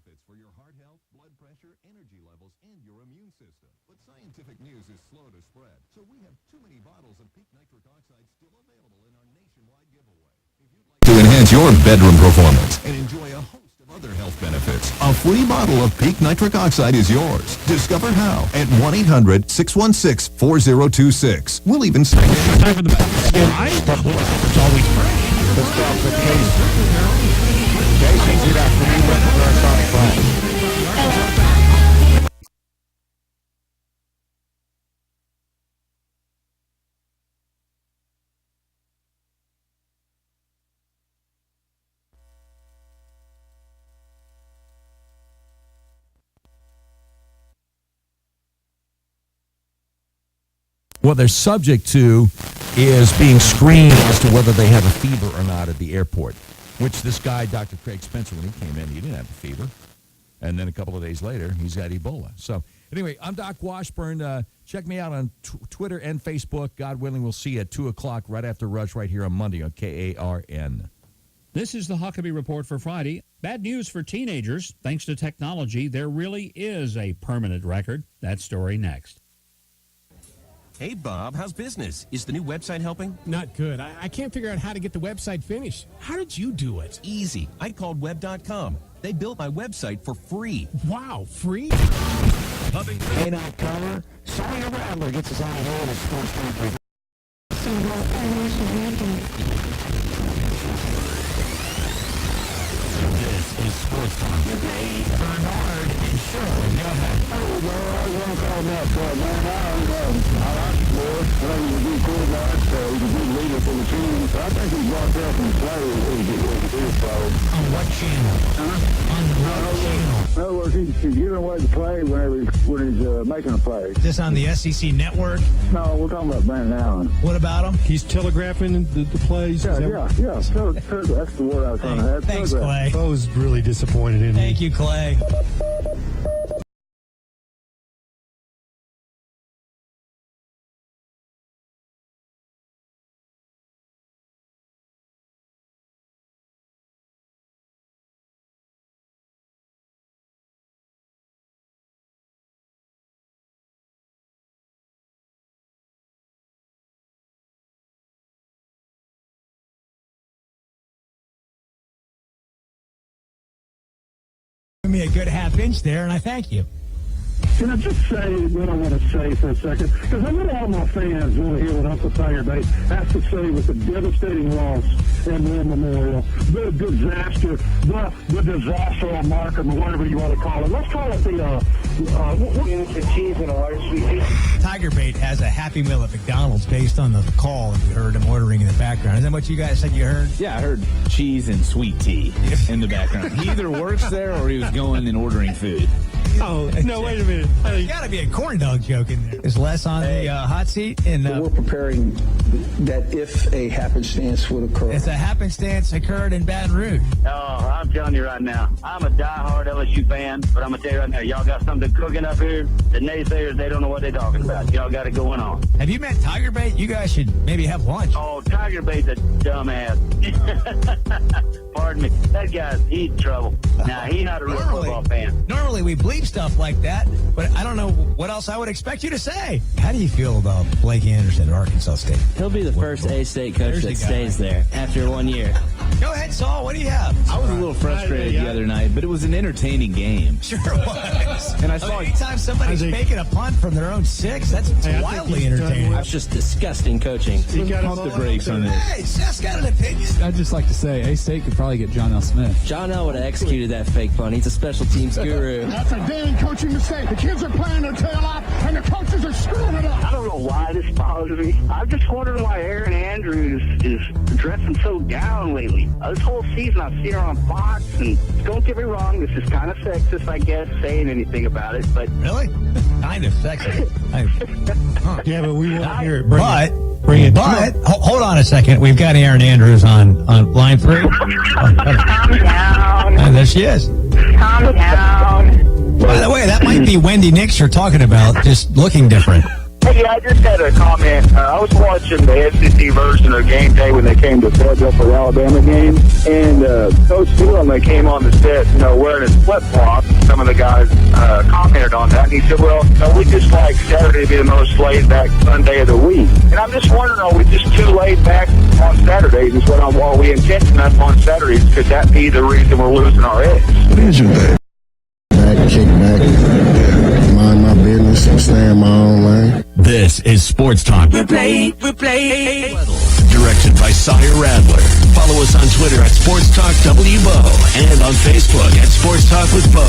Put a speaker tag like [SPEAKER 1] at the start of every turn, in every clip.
[SPEAKER 1] benefits for your heart health, blood pressure, energy levels, and your immune system. But scientific news is slow to spread, so we have too many bottles of peak nitric oxide still available in our nationwide giveaway. If you'd like to enhance your bedroom performance and enjoy a host of other health benefits, a free bottle of peak nitric oxide is yours. Discover how at 1-800-616-4026. We'll even send it.
[SPEAKER 2] Time for the it's always fresh.
[SPEAKER 3] Let's start with Casey. Casey, good afternoon. Welcome to our Sonic Flash.
[SPEAKER 2] What they're subject to is being screened as to whether they have a fever or not at the airport, which this guy, Dr. Craig Spencer, when he came in, he didn't have a fever. And then a couple of days later, he's got Ebola. So anyway, I'm Doc Washburn. Check me out on Twitter and Facebook. God willing, we'll see you at 2 o'clock right after Rush right here on Monday on KARN.
[SPEAKER 4] This is the Huckabee Report for Friday. Bad news for teenagers. Thanks to technology, there really is a permanent record. That story next.
[SPEAKER 5] Hey, Bob, how's business? Is the new website helping?
[SPEAKER 6] Not good. I can't figure out how to get the website finished. How did you do it?
[SPEAKER 5] Easy. I called web.com. They built my website for free.
[SPEAKER 6] Wow, free?
[SPEAKER 3] In October, Sawyer Rattler gets his eye on his sports country. This is Sports Talk with Dave, Bernard, and Shirley. Go ahead. Oh, well, I want to call him up. Man, I like sports. I think he's a good quarterback. He's a good leader for the team. So I think he's locked up and play when he gets ready to do so.
[SPEAKER 6] On what channel? On what channel?
[SPEAKER 7] In other words, he's giving away the play when he's making a play.
[SPEAKER 6] Is this on the SEC network?
[SPEAKER 7] No, we're talking about Brandon Allen.
[SPEAKER 6] What about him?
[SPEAKER 8] He's telegraphing the plays.
[SPEAKER 7] Yeah. That's the word I was trying to have.
[SPEAKER 6] Thanks, Clay.
[SPEAKER 8] I was really disappointed in him.
[SPEAKER 6] Thank you, Clay. Give me a good half inch there, and I thank you.
[SPEAKER 7] Can I just say what I want to say for a second? Because I know all my fans want to hear what Uncle Tiger Bait has to say with the devastating loss in War Memorial, the disaster, the disaster on Markham, or whatever you want to call it. Let's call it the cheese and a large sweet.
[SPEAKER 6] Tiger Bait has a Happy Meal at McDonald's based on the call that we heard him ordering in the background. Is that what you guys said you heard?
[SPEAKER 9] Yeah, I heard cheese and sweet tea in the background. He either works there or he was going and ordering food.
[SPEAKER 8] Oh, no, wait a minute.
[SPEAKER 6] There's got to be a corn dog joke in there. Is Les on the hot seat?
[SPEAKER 10] We're preparing that if a happenstance would occur.
[SPEAKER 6] It's a happenstance occurred in Baton Rouge.
[SPEAKER 11] Oh, I'm telling you right now, I'm a diehard LSU fan, but I'm going to tell you right now, y'all got something cooking up here. The naysayers, they don't know what they're talking about. Y'all got it going on.
[SPEAKER 6] Have you met Tiger Bait? You guys should maybe have lunch.
[SPEAKER 11] Oh, Tiger Bait's a dumbass. Pardon me. That guy's, he's trouble. Now, he's not a real football fan.
[SPEAKER 6] Normally we bleep stuff like that, but I don't know what else I would expect you to say. How do you feel about Blake Anderson at Arkansas State?
[SPEAKER 12] He'll be the first A-State coach that stays there after 1 year.
[SPEAKER 6] Go ahead, Saul. What do you have?
[SPEAKER 9] I was a little frustrated the other night, but it was an entertaining game.
[SPEAKER 6] Sure was.
[SPEAKER 9] And I saw
[SPEAKER 6] anytime somebody's making a punt from their own 6, that's wildly entertaining.
[SPEAKER 12] That's just disgusting coaching.
[SPEAKER 9] You got to pump the brakes on this.
[SPEAKER 6] Hey, Seth's got an opinion.
[SPEAKER 13] I'd just like to say A-State could probably get John L. Smith.
[SPEAKER 12] John L. would have executed that fake punt. He's a special teams guru.
[SPEAKER 7] That's a damn coaching mistake. The kids are playing their tail off, and the coaches are screwing it up. I don't know why this bothers me. I'm just wondering why Aaron Andrews is dressing so down lately. This whole season I've seen her on Fox, and don't get me wrong, this is kind of sexist, I guess, saying anything about it, but...
[SPEAKER 6] Really? Kind of sexist.
[SPEAKER 8] Yeah, but we want to hear it.
[SPEAKER 6] But hold on a second. We've got Aaron Andrews on line 3.
[SPEAKER 14] Calm down.
[SPEAKER 6] There she is.
[SPEAKER 14] Calm down.
[SPEAKER 6] By the way, that might be Wendy Nix you're talking about, just looking different.
[SPEAKER 14] Hey, I just had a comment. I was watching the SEC version of Game Day when they came to Philadelphia for the Alabama game, and Coach Dillon came on the set, wearing his flip-flops. Some of the guys commented on that, and he said, well, we just like Saturday to be the most laid-back Sunday of the week. And I'm just wondering, are we just too laid back on Saturdays? Is what are we intention up on Saturdays? Could that be the reason we're losing our edge?
[SPEAKER 3] What is your day? Kick back, mind my business, and stay in my own lane.
[SPEAKER 5] This is Sports Talk. Replay. Directed by Sire Radler. Follow us on Twitter at Sports Talk WBO and on Facebook at Sports Talk with Bo.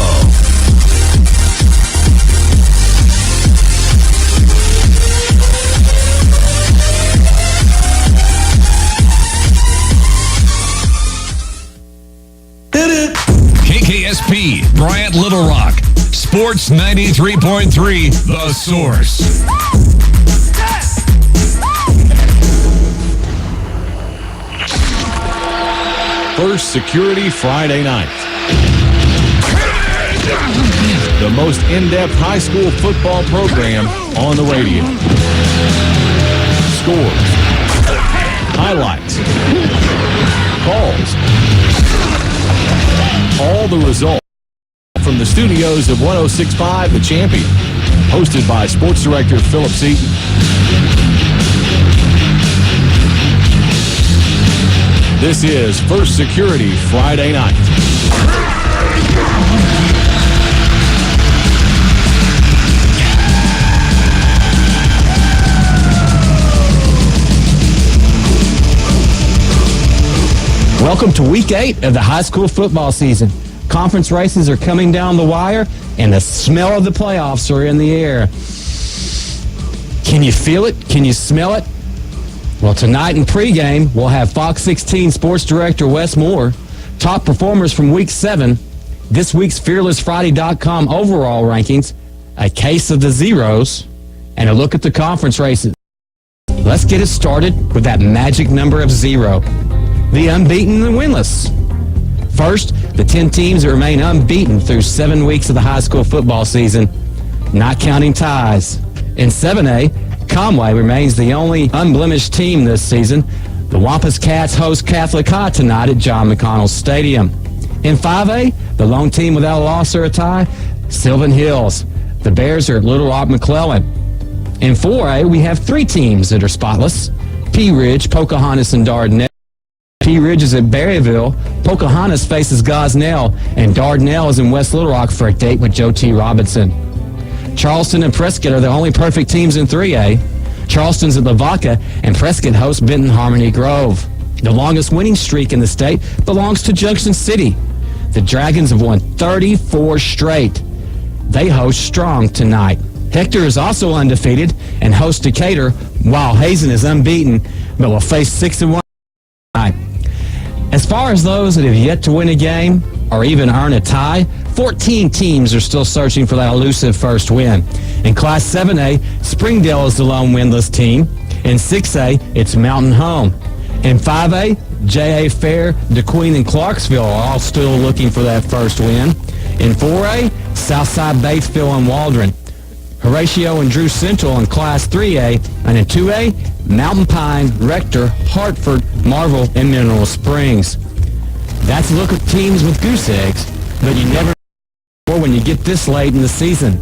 [SPEAKER 15] KKSP, Bryant Little Rock, Sports 93.3, The Source.
[SPEAKER 9] First Security Friday night. The most in-depth high school football program on the radio. Scores, highlights, calls, all the results from the studios of 106.5 The Champion, hosted by Sports Director Philip Seaton. This is First Security Friday night.
[SPEAKER 16] Welcome to Week 8 of the high school football season. Conference races are coming down the wire, and the smell of the playoffs are in the air. Can you feel it? Can you smell it? Well, tonight in pregame, we'll have Fox 16 Sports Director Wes Moore, top performers from Week 7, this week's FearlessFriday.com overall rankings, a case of the zeros, and a look at the conference races. Let's get it started with that magic number of 0. The unbeaten and winless. First, the 10 teams that remain unbeaten through 7 weeks of the high school football season, not counting ties. In 7A, Conway remains the only unblemished team this season. The Wampus Cats host Catholic High tonight at John McConnell Stadium. In 5A, the lone team without a loss or a tie, Sylvan Hills. The Bears are at Little Rock McClellan. In 4A, we have 3 teams that are spotless, Pea Ridge, Pocahontas, and Dardanelle. Pea Ridge is at Berryville, Pocahontas faces Gosnell, and Dardanelle is in West Little Rock for a date with Joe T. Robinson. Charleston and Prescott are the only perfect teams in 3A. Charleston's at Lavaca, and Prescott hosts Benton Harmony Grove. The longest winning streak in the state belongs to Junction City. The Dragons have won 34 straight. They host Strong tonight. Hector is also undefeated and hosts Decatur, while Hazen is unbeaten, but will face 6-1 tonight. As far as those that have yet to win a game or even earn a tie, 14 teams are still searching for that elusive first win. In Class 7A, Springdale is the lone winless team. In 6A, it's Mountain Home. In 5A, J.A. Fair, DeQueen, and Clarksville are all still looking for that first win. In 4A, Southside, Batesville, and Waldron. Horatio and Drew Central in Class 3A. And in 2A, Mountain Pine, Rector, Hartford, Marvel, and Mineral Springs. That's a look at teams with goose eggs, but you never know when you get this late in the season.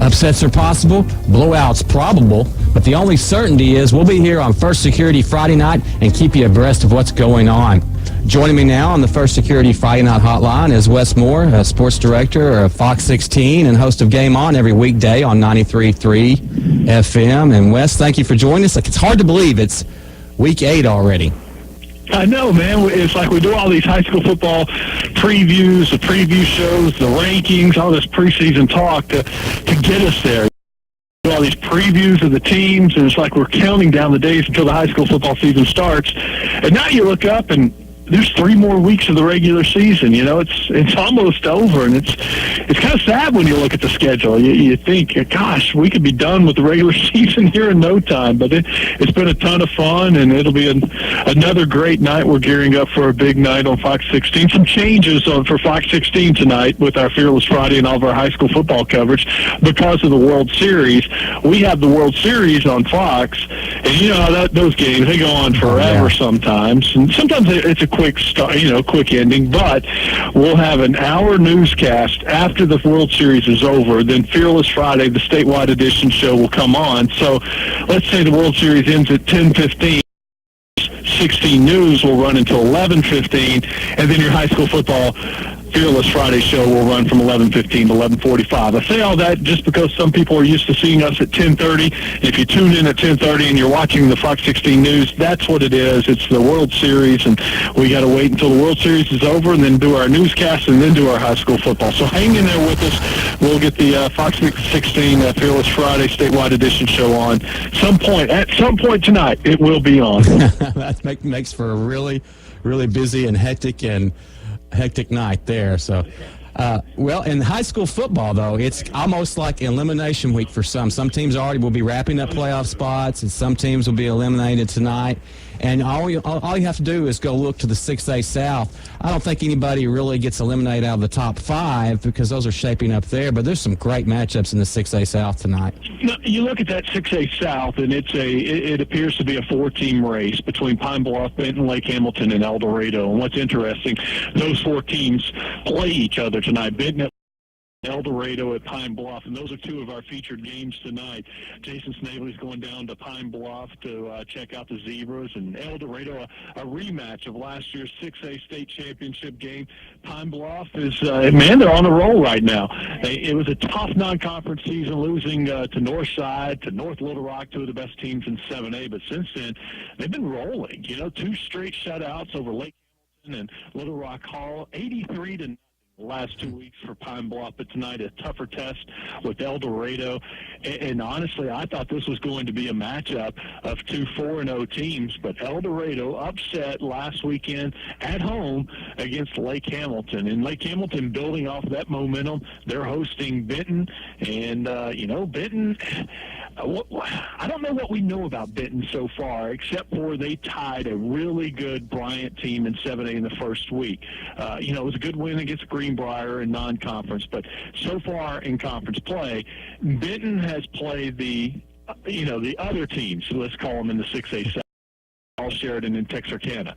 [SPEAKER 16] Upsets are possible, blowouts probable, but the only certainty is we'll be here on First Security Friday night and keep you abreast of what's going on. Joining me now on the First Security Friday night hotline is Wes Moore, a sports director of Fox 16 and host of Game On every weekday on 93.3 FM. And Wes, thank you for joining us. It's hard to believe it's Week 8 already.
[SPEAKER 7] I know, man. It's like we do all these high school football previews, the preview shows, the rankings, all this preseason talk to get us there. Do all these previews of the teams, and it's like we're counting down the days until the high school football season starts. And now you look up, and there's 3 more weeks of the regular season. It's almost over, and it's kind of sad when you look at the schedule. You think, gosh, we could be done with the regular season here in no time. But it's been a ton of fun, and it'll be another great night. We're gearing up for a big night on Fox 16. Some changes for Fox 16 tonight with our Fearless Friday and all of our high school football coverage because of the World Series. We have the World Series on Fox, and you know how those games, they go on forever sometimes, and sometimes it's a quick start, quick ending, but we'll have an hour newscast after the World Series is over. Then Fearless Friday, the statewide edition show, will come on. So let's say the World Series ends at 10:15. 16 News will run until 11:15, and then your high school football Fearless Friday show will run from 11:15 to 11:45. I say all that just because some people are used to seeing us at 10:30. If you tune in at 10:30 and you're watching the Fox 16 News, that's what it is. It's the World Series, and we got to wait until the World Series is over and then do our newscast and then do our high school football. So hang in there with us. We'll get the Fox 16 Fearless Friday statewide edition show on at some point tonight. It will be on.
[SPEAKER 16] That makes for a really, really busy and hectic night there. So, well, in high school football, though, it's almost like elimination week for some. Some teams already will be wrapping up playoff spots, and some teams will be eliminated tonight. And all you have to do is go look to the 6A South. I don't think anybody really gets eliminated out of the top 5 because those are shaping up there, but there's some great matchups in the 6A South tonight.
[SPEAKER 7] You look at that 6A South, and it appears to be a 4-team race between Pine Bluff, Benton, Lake Hamilton, and El Dorado. And what's interesting, those 4 teams play each other tonight. Benton at El Dorado at Pine Bluff, and those are 2 of our featured games tonight. Jason Snavely's going down to Pine Bluff to check out the Zebras, and El Dorado, a rematch of last year's 6A state championship game. Pine Bluff is, they're on a roll right now. It was a tough non-conference season, losing to Northside, to North Little Rock, 2 of the best teams in 7A, but since then, they've been rolling. 2 straight shutouts over Lake Hamilton and Little Rock Hall, 83-0. Last 2 weeks for Pine Bluff, but tonight a tougher test with El Dorado. And honestly, I thought this was going to be a matchup of 2 4-0 teams, but El Dorado upset last weekend at home against Lake Hamilton. And Lake Hamilton, building off that momentum, they're hosting Benton. And, Benton, I don't know what we know about Benton so far, except for they tied a really good Bryant team in 7A in the first week. It was a good win against Greenbrier in non-conference, but so far in conference play, Benton has played the other teams, let's call them in the 6A South, Sheridan and Texarkana.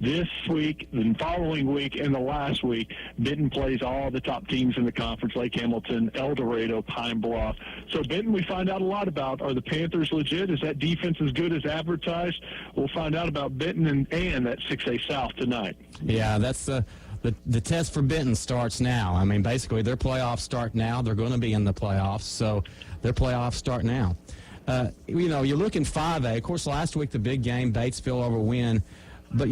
[SPEAKER 7] This week, the following week, and the last week, Benton plays all the top teams in the conference, Lake Hamilton, El Dorado, Pine Bluff. So Benton, we find out a lot about, are the Panthers legit? Is that defense as good as advertised? We'll find out about Benton and that 6A South tonight.
[SPEAKER 16] Yeah, that's the test for Benton starts now. I mean, basically, their playoffs start now. They're going to be in the playoffs, so their playoffs start now. You look in 5A. Of course, last week the big game, Batesville over Wynn. But,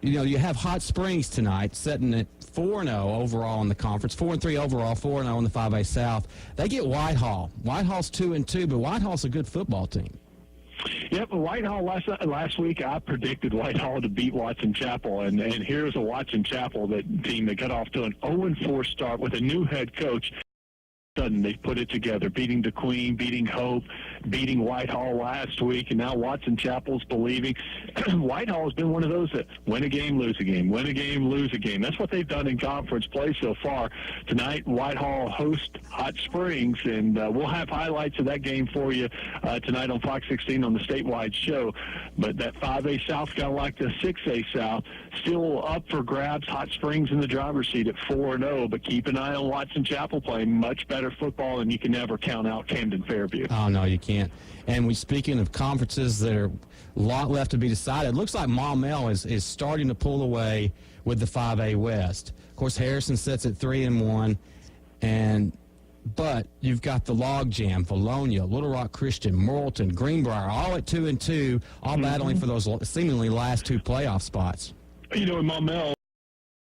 [SPEAKER 16] you have Hot Springs tonight, sitting at 4-0 overall in the conference, 4-3 overall, 4-0 in the 5A South. They get Whitehall. Whitehall's 2-2, but Whitehall's a good football team.
[SPEAKER 7] Yep, Whitehall last week I predicted Whitehall to beat Watson Chapel, and here's a Watson Chapel team that got off to an 0-4 start with a new head coach. Sudden they put it together, beating DeQueen, beating Hope, beating Whitehall last week, and now Watson Chapel's believing. Whitehall has been one of those that win a game, lose a game, win a game, lose a game. That's what they've done in conference play so far. Tonight, Whitehall hosts Hot Springs, and we'll have highlights of that game for you tonight on Fox 16 on the statewide show. But that 5A South, kind of like the 6A South, still up for grabs. Hot Springs in the driver's seat at 4-0, but keep an eye on Watson Chapel playing much better football, and you can never count out Camden Fairview.
[SPEAKER 16] Oh, no, you can't. And speaking of conferences that are a lot left to be decided, it looks like Maumelle is starting to pull away with the 5A West. Of course, Harrison sits at 3-1, but you've got the logjam, Valonia, Little Rock Christian, Morrilton, Greenbrier, all at 2-2, all battling for those seemingly last 2 playoff spots.
[SPEAKER 7] In Maumelle,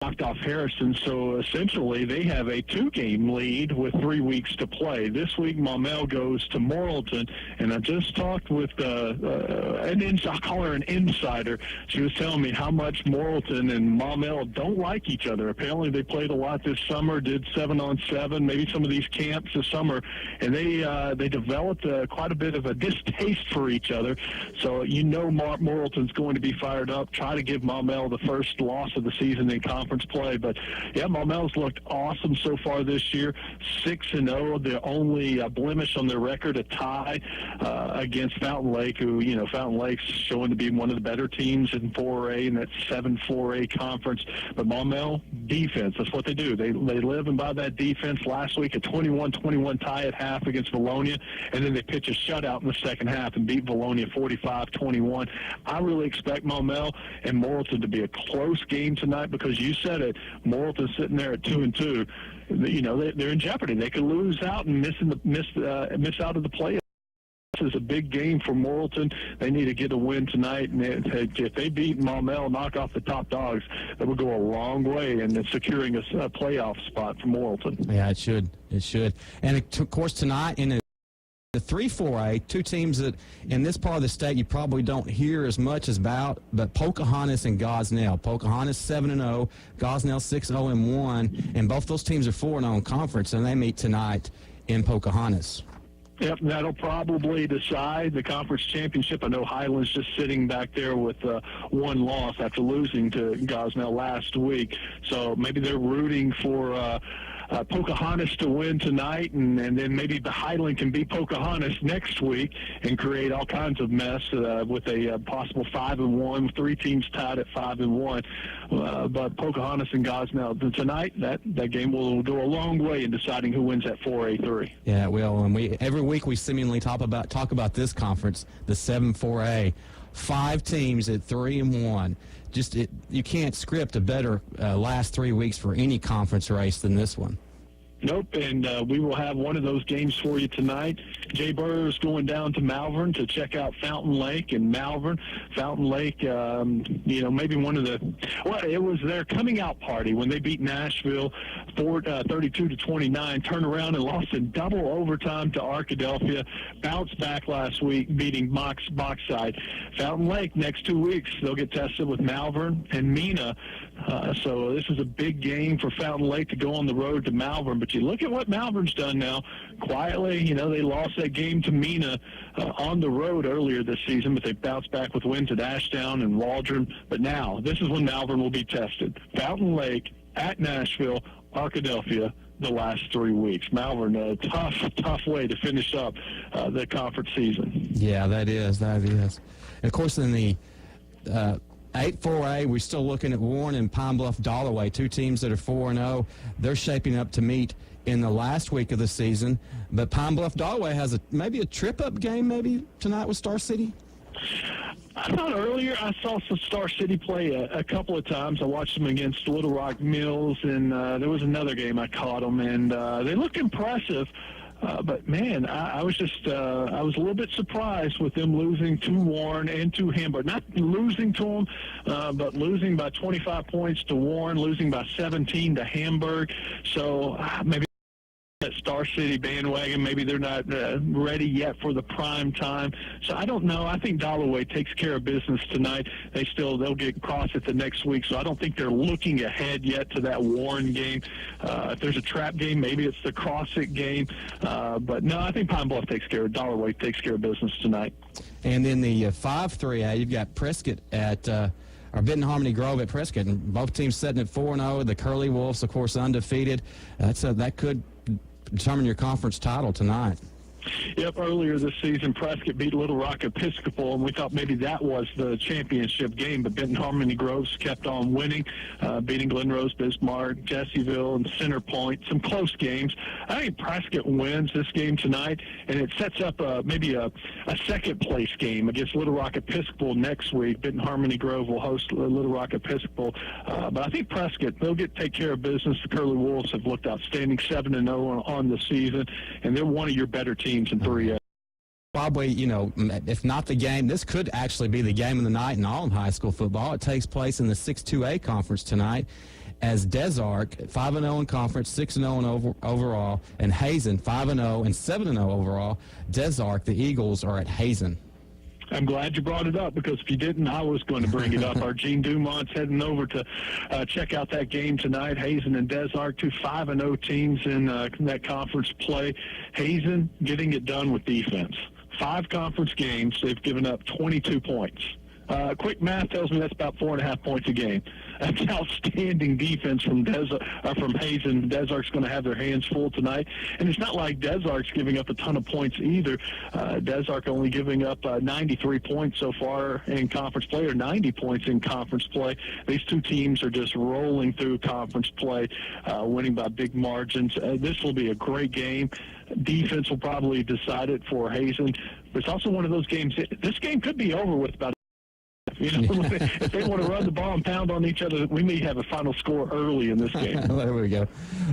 [SPEAKER 7] knocked off Harrison, so essentially they have a 2-game lead with 3 weeks to play. This week, Maumelle goes to Morrilton, and I just talked with I'll call her an insider. She was telling me how much Morrilton and Maumelle don't like each other. Apparently they played a lot this summer, did 7-on-7, maybe some of these camps this summer, and they developed quite a bit of a distaste for each other. So Morrilton's going to be fired up, try to give Maumelle the first loss of the season in conference play. But yeah, Maumelle's looked awesome so far this year, 6-0. The only blemish on their record, a tie against Fountain Lake, who Fountain Lake's showing to be one of the better teams in 4A in that 7-4A conference. But Maumelle, defense, that's what they do. They live and by that defense. Last week, a 21-21 tie at half against Valonia, and then they pitch a shutout in the second half and beat Valonia 45-21. I really expect Maumelle and Morrilton to be a close game tonight, because you said it, Morrilton's sitting there at 2-2. They're in jeopardy. They could lose out and miss out of the playoffs. This is a big game for Morrilton. They need to get a win tonight, and if they beat Maumelle, knock off the top dogs, that would go a long way in securing a playoff spot for Morrilton.
[SPEAKER 16] Yeah, it should. It should. And of course, tonight in the 3-4A, two teams that in this part of the state you probably don't hear as much as about, but Pocahontas and Gosnell. Pocahontas 7-0, Gosnell 6-0-1, and both those teams are 4-0 in conference, and they meet tonight in Pocahontas.
[SPEAKER 7] Yep, that'll probably decide the conference championship. I know Highland's just sitting back there with one loss after losing to Gosnell last week. So maybe they're rooting for Pocahontas to win tonight, and then maybe the Highland can beat Pocahontas next week and create all kinds of mess with a possible 5-1, 3 teams tied at 5-1. But Pocahontas and Gosnell tonight, that game will go a long way in deciding who wins that 4A3.
[SPEAKER 16] Yeah, it will. And every week we seemingly talk about this conference, the 7-4A. 5 teams at 3-1. You can't script a better last 3 weeks for any conference race than this one.
[SPEAKER 7] Nope, and we will have one of those games for you tonight. Jay Burr is going down to Malvern to check out Fountain Lake and Malvern. Fountain Lake, maybe one of it was their coming out party when they beat Nashville 32-29, turned around and lost in double overtime to Arkadelphia, bounced back last week, beating Boxside. Fountain Lake, next 2 weeks, they'll get tested with Malvern and Mena. So this is a big game for Fountain Lake to go on the road to Malvern. But you look at what Malvern's done now. Quietly, they lost that game to Mena on the road earlier this season, but they bounced back with wins at Ashdown and Waldron. But now, this is when Malvern will be tested. Fountain Lake, at Nashville, Arkadelphia, the last 3 weeks. Malvern, a tough way to finish up the conference season.
[SPEAKER 16] Yeah, that is. And, of course, in the 8-4A, we're still looking at Warren and Pine Bluff Dollarway, 2 teams that are 4-0. They're shaping up to meet in the last week of the season. But Pine Bluff Dollarway has maybe a trip-up game maybe tonight with Star City?
[SPEAKER 7] I thought earlier I saw some Star City play a couple of times. I watched them against Little Rock Mills, and there was another game I caught them, and they looked impressive. But, man, I was a little bit surprised with them losing to Warren and to Hamburg. Not losing to them, but losing by 25 points to Warren, losing by 17 to Hamburg. So maybe that Star City bandwagon, maybe they're not ready yet for the prime time. So I don't know. I think Dollarway takes care of business tonight. They'll get Crossett the next week, so I don't think they're looking ahead yet to that Warren game. If there's a trap game, maybe it's the Crossett game. But no, I think Pine Bluff Dollarway takes care of business tonight.
[SPEAKER 16] And in the 5-3A, you've got Prescott at or Benton Harmony Grove at Prescott, and both teams sitting at 4-0. The Curly Wolves, of course, undefeated. That could determine your conference title tonight.
[SPEAKER 7] Yep, earlier this season, Prescott beat Little Rock Episcopal, and we thought maybe that was the championship game, but Benton Harmony Groves kept on winning, beating Glen Rose, Bismarck, Jessieville, and Center Point. Some close games. I think Prescott wins this game tonight, and it sets up maybe a second-place game against Little Rock Episcopal next week. Benton Harmony Grove will host Little Rock Episcopal, but I think Prescott, they'll take care of business. The Curly Wolves have looked outstanding, 7-0 on the season, and they're one of your better teams in 3A.
[SPEAKER 16] Probably, if not the game, this could actually be the game of the night in all of high school football. It takes place in the 6-2A conference tonight. as Des Arc, 5-0 in conference, 6-0 overall, and Hazen, 5-0 and 7-0 overall. Des Arc, the Eagles, are at Hazen.
[SPEAKER 7] I'm glad you brought it up, because if you didn't, I was going to bring it up. Our Gene Dumont's heading over to check out that game tonight. Hazen and Des Arc, 2 5-0 teams in that conference play. Hazen getting it done with defense. 5 conference games, they've given up 22 points. Quick math tells me that's about 4.5 points a game. That's outstanding defense from Hazen. Des Arc's going to have their hands full tonight. And it's not like Des Arc's giving up a ton of points either. Des Arc only giving up 93 points so far in conference play, or 90 points in conference play. These two teams are just rolling through conference play, winning by big margins. This will be a great game. Defense will probably decide it for Hazen. But it's also one of those games. This game could be over with about. You know, if they want to run the ball and pound on each other, we may have a final score early in this game.
[SPEAKER 16] There we go.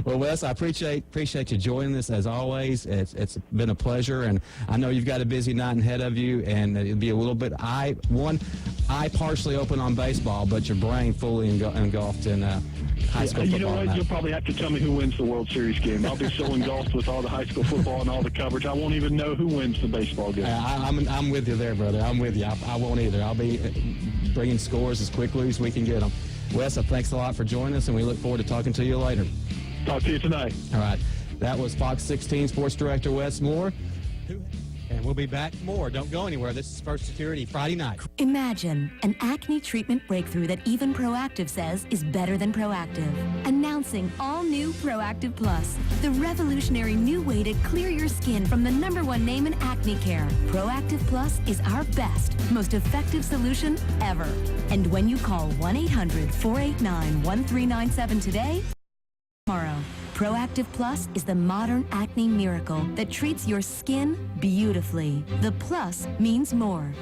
[SPEAKER 16] Well, Wes, I appreciate you joining us as always. It's been a pleasure, and I know you've got a busy night ahead of you, and it'll be a little bit eye partially open on baseball, but your brain fully engulfed in high school football.
[SPEAKER 7] You know what? You'll probably have to tell me who wins the World Series game. I'll be so engulfed with all the high school football and all the coverage, I won't even know who wins the baseball game.
[SPEAKER 16] I'm with you there, brother. I'm with you. I won't either. I'll be bringing scores as quickly as we can get them. Wes, thanks a lot for joining us, and we look forward to talking to you later.
[SPEAKER 7] Talk to you tonight.
[SPEAKER 16] All right. That was Fox 16 Sports Director Wes Moore. And we'll be back more. Don't go anywhere. This is First Security Friday night.
[SPEAKER 17] Imagine an acne treatment breakthrough that even Proactive says is better than Proactive. Announcing all new Proactive Plus, the revolutionary new way to clear your skin from the #1 name in acne care. Proactive Plus is our best, most effective solution ever. And when you call 1-800-489-1397 today, tomorrow. Proactive Plus is the modern acne miracle that treats your skin beautifully. The plus means more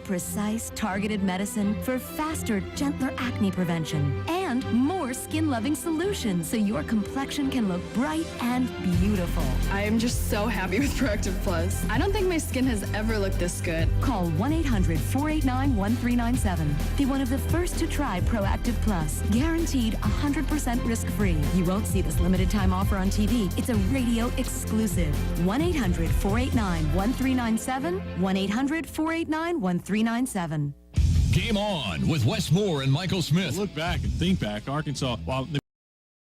[SPEAKER 17] precise, targeted medicine for faster, gentler acne prevention, and more skin-loving solutions so your complexion can look bright and beautiful.
[SPEAKER 18] I am just so happy with Proactive Plus. I don't think my skin has ever looked this good.
[SPEAKER 17] Call 1-800-489-1397. Be one of the first to try Proactive Plus. Guaranteed 100% risk-free. You won't see this limited time offer on TV. It's a radio exclusive. 1-800-489-1397. 1-800-489-1397.
[SPEAKER 15] Game on with Wes Moore and Michael Smith.
[SPEAKER 9] Look back and think back. Arkansas, while they were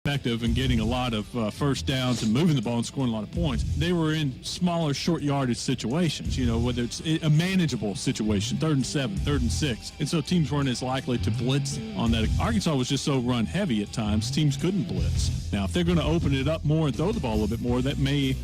[SPEAKER 9] effective in getting a lot of first downs and moving the ball and scoring a lot of points, they were in smaller, short yardage situations, you know, whether it's a manageable situation, 3rd and 7, 3rd and 6. And so teams weren't as likely to blitz on that. Arkansas was just so run heavy at times, teams couldn't blitz. Now, if they're going to open it up more and throw the ball a little bit more, that may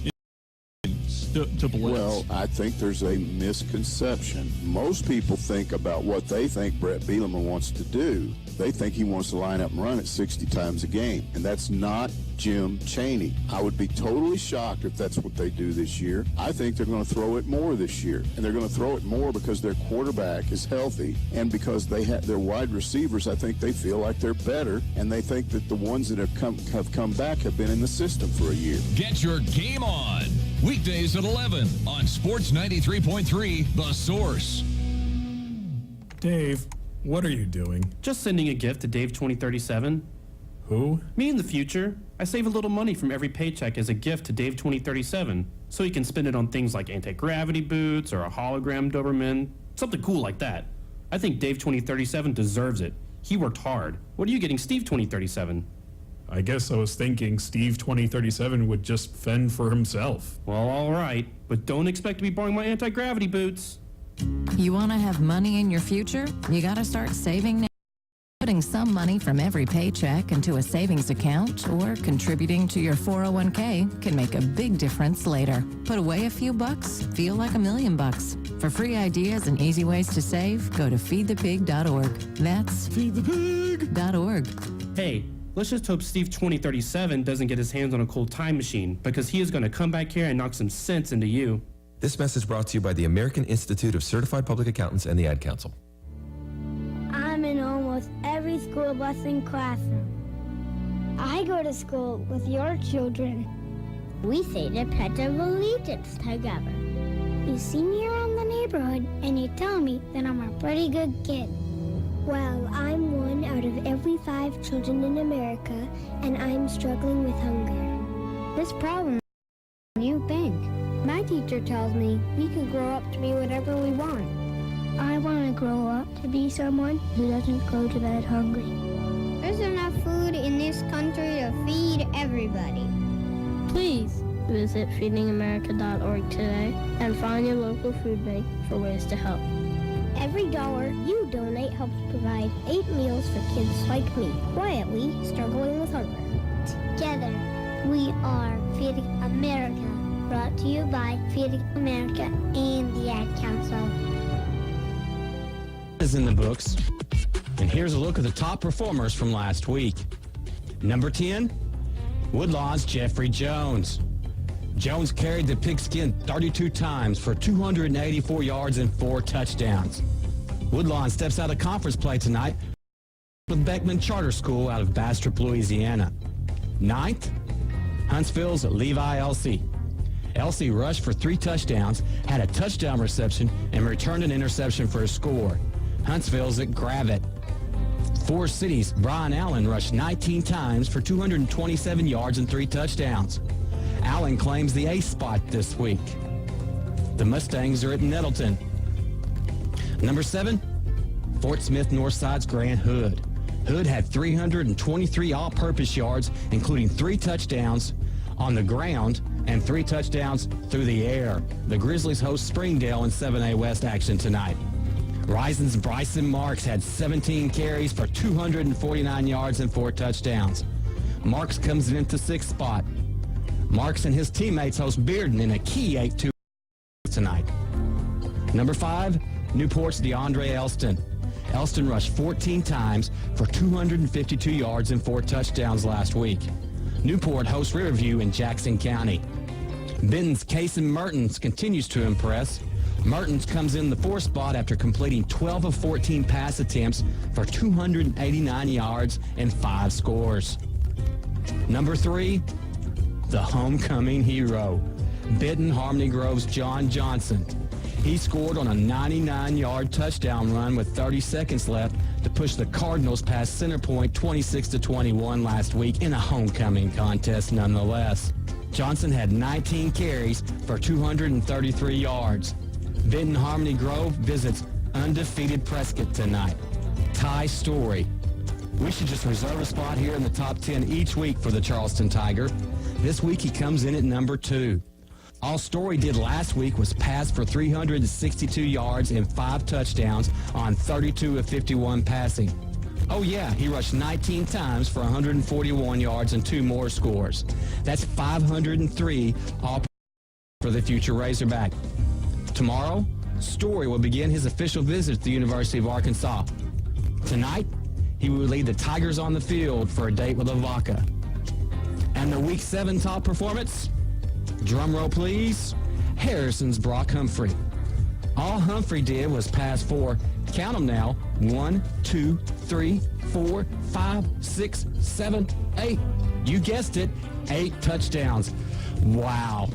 [SPEAKER 9] to blitz.
[SPEAKER 19] Well, I think there's a misconception. Most people think about what they think Brett Bielema wants to do. They think he wants to line up and run it 60 times a game, and that's not Jim Chaney. I would be totally shocked if that's what they do this year. I think they're going to throw it more this year, and they're going to throw it more because their quarterback is healthy, and because they have their wide receivers. I think they feel like they're better, and they think that the ones that have come back have been in the system for a year.
[SPEAKER 15] Get your game on weekdays at 11 on Sports 93.3 The Source.
[SPEAKER 20] Dave, what are you doing?
[SPEAKER 21] Just sending a gift to Dave 2037.
[SPEAKER 20] Who?
[SPEAKER 21] Me in the future. I save a little money from every paycheck as a gift to Dave 2037, so he can spend it on things like anti-gravity boots or a hologram Doberman, something cool like that. I think Dave 2037 deserves it. He worked hard. What are you getting Steve 2037?
[SPEAKER 20] I guess I was thinking Steve 2037 would just fend for himself.
[SPEAKER 21] Well, all right, but don't expect to be borrowing my anti-gravity boots.
[SPEAKER 22] You want to have money in your future? You got to start saving now. Putting some money from every paycheck into a savings account or contributing to your 401k can make a big difference later. Put away a few bucks, feel like $1 million. For free ideas and easy ways to save, go to feedthepig.org. That's feedthepig.org.
[SPEAKER 21] Hey, let's just hope Steve 2037 doesn't get his hands on a cold time machine, because he is going to come back here and knock some sense into you.
[SPEAKER 23] This message brought to you by the American Institute of Certified Public Accountants and the Ad Council.
[SPEAKER 24] I'm in almost every school bus and classroom. I go to school with your children. We say the Pledge of Allegiance together. You see me around the neighborhood and you tell me that I'm a pretty good kid. Well, I'm one out of every 5 children in America, and I'm struggling with hunger. This problem is more than you think. My teacher tells me we can grow up to be whatever we want. I want to grow up to be someone who doesn't go to bed hungry. There's enough food in this country to feed everybody. Please visit feedingamerica.org today and find your local food bank for ways to help. Every dollar you donate helps provide 8 meals for kids like me, quietly struggling with hunger. Together, we are Feeding America, brought to you by Feeding America and the Ad Council.
[SPEAKER 16] Is in the books, and here's a look at the top performers from last week. Number 10, Woodlawn's Jeffrey Jones. Jones carried the pigskin 32 times for 284 yards and 4 touchdowns. Woodlawn steps out of conference play tonight with Beckman Charter School out of Bastrop, Louisiana. 9th, Huntsville's Levi Elsey. Elsey rushed for 3 touchdowns, had a touchdown reception, and returned an interception for a score. Huntsville's at Gravett. Forest City's Brian Allen rushed 19 times for 227 yards and 3 touchdowns. Allen claims the ace spot this week. The Mustangs are at Nettleton. Number 7, Fort Smith Northside's Grant Hood. Hood had 323 all-purpose yards, including 3 touchdowns on the ground and 3 touchdowns through the air. The Grizzlies host Springdale in 7A West action tonight. Rising's Bryson Marks had 17 carries for 249 yards and 4 touchdowns. Marks comes into 6th spot. Marks and his teammates host Bearden in a key 8-2 tonight. Number 5, Newport's DeAndre Elston. Elston rushed 14 times for 252 yards and 4 touchdowns last week. Newport hosts Riverview in Jackson County. Benton's Cason Mertens continues to impress. Mertens comes in the 4th spot after completing 12 of 14 pass attempts for 289 yards and 5 scores. Number 3, the homecoming hero, Benton Harmony Grove's John Johnson. He scored on a 99-yard touchdown run with 30 seconds left to push the Cardinals past center point 26-21 last week in a homecoming contest nonetheless. Johnson had 19 carries for 233 yards. Benton Harmony Grove visits undefeated Prescott tonight. Ty Story. We should just reserve a spot here in the top 10 each week for the Charleston Tiger. This week he comes in at number 2. All Story did last week was pass for 362 yards and 5 touchdowns on 32 of 51 passing. Oh yeah, he rushed 19 times for 141 yards and 2 more scores. That's 503 all for the future Razorback. Tomorrow, Story will begin his official visit to the University of Arkansas. Tonight, he will lead the Tigers on the field for a date with Avaca. And the Week 7 top performance? Drum roll, please. Harrison's Brock Humphrey. All Humphrey did was pass for, count them now, 1, 2, 3, 4, 5, 6, 7, 8. You guessed it, 8 touchdowns. Wow.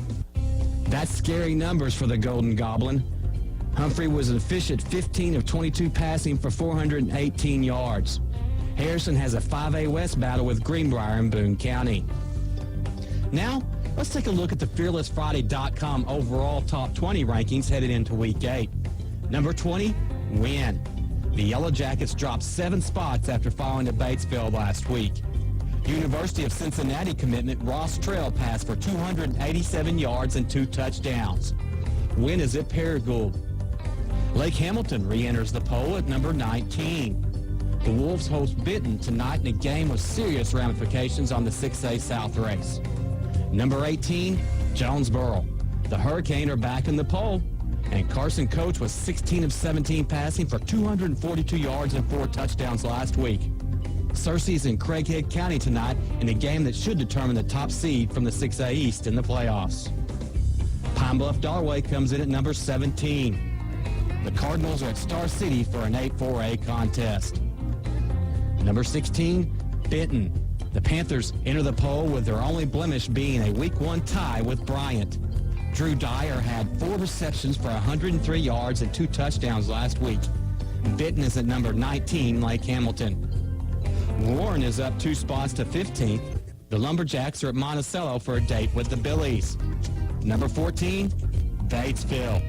[SPEAKER 16] That's scary numbers for the Golden Goblin. Humphrey was an efficient 15 of 22 passing for 418 yards. Harrison has a 5A West battle with Greenbrier in Boone County. Now, let's take a look at the FearlessFriday.com overall top 20 rankings headed into Week 8. Number 20, Win. The Yellow Jackets dropped 7 spots after falling to Batesville last week. University of Cincinnati commitment Ross Trail passed for 287 yards and 2 touchdowns. Win is at Paragould. Lake Hamilton re-enters the poll at number 19. The Wolves host Benton tonight in a game with serious ramifications on the 6A South race. Number 18, Jonesboro. The Hurricane are back in the poll, and Carson Coach was 16 of 17 passing for 242 yards and 4 touchdowns last week. Searcy's in Craighead County tonight in a game that should determine the top seed from the 6A East in the playoffs. Pine Bluff Darway comes in at number 17. The Cardinals are at Star City for an 8-4A contest. Number 16, Benton. The Panthers enter the poll with their only blemish being a Week 1 tie with Bryant. Drew Dyer had 4 receptions for 103 yards and 2 touchdowns last week. Benton is at number 19, Lake Hamilton. Warren is up 2 spots to 15th. The Lumberjacks are at Monticello for a date with the Billies. Number 14, Batesville.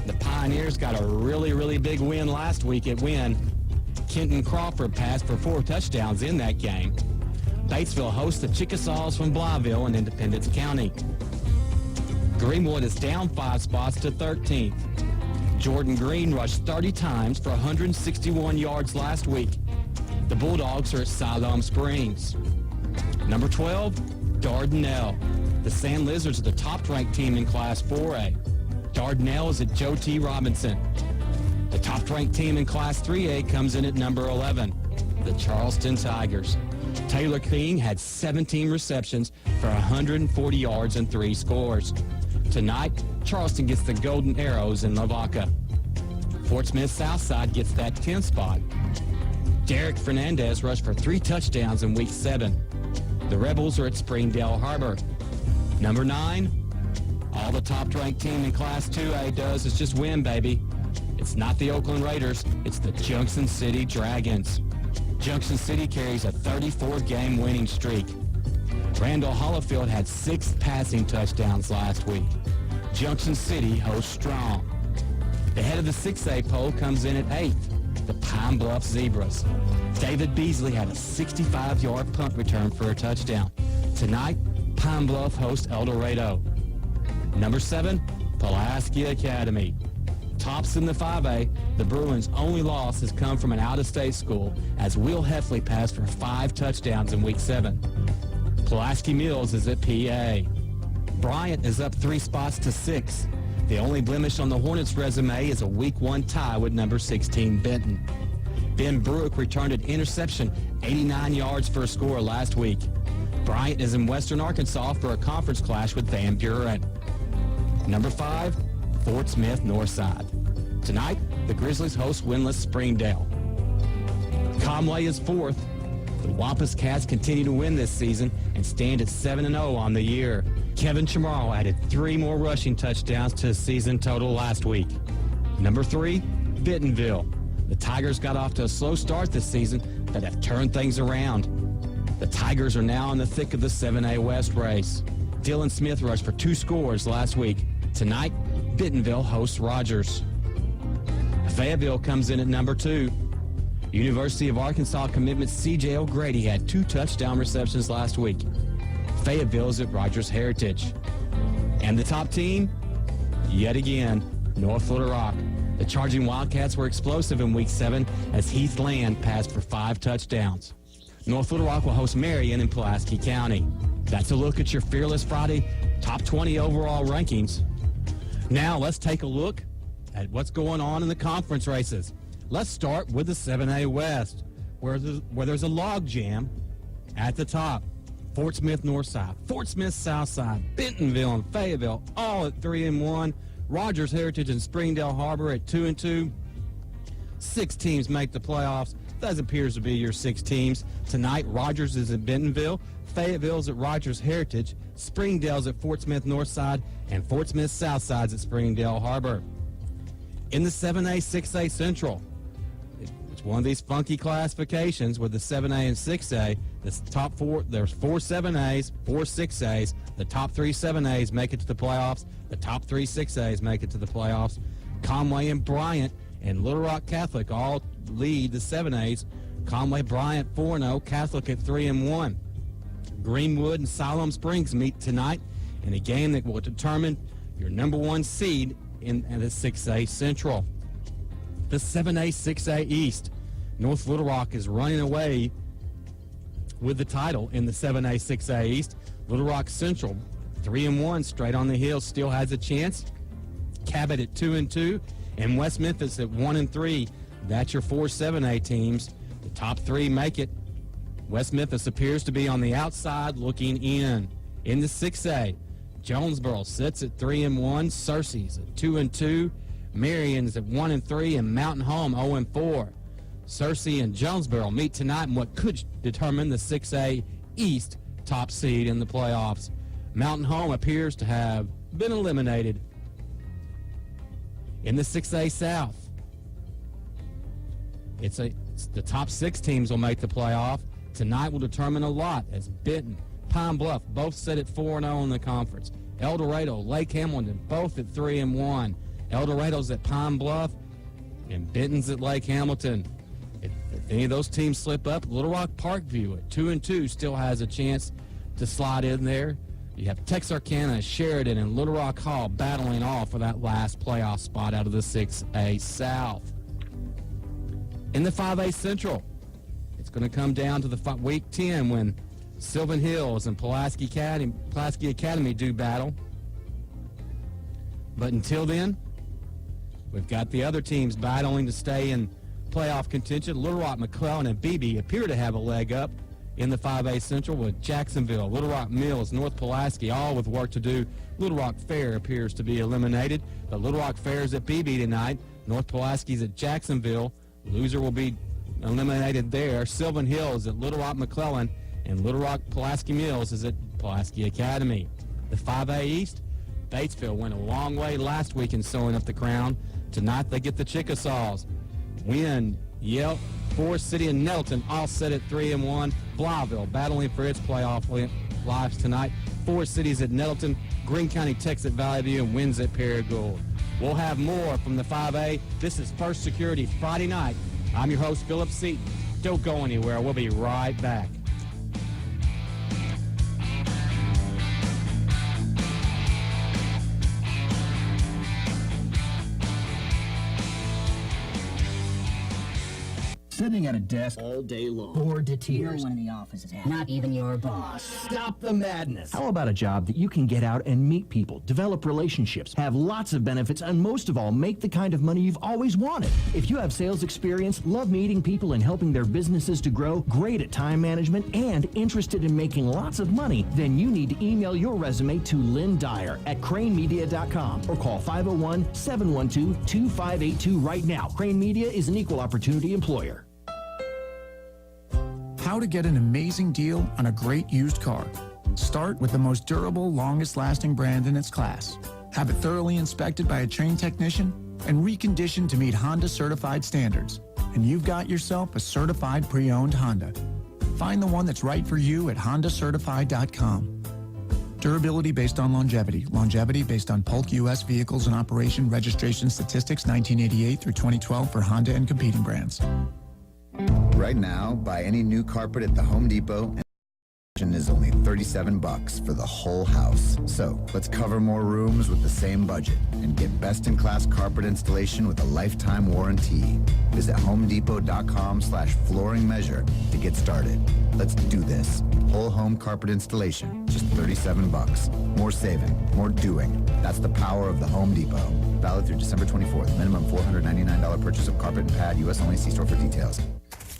[SPEAKER 16] The Pioneers got a really big win last week at Wynn. Kenton Crawford passed for 4 touchdowns in that game. Batesville hosts the Chickasaws from Blytheville in Independence County. Greenwood is down 5 spots to 13th. Jordan Green rushed 30 times for 161 yards last week. The Bulldogs are at Siloam Springs. Number 12, Dardanelle. The Sand Lizards are the top-ranked team in Class 4A. Dardanelle is at Joe T. Robinson. The top-ranked team in Class 3A comes in at number 11, the Charleston Tigers. Taylor King had 17 receptions for 140 yards and 3 scores. Tonight, Charleston gets the Golden Arrows in Lavaca. Fort Smith Southside gets that 10th spot. Derek Fernandez rushed for 3 touchdowns in Week 7. The Rebels are at Springdale Harbor. Number 9, all the top-ranked team in Class 2A does is just win, baby. It's not the Oakland Raiders, it's the Junction City Dragons. Junction City carries a 34-game winning streak. Randall Hollifield had 6 passing touchdowns last week. Junction City hosts strong. The head of the 6A poll comes in at 8th, the Pine Bluff Zebras. David Beasley had a 65-yard punt return for a touchdown. Tonight, Pine Bluff hosts El Dorado. Number 7, Pulaski Academy. Tops in the 5A, the Bruins' only loss has come from an out-of-state school as Will Heffley passed for 5 touchdowns in Week 7. Pulaski Mills is at PA. Bryant is up 3 spots to 6. The only blemish on the Hornets' resume is a Week 1 tie with number 16 Benton. Ben Brewick returned an interception, 89 yards for a score last week. Bryant is in Western Arkansas for a conference clash with Van Buren. Number 5, Fort Smith Northside. Tonight, the Grizzlies host winless Springdale. Conway is 4th. The Wampus Cats continue to win this season and stand at 7-0 on the year. Kevin Chamorro added 3 more rushing touchdowns to his season total last week. Number 3, Bentonville. The Tigers got off to a slow start this season, but have turned things around. The Tigers are now in the thick of the 7A West race. Dylan Smith rushed for 2 scores last week. Tonight, Bentonville hosts Rogers. Fayetteville comes in at number 2. University of Arkansas commitment C.J. O'Grady had 2 touchdown receptions last week. Fayetteville is at Rogers Heritage. And the top team, yet again, North Little Rock. The Charging Wildcats were explosive in Week 7 as Heath Land passed for 5 touchdowns. North Little Rock will host Marion in Pulaski County. That's a look at your Fearless Friday top 20 overall rankings. Now let's take a look at what's going on in the conference races. Let's start with the 7A West, where there's a log jam at the top. Fort Smith Northside, Fort Smith Southside, Bentonville, and Fayetteville all at 3-1. Rogers Heritage and Springdale Harbor at 2-2. 6 teams make the playoffs. That appears to be your 6 teams. Tonight, Rogers is at Bentonville, Fayetteville's at Rogers Heritage, Springdale's at Fort Smith Northside, and Fort Smith Southside's at Springdale Harbor. In the 7A, 6A Central, it's one of these funky classifications with the 7A and 6A. The top 4, there's 4 7As, 4 6As. The top 3 7As make it to the playoffs. The top 3 6As make it to the playoffs. Conway and Bryant and Little Rock Catholic all lead the 7As. Conway, Bryant 4-0, Catholic at 3-1. Greenwood and Siloam Springs meet tonight in a game that will determine your number 1 seed in the 6A Central. The 7A, 6A East. North Little Rock is running away with the title in the 7A, 6A East. Little Rock Central, 3-1, straight on the hill, still has a chance. Cabot at 2-2, and West Memphis at 1-3. That's your 4 7A teams. The top 3 make it. West Memphis appears to be on the outside looking in. In the 6A, Jonesboro sits at 3-1, Searcy's at 2-2, Marion's at 1-3, and Mountain Home 0-4. Searcy and Jonesboro meet tonight in what could determine the 6A East top seed in the playoffs. Mountain Home appears to have been eliminated. In the 6A South, It's the top 6 teams will make the playoff. Tonight will determine a lot as Benton, Pine Bluff both sit at 4-0 in the conference. El Dorado, Lake Hamilton both at 3-1. El Dorado's at Pine Bluff and Benton's at Lake Hamilton. If any of those teams slip up, Little Rock Parkview at 2-2 still has a chance to slide in there. You have Texarkana, Sheridan, and Little Rock Hall battling all for that last playoff spot out of the 6A South. In the 5A Central, it's going to come down to the week 10 when Sylvan Hills and Pulaski Academy do battle. But until then, we've got the other teams battling to stay in playoff contention. Little Rock, McClellan, and Beebe appear to have a leg up in the 5A Central with Jacksonville, Little Rock Mills, North Pulaski, all with work to do. Little Rock Fair appears to be eliminated. The Little Rock Fair is at Beebe tonight. North Pulaski's at Jacksonville. Loser will be eliminated there. Sylvan Hills at Little Rock McClellan, and Little Rock Pulaski Mills is at Pulaski Academy. The 5A East, Batesville went a long way last week in sewing up the crown. Tonight they get the Chickasaws. Wynn, Yelp, Forest City, and Nettleton all set at 3-1. Blytheville battling for its playoff lives tonight. Forest City's at Nettleton, Greene County Tech's at Valley View, and Wynn's at Paragould. We'll have more from the 5A. This is First Security Friday night. I'm your host, Philip Seaton. Don't go anywhere. We'll be right back.
[SPEAKER 1] Sitting at a desk all day long, bored to tears. No one in the office is happy. Not even your boss.
[SPEAKER 2] Stop the madness. How about a job that you can get out and meet people, develop relationships, have lots of benefits, and most of all, make the kind of money you've always wanted? If you have sales experience, love meeting people and helping their businesses to grow, great at time management, and interested in making lots of money, then you need to email your resume to Lynn Dyer at cranemedia.com or call 501-712-2582 right now. Crane Media is an equal opportunity employer.
[SPEAKER 4] How to get an amazing deal on a great used car. Start with the most durable, longest-lasting brand in its class. Have it thoroughly inspected by a trained technician and reconditioned to meet Honda certified standards. And you've got yourself a certified pre-owned Honda. Find the one that's right for you at HondaCertified.com. Durability based on longevity. Longevity based on Polk U.S. Vehicles in Operation Registration Statistics 1988 through 2012 for Honda and competing brands.
[SPEAKER 10] Right now, buy any new carpet at the Home Depot and is only $37 for the whole house. So let's cover more rooms with the same budget and get best-in-class carpet installation with a lifetime warranty. Visit homedepot.com/flooring measure to get started. Let's do this. Whole home carpet installation, just $37. More saving, more doing. That's the power of the Home Depot. Valid through December 24th. Minimum $499 purchase of carpet and pad. U.S. only. See store for details.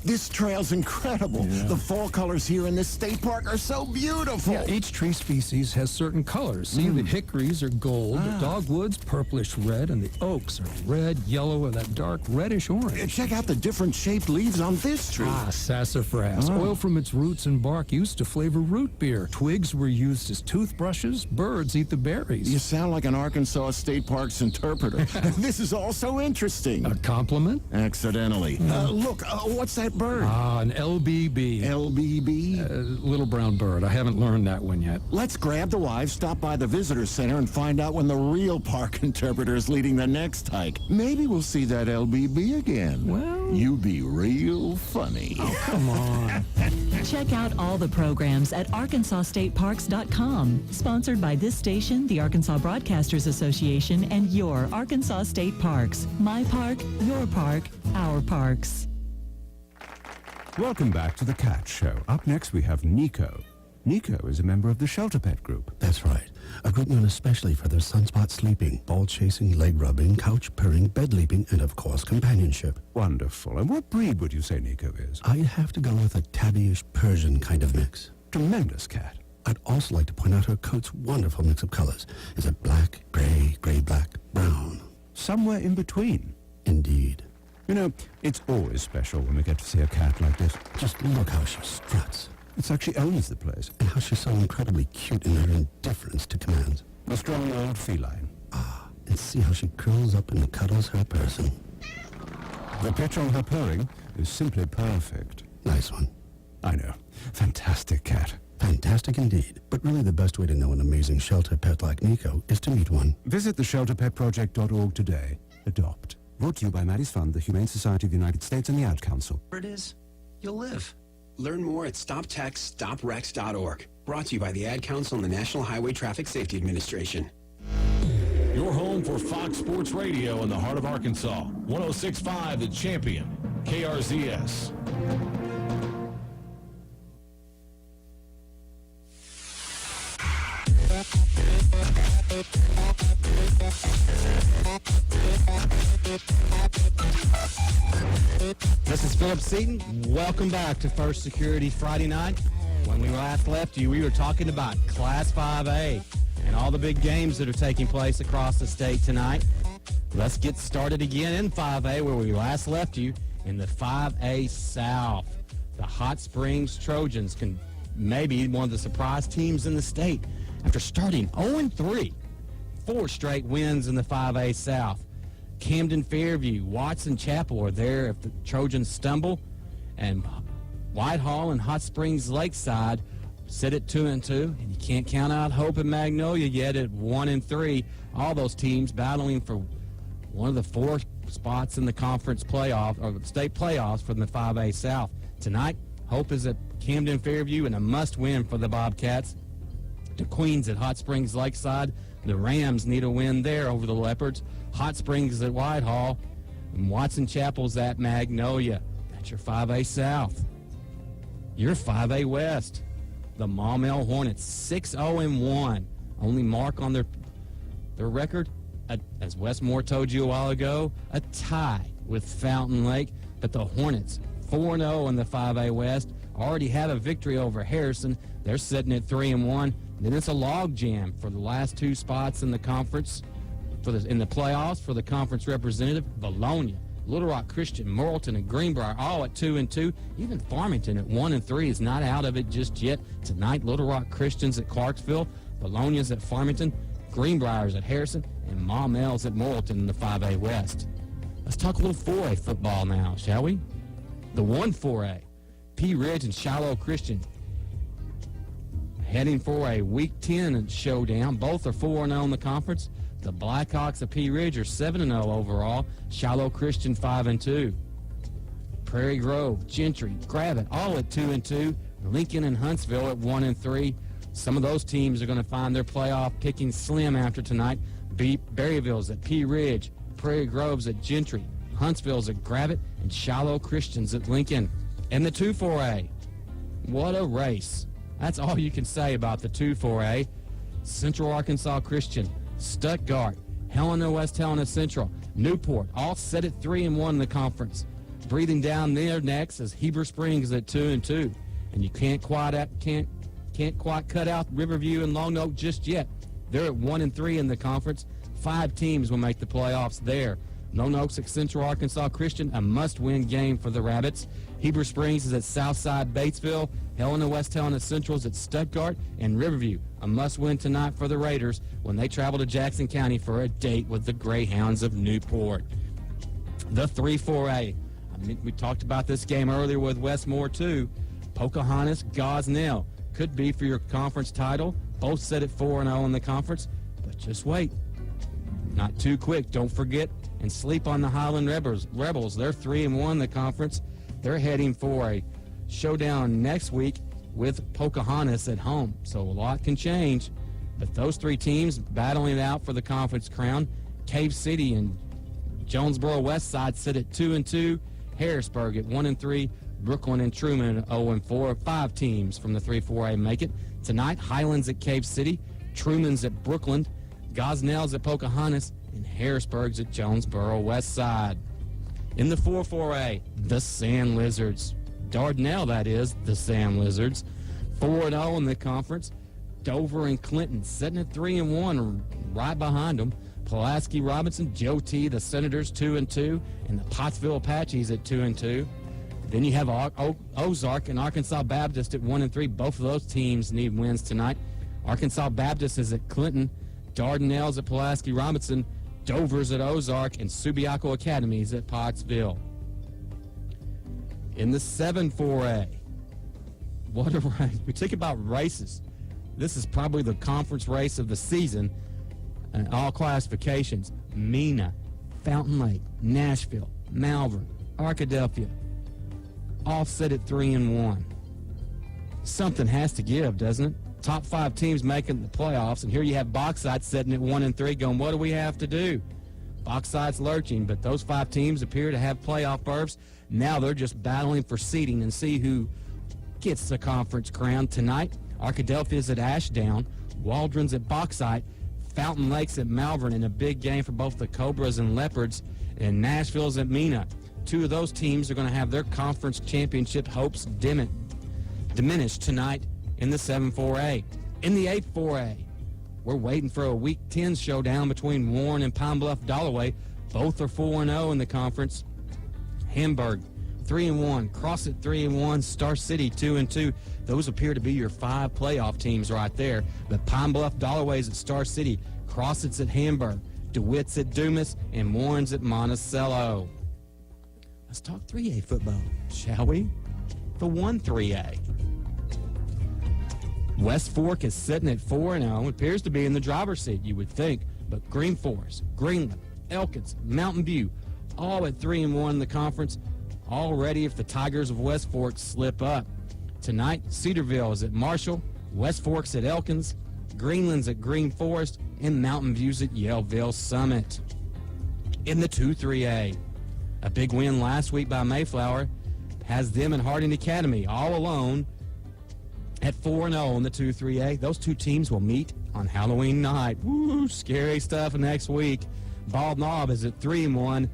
[SPEAKER 25] This trail's incredible. Yeah. The fall colors here in this state park are so beautiful.
[SPEAKER 26] Yeah, each tree species has certain colors. See, the hickories are gold, the dogwoods purplish red, and the oaks are red, yellow, and that dark reddish orange.
[SPEAKER 25] Check out the different shaped leaves on this tree.
[SPEAKER 26] Sassafras. Oil from its roots and bark used to flavor root beer. Twigs were used as toothbrushes. Birds eat the berries.
[SPEAKER 25] You sound like an Arkansas State Parks interpreter. This is all so interesting.
[SPEAKER 26] A compliment?
[SPEAKER 25] Accidentally. Look, what's that bird?
[SPEAKER 26] An LBB.
[SPEAKER 25] LBB?
[SPEAKER 26] Little brown bird. I haven't learned that one yet.
[SPEAKER 25] Let's grab the wives, stop by the visitor center, and find out when the real park interpreter is leading the next hike. Maybe we'll see that LBB again.
[SPEAKER 26] Well,
[SPEAKER 25] you be real funny.
[SPEAKER 26] Oh, come on.
[SPEAKER 27] Check out all the programs at ArkansasStateParks.com. Sponsored by this station, the Arkansas Broadcasters Association, and your Arkansas State Parks. My park, your park, our parks.
[SPEAKER 28] Welcome back to the Cat Show. Up next we have Nico. Nico is a member of the Shelter Pet Group.
[SPEAKER 29] That's right. A group known especially for their sunspot sleeping, ball chasing, leg rubbing, couch purring, bed leaping, and of course companionship.
[SPEAKER 28] Wonderful. And what breed would you say Nico is?
[SPEAKER 29] I'd have to go with a tabbyish Persian kind of mix.
[SPEAKER 28] Tremendous cat.
[SPEAKER 29] I'd also like to point out her coat's wonderful mix of colors. Is it black, gray, gray-black, brown?
[SPEAKER 28] Somewhere in between.
[SPEAKER 29] Indeed.
[SPEAKER 28] You know, it's always special when we get to see a cat like this.
[SPEAKER 29] Just look how she struts.
[SPEAKER 28] It's like she owns the place.
[SPEAKER 29] And how she's so incredibly cute in her indifference to commands.
[SPEAKER 28] A strong old feline.
[SPEAKER 29] Ah, and see how she curls up and cuddles her person.
[SPEAKER 28] The pitch on her purring is simply perfect.
[SPEAKER 29] Nice one.
[SPEAKER 28] I know. Fantastic cat.
[SPEAKER 29] Fantastic indeed. But really the best way to know an amazing shelter pet like Nico is to meet one.
[SPEAKER 28] Visit theshelterpetproject.org today. Adopt. Brought to you by Maddie's Fund, the Humane Society of the United States, and the Ad Council.
[SPEAKER 3] Where it is, you'll live. Learn more at StopTextsStopWrecks.org. Brought to you by the Ad Council and the National Highway Traffic Safety Administration.
[SPEAKER 15] Your home for Fox Sports Radio in the heart of Arkansas. 106.5 The Champion. KRZS.
[SPEAKER 16] This is Philip Seaton. Welcome back to First Security Friday night. When we last left you, we were talking about Class 5A and all the big games that are taking place across the state tonight. Let's get started again in 5A where we last left you in the 5A South. The Hot Springs Trojans can maybe one of the surprise teams in the state after starting 0-3. 4 straight wins in the 5A South. Camden Fairview, Watson Chapel are there if the Trojans stumble, and Whitehall and Hot Springs Lakeside sit at 2-2, and you can't count out Hope and Magnolia yet at 1-3. All those teams battling for one of the 4 spots in the conference playoff or state playoffs from the 5A South. Tonight, Hope is at Camden Fairview and a must-win for the Bobcats. The Queens at Hot Springs Lakeside. The Rams need a win there over the Leopards. Hot Springs at Whitehall. And Watson Chapel's at Magnolia. That's your 5A South. Your 5A West. The Maumelle Hornets, 6-0-1. Only mark on their record, as Wes Moore told you a while ago, a tie with Fountain Lake. But the Hornets, 4-0 in the 5A West, already have a victory over Harrison. They're sitting at 3-1. Then it's a log jam for the last 2 spots in the conference, in the playoffs for the conference representative. Bologna, Little Rock Christian, Morrilton, and Greenbrier all at 2-2. Even Farmington at 1-3 is not out of it just yet. Tonight, Little Rock Christian's at Clarksville, Bologna's at Farmington, Greenbrier's at Harrison, and Maumelle's at Morrilton in the 5A West. Let's talk a little 4A football now, shall we? The 1-4A, Pea Ridge and Shiloh Christian heading for a Week 10 showdown. Both are 4-0 in the conference. The Blackhawks of Pea Ridge are 7-0 overall. Shiloh Christian 5-2. Prairie Grove, Gentry, Gravett all at 2-2. Lincoln and Huntsville at 1-3. Some of those teams are going to find their playoff picking slim after tonight. Berryville's at Pea Ridge, Prairie Grove's at Gentry, Huntsville's at Gravett, and Shiloh Christian's at Lincoln. And the 2-4A. What a race. That's all you can say about the 2-4A. Central Arkansas Christian, Stuttgart, Helena West Helena Central, Newport, all set at 3-1 in the conference. Breathing down their necks is Heber Springs at 2-2. And you can't quite cut out Riverview and Lone Oak just yet. They're at 1-3 in the conference. 5 teams will make the playoffs there. Lone Oaks at Central Arkansas Christian, a must-win game for the Rabbits. Heber Springs is at Southside Batesville. Helena West Helena Central is at Stuttgart. And Riverview, a must-win tonight for the Raiders when they travel to Jackson County for a date with the Greyhounds of Newport. The 3-4A. We talked about this game earlier with Wes Moore, too. Pocahontas, Gosnell could be for your conference title. Both set at 4-0 in the conference. But just wait. Not too quick. Don't forget and sleep on the Highland Rebels. They're 3-1 in the conference. They're heading for a showdown next week with Pocahontas at home. So a lot can change. But those 3 teams battling it out for the conference crown. Cave City and Jonesboro Westside sit at 2-2. Harrisburg at 1-3. Brooklyn and Truman at 0-4. 5 teams from the 3-4A make it. Tonight, Highlands at Cave City. Truman's at Brooklyn. Gosnell's at Pocahontas. And Harrisburg's at Jonesboro Westside. In the 4-4A, the Sand Lizards. Dardanelle, that is, the Sand Lizards. 4-0 in the conference. Dover and Clinton sitting at 3-1 right behind them. Pulaski, Robinson, Joe T., the Senators 2-2, and the Pottsville Apaches at 2-2. Then you have Ozark and Arkansas Baptist at 1-3. Both of those teams need wins tonight. Arkansas Baptist is at Clinton. Dardanelle's at Pulaski, Robinson. Dover's at Ozark, and Subiaco Academy's at Pottsville. In the 7-4A, what a race. We think about races. This is probably the conference race of the season in all classifications. Mena, Fountain Lake, Nashville, Malvern, Arkadelphia, all set at 3-1. Something has to give, doesn't it? Top 5 teams making the playoffs, and here you have Bauxite sitting at 1-3 going, what do we have to do? Bauxite's lurching, but those 5 teams appear to have playoff berths. Now they're just battling for seeding and see who gets the conference crown tonight. Arkadelphia's at Ashdown, Waldron's at Bauxite, Fountain Lake's at Malvern in a big game for both the Cobras and Leopards, and Nashville's at Mena. 2 of those teams are going to have their conference championship hopes diminished tonight in the 7-4A. In the 8-4A, we're waiting for a Week 10 showdown between Warren and Pine Bluff Dollaway. Both are 4-0 in the conference. Hamburg, 3-1. Crossett, 3-1. Star City, 2-2. Those appear to be your 5 playoff teams right there. But Pine Bluff Dollaway's at Star City. Crossett's at Hamburg. DeWitt's at Dumas. And Warren's at Monticello. Let's talk 3A football, shall we? The 1-3A. West Fork is sitting at 4-0. Appears to be in the driver's seat, you would think. But Green Forest, Greenland, Elkins, Mountain View, all at 3-1 in the conference. All ready if the Tigers of West Fork slip up. Tonight, Cedarville is at Marshall, West Fork's at Elkins, Greenland's at Green Forest, and Mountain View's at Yellville Summit. In the 2-3A, a big win last week by Mayflower has them and Harding Academy all alone at 4-0 in the 2-3A. Those 2 teams will meet on Halloween night. Woo, scary stuff next week. Bald Knob is at 3-1.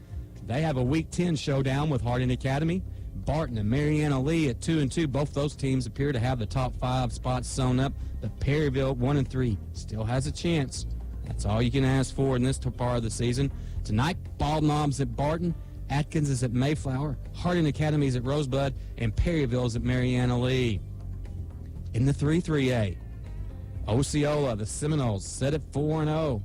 [SPEAKER 16] They have a Week 10 showdown with Harding Academy. Barton and Mariana Lee at 2-2. Both those teams appear to have the top 5 spots sewn up. But Perryville, 1-3, still has a chance. That's all you can ask for in this part of the season. Tonight, Bald Knob's at Barton. Atkins is at Mayflower. Harding Academy is at Rosebud. And Perryville is at Mariana Lee. In the 3-3A, Osceola, the Seminoles, set at 4-0.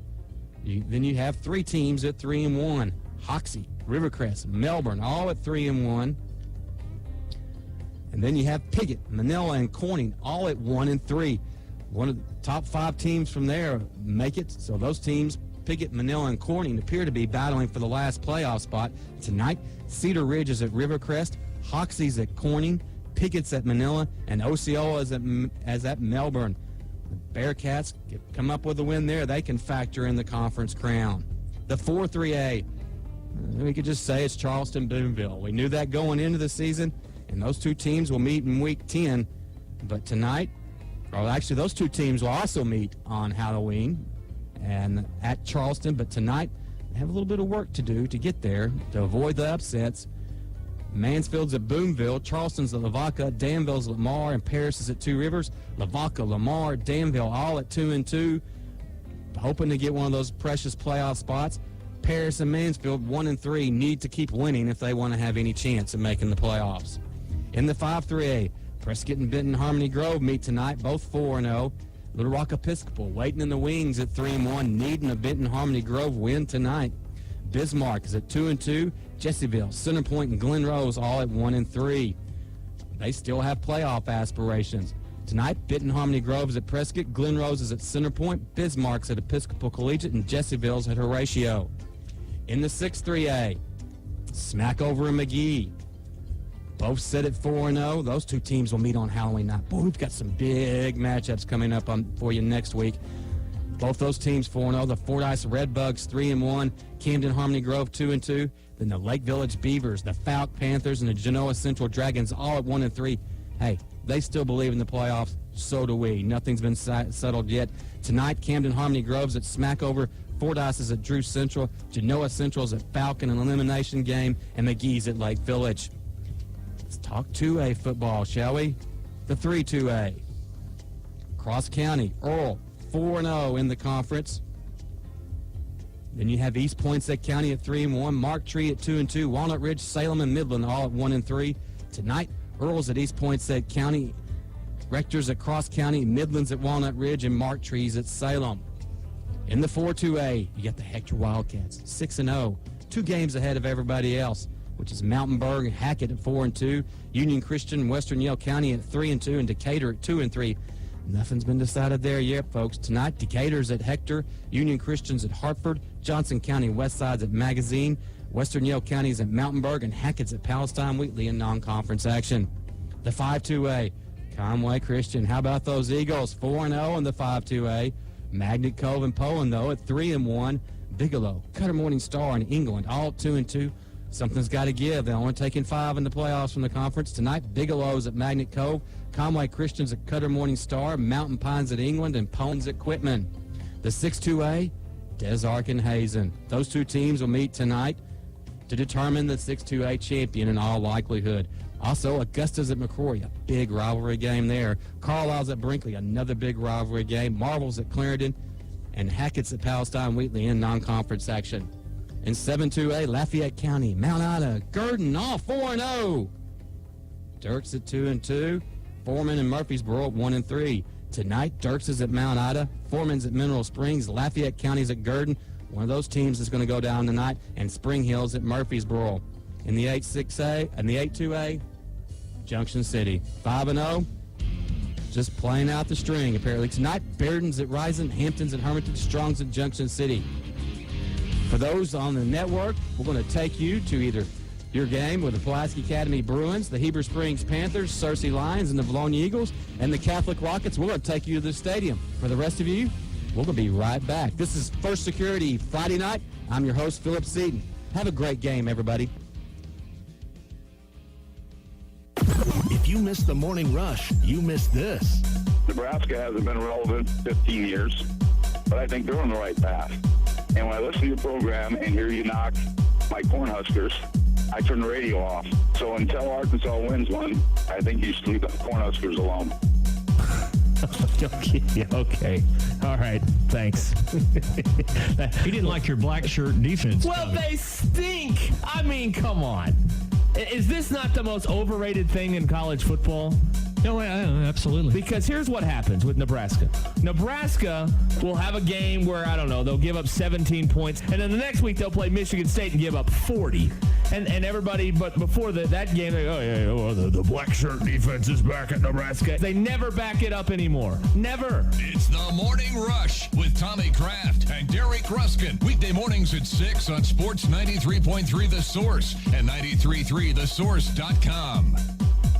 [SPEAKER 16] Then you have 3 teams at 3-1. Hoxie, Rivercrest, Melbourne, all at 3-1. And then you have Piggott, Manila, and Corning, all at 1-3. One of the top 5 teams from there make it. So those teams, Piggott, Manila, and Corning, appear to be battling for the last playoff spot. Tonight, Cedar Ridge is at Rivercrest, Hoxie's at Corning, Piggott's at Manila, and Osceola is at Melbourne. The Bearcats come up with a win there. They can factor in the conference crown. The 4-3A, we could just say it's Charleston-Boonville. We knew that going into the season, and those 2 teams will meet in Week 10. But tonight, or actually those 2 teams will also meet on Halloween and at Charleston. But tonight, they have a little bit of work to do to get there to avoid the upsets. Mansfield's at Boonville, Charleston's at Lavaca, Danville's at Lamar, and Paris is at Two Rivers. Lavaca, Lamar, Danville all at 2-2, hoping to get one of those precious playoff spots. Paris and Mansfield, 1-3, need to keep winning if they want to have any chance of making the playoffs. In the 5-3A, Prescott and Benton Harmony Grove meet tonight, both 4-0. Little Rock Episcopal waiting in the wings at 3-1, needing a Benton Harmony Grove win tonight. Bismarck is at 2-2. Jessieville, Centerpoint, and Glen Rose all at 1-3. They still have playoff aspirations. Tonight, Benton Harmony Grove is at Prescott, Glen Rose is at Centerpoint, Bismarck's at Episcopal Collegiate, and Jessieville's at Horatio. In the 6-3A, Smackover and McGee, both set at 4-0. Those 2 teams will meet on Halloween night. Boy, we've got some big matchups coming up for you next week. Both those teams 4-0. The Fordyce Redbugs 3-1. Camden Harmony Grove 2-2. Then the Lake Village Beavers, the Falk Panthers, and the Genoa Central Dragons all at 1-3. Hey, they still believe in the playoffs. So do we. Nothing's been settled yet. Tonight, Camden Harmony Grove's at Smackover. Fordyce is at Drew Central. Genoa Central's at Falcon, an elimination game. And McGee's at Lake Village. Let's talk 2A football, shall we? The 3-2A. Cross County, Earl, 4-0 in the conference. Then you have East Poinsett County at 3-1, Mark Tree at 2-2, Walnut Ridge, Salem, and Midland all at 1-3. Tonight, Earl's at East Poinsett County, Rector's at Cross County, Midland's at Walnut Ridge, and Mark Tree's at Salem. In the 4-2A, you got the Hector Wildcats, 6-0, 2 games ahead of everybody else. which is Mountainburg and Hackett at 4-2, Union Christian, Western Yale County at 3-2, and Decatur at 2-3. Nothing's been decided there yet, folks. Tonight, Decatur's at Hector, Union Christian's at Hartford, Johnson County Westside's at Magazine, Western Yale County's at Mountainburg, and Hackett's at Palestine Wheatley in non-conference action. The 5-2A, Conway Christian. How about those Eagles? 4-0 in the 5-2A. Magnet Cove and Poland, though, at 3-1. Bigelow, Cutter Morning Star, and England, all 2-2. Something's got to give. They're only taking 5 in the playoffs from the conference. Tonight, Bigelow's at Magnet Cove, Conway Christian's at Cutter Morning Star, Mountain Pines at England, and Poland's at Quitman. The 6-2A, Des Arc and Hazen. Those two teams will meet tonight to determine the 6-2A champion in all likelihood. Also, Augusta's at McCrory, a big rivalry game there. Carlisle's at Brinkley, another big rivalry game. Marvel's at Clarendon, and Hackett's at Palestine Wheatley in non-conference action. In 7-2A, Lafayette County, Mount Ida, Gurdon, all 4-0. Dirks at 2-2. Foreman and Murfreesboro at 1-3. Tonight, Dirks is at Mount Ida, Foreman's at Mineral Springs, Lafayette County's at Gurdon. One of those teams is going to go down tonight, and Spring Hill's at Murfreesboro. In the 8-6A and the 8-2A, Junction City, 5-0. Just playing out the string, apparently. Tonight, Bearden's at Rising, Hampton's at Hermitage, Strong's at Junction City. For those on the network, we're going to take you to either your game with the Pulaski Academy Bruins, the Heber Springs Panthers, Searcy Lions, and the Bologna Eagles, and the Catholic Rockets. We're going to take you to the stadium. For the rest of you, we're going to be right back. This is First Security Friday night. I'm your host, Philip Seaton. Have a great game, everybody.
[SPEAKER 5] If you missed the morning rush, you missed this.
[SPEAKER 6] Nebraska hasn't been relevant 15 years, but I think they're on the right path. And when I listen to your program and hear you knock my Cornhuskers, I turn the radio off. So until Arkansas wins one, I think you should leave the Cornhuskers alone.
[SPEAKER 7] Okay. All right. Thanks.
[SPEAKER 8] He didn't like your black shirt defense.
[SPEAKER 7] Well, they stink. I mean, come on. Is this not the most overrated thing in college football?
[SPEAKER 8] No, absolutely.
[SPEAKER 7] Because here's what happens with Nebraska. Nebraska will have a game where, I don't know, they'll give up 17 points, and then the next week they'll play Michigan State and give up 40. And everybody, but before that game, they go, the black shirt defense is back at Nebraska. They never back it up anymore. Never.
[SPEAKER 11] It's the Morning Rush with Tommy Kraft and Derek Ruskin. Weekday mornings at 6 on Sports 93.3 The Source and 93.3thesource.com.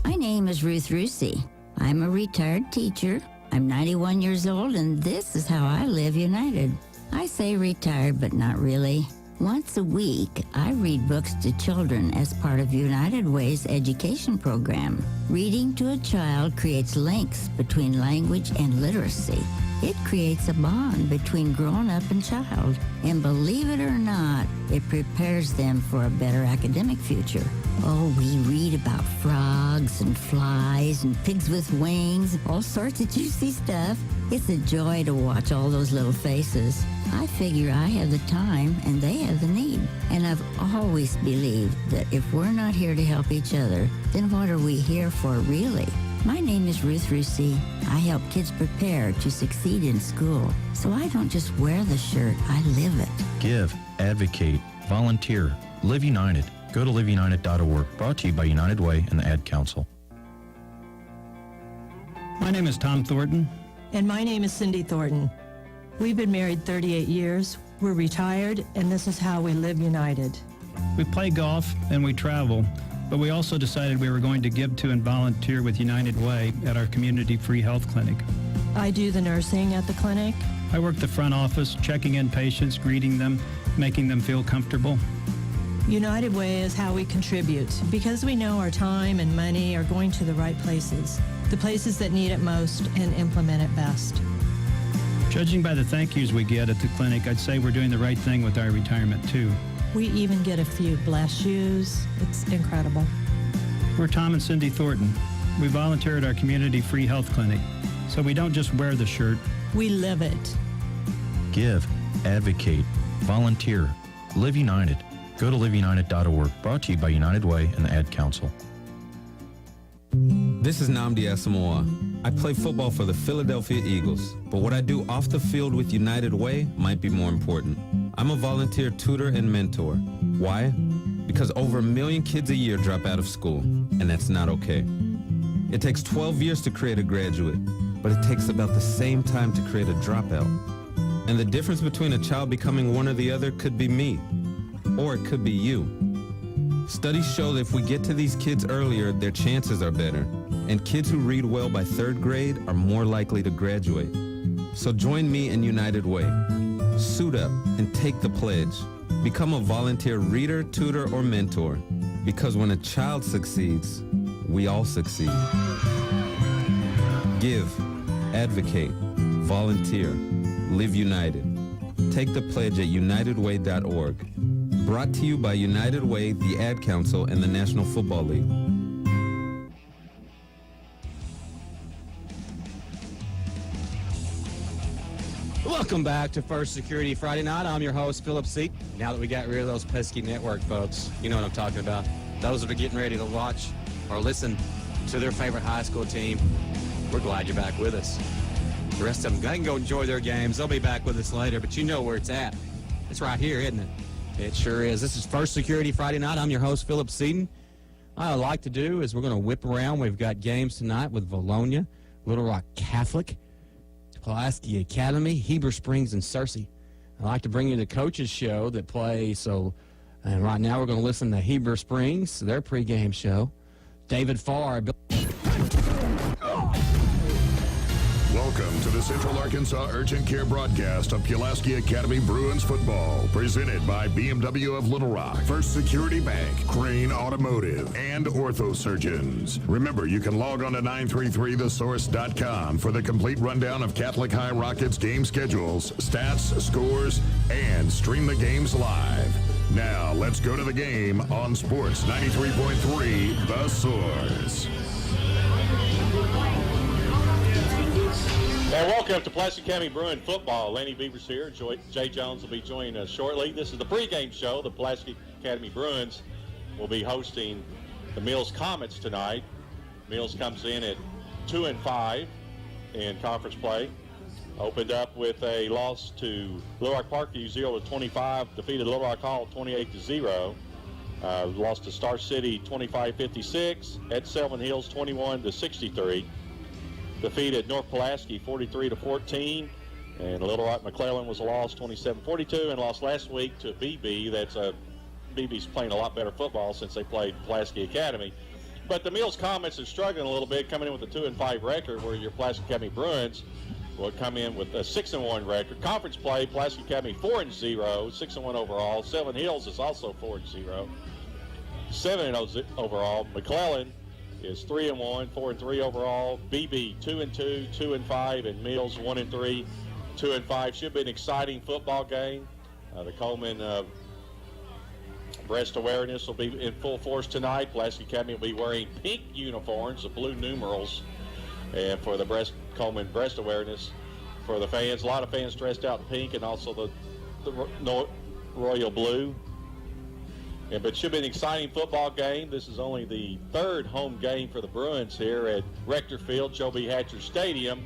[SPEAKER 12] My name is Ruth Rusi. I'm a retired teacher. I'm 91 years old, and this is how I live United. I say retired, but not really. Once a week, I read books to children as part of United Way's education program. Reading to a child creates links between language and literacy. It creates a bond between grown-up and child. And believe it or not, it prepares them for a better academic future. Oh, we read about frogs and flies and pigs with wings, all sorts of juicy stuff. It's a joy to watch all those little faces. I figure I have the time and they have the need. And I've always believed that if we're not here to help each other, then what are we here for really? My name is Ruth Rusi. I help kids prepare to succeed in school. So I don't just wear the shirt, I live it.
[SPEAKER 13] Give, advocate, volunteer, Live United. Go to liveunited.org. Brought to you by United Way and the Ad Council.
[SPEAKER 14] My name is Tom Thornton.
[SPEAKER 18] And my name is Cindy Thornton. We've been married 38 years. We're retired, and this is how we live united.
[SPEAKER 14] We play golf and we travel, but we also decided we were going to give to and volunteer with United Way at our community free health clinic.
[SPEAKER 18] I do the nursing at the clinic.
[SPEAKER 14] I work the front office, checking in patients, greeting them, making them feel comfortable.
[SPEAKER 18] United Way is how we contribute because we know our time and money are going to the right places, the places that need it most and implement it best.
[SPEAKER 14] Judging by the thank yous we get at the clinic, I'd say we're doing the right thing with our retirement too.
[SPEAKER 18] We even get a few bless yous. It's incredible.
[SPEAKER 14] We're Tom and Cindy Thornton. We volunteer at our community free health clinic, so we don't just wear the shirt.
[SPEAKER 18] We live it.
[SPEAKER 13] Give, advocate, volunteer, Live United. Go to liveunited.org. Brought to you by United Way and the Ad Council.
[SPEAKER 30] This is Nnamdi Asamoah. I play football for the Philadelphia Eagles, but what I do off the field with United Way might be more important. I'm a volunteer tutor and mentor. Why? because over 1 million kids a year drop out of school, and that's not okay. It takes 12 years to create a graduate, but it takes about the same time to create a dropout. And the difference between a child becoming one or the other could be me, or it could be you. Studies show that if we get to these kids earlier, their chances are better, and kids who read well by 3rd grade are more likely to graduate. So join me in United Way. Suit up and take the pledge. Become a volunteer reader, tutor, or mentor, because when a child succeeds, we all succeed. Give, advocate, volunteer, live united. Take the pledge at unitedway.org. Brought to you by United Way, the Ad Council, and the National Football League.
[SPEAKER 1] Welcome back to First Security Friday Night. I'm your host, Philip Seat. Now that we got rid of those pesky network folks, you know what I'm talking about. Those that are getting ready to watch or listen to their favorite high school team, we're glad you're back with us. The rest of them, they can go enjoy their games. They'll be back with us later, but you know where it's at. It's right here, isn't it? It sure is. This is First Security Friday Night. I'm your host, Philip Seaton. What I'd like to do is we're going to whip around. We've got games tonight with Valonia, Little Rock Catholic, Pulaski Academy, Heber Springs, and Searcy. I'd like to bring you the coaches show that play. And right now we're going to listen to Heber Springs, their pregame show. David Farr.
[SPEAKER 2] Welcome to the Central Arkansas Urgent Care broadcast of Pulaski Academy Bruins football, presented by BMW of Little Rock, First Security Bank, Crane Automotive, and Orthosurgeons. Remember, you can log on to 933thesource.com for the complete rundown of Catholic High Rockets game schedules, stats, scores, and stream the games live. Now, let's go to the game on Sports 93.3 The Source.
[SPEAKER 9] And welcome to Pulaski Academy Bruin football. Lanny Beavers here. Jay Jones will be joining us shortly. This is the pregame show. The Pulaski Academy Bruins will be hosting the Mills Comets tonight. Mills comes in at 2-5 in conference play. Opened up with a loss to Little Rock Parkview 0-25. Defeated Little Rock Hall 28-0. Lost to Star City 25-56. At Selwyn Hills 21-63. Defeated North Pulaski 43-14, and Little Rock McClellan was a loss 27-42, and lost last week to BB. BB's playing a lot better football since they played Pulaski Academy. But the Mills Comets are struggling a little bit, coming in with a 2-5 record, where your Pulaski Academy Bruins will come in with a 6-1 record. Conference play, Pulaski Academy 4-0, 6-1 overall. Selwyn Hills is also 4-0, 7-0 overall. McClellan is 3-1, 4-3 overall. BB 2-2, 2-5, and Mills 1-3, 2-5. Should be an exciting football game. The Coleman breast awareness will be in full force tonight. Pulaski Academy will be wearing pink uniforms, the blue numerals, and for the Coleman breast awareness for the fans. A lot of fans dressed out in pink, and also the royal blue. But it should be an exciting football game. This is only the third home game for the Bruins here at Rector Field, Joe B. Hatcher Stadium.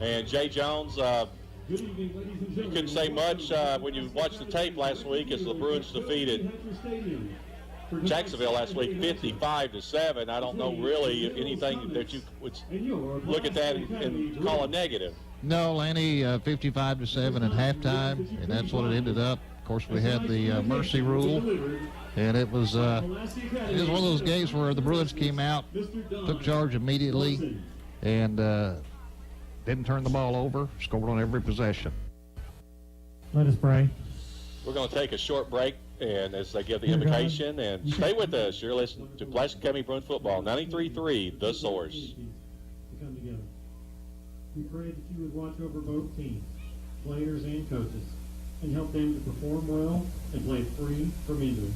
[SPEAKER 9] And Jay Jones, you couldn't say much when you watched the tape last week as the Bruins defeated Jacksonville last week 55-7. I don't know really anything that you would look at that and call a negative.
[SPEAKER 17] No, Lanny, 55-7 at halftime, and that's what it ended up. Of course, we had the mercy rule, and it was one of those games where the Bruins came out, took charge immediately, and didn't turn the ball over, scored on every possession.
[SPEAKER 19] Let us pray.
[SPEAKER 9] We're going to take a short break, and as they give the invocation, and stay with us. You're listening to Pulaski Academy Bruins football, 93.3 The Source.
[SPEAKER 19] Come together. We pray that you would watch over both teams, players and coaches, and help them to perform well and play free from injury.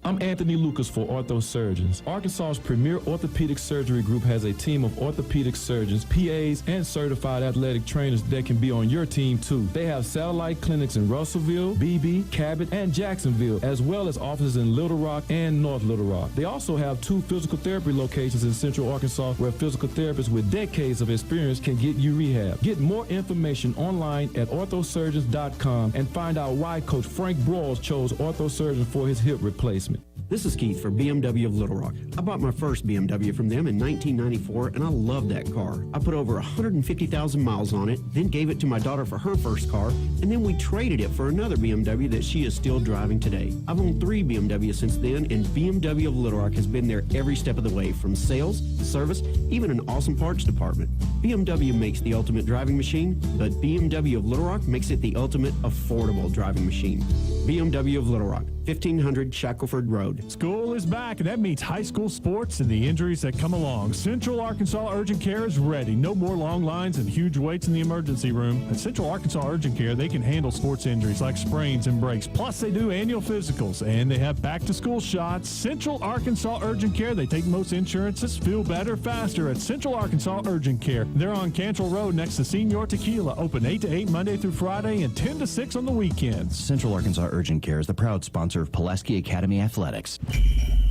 [SPEAKER 20] I'm Anthony Lucas for Orthosurgeons. Arkansas's premier orthopedic surgery group has a team of orthopedic surgeons, PAs, and certified athletic trainers that can be on your team too. They have satellite clinics in Russellville, Beebe, Cabot, and Jacksonville, as well as offices in Little Rock and North Little Rock. They also have 2 physical therapy locations in Central Arkansas where physical therapists with decades of experience can get you rehab. Get more information online at orthosurgeons.com and find out why Coach Frank Broyles chose Orthosurgeons for his hip replacement.
[SPEAKER 4] This is Keith for BMW of Little Rock. I bought my first BMW from them in 1994, and I love that car. I put over 150,000 miles on it, then gave it to my daughter for her first car, and then we traded it for another BMW that she is still driving today. I've owned 3 BMWs since then, and BMW of Little Rock has been there every step of the way, from sales, service, even an awesome parts department. BMW makes the ultimate driving machine, but BMW of Little Rock makes it the ultimate affordable driving machine. BMW of Little Rock, 1500 Shackelford Road.
[SPEAKER 20] School is back, and that means high school sports and the injuries that come along. Central Arkansas Urgent Care is ready. No more long lines and huge waits in the emergency room. At Central Arkansas Urgent Care, they can handle sports injuries like sprains and breaks. Plus, they do annual physicals, and they have back-to-school shots. Central Arkansas Urgent Care, they take most insurances. Feel better faster at Central Arkansas Urgent Care. They're on Cantrell Road next to Senior Tequila. Open 8 to 8 Monday through Friday and 10 to 6 on the weekends.
[SPEAKER 10] Central Arkansas Urgent Care is the proud sponsor of Pulaski Academy Athletics.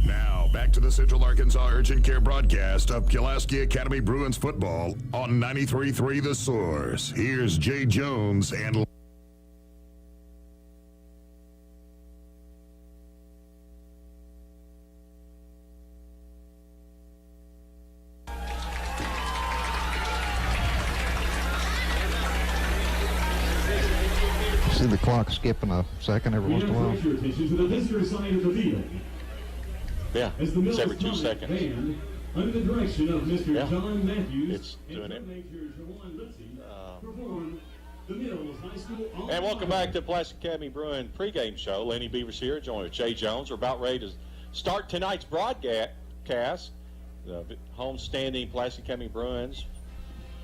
[SPEAKER 2] Now, back to the Central Arkansas Urgent Care broadcast of Pulaski Academy Bruins football on 93.3 The Source. Here's Jay Jones and...
[SPEAKER 17] See the clock skipping a second every once in a while.
[SPEAKER 19] Your attention to the visitor side of the field.
[SPEAKER 9] Yeah,
[SPEAKER 19] As the
[SPEAKER 9] it's every 2
[SPEAKER 19] Mills
[SPEAKER 9] seconds.
[SPEAKER 19] Band, under the direction of Mr. John Matthews,
[SPEAKER 9] It's doing it.
[SPEAKER 19] perform the Mills High School.
[SPEAKER 9] And welcome back to Pulaski Academy Bruin pregame show. Lenny Beavers here, joined with Jay Jones. We're about ready to start tonight's broadcast. The homestanding Pulaski Academy Bruins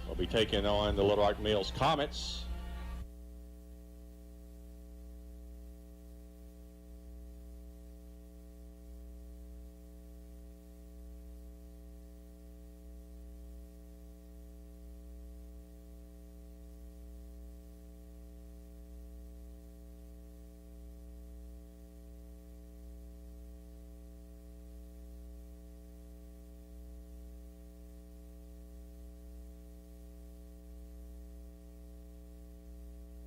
[SPEAKER 9] will be taking on the LR Mills Comets.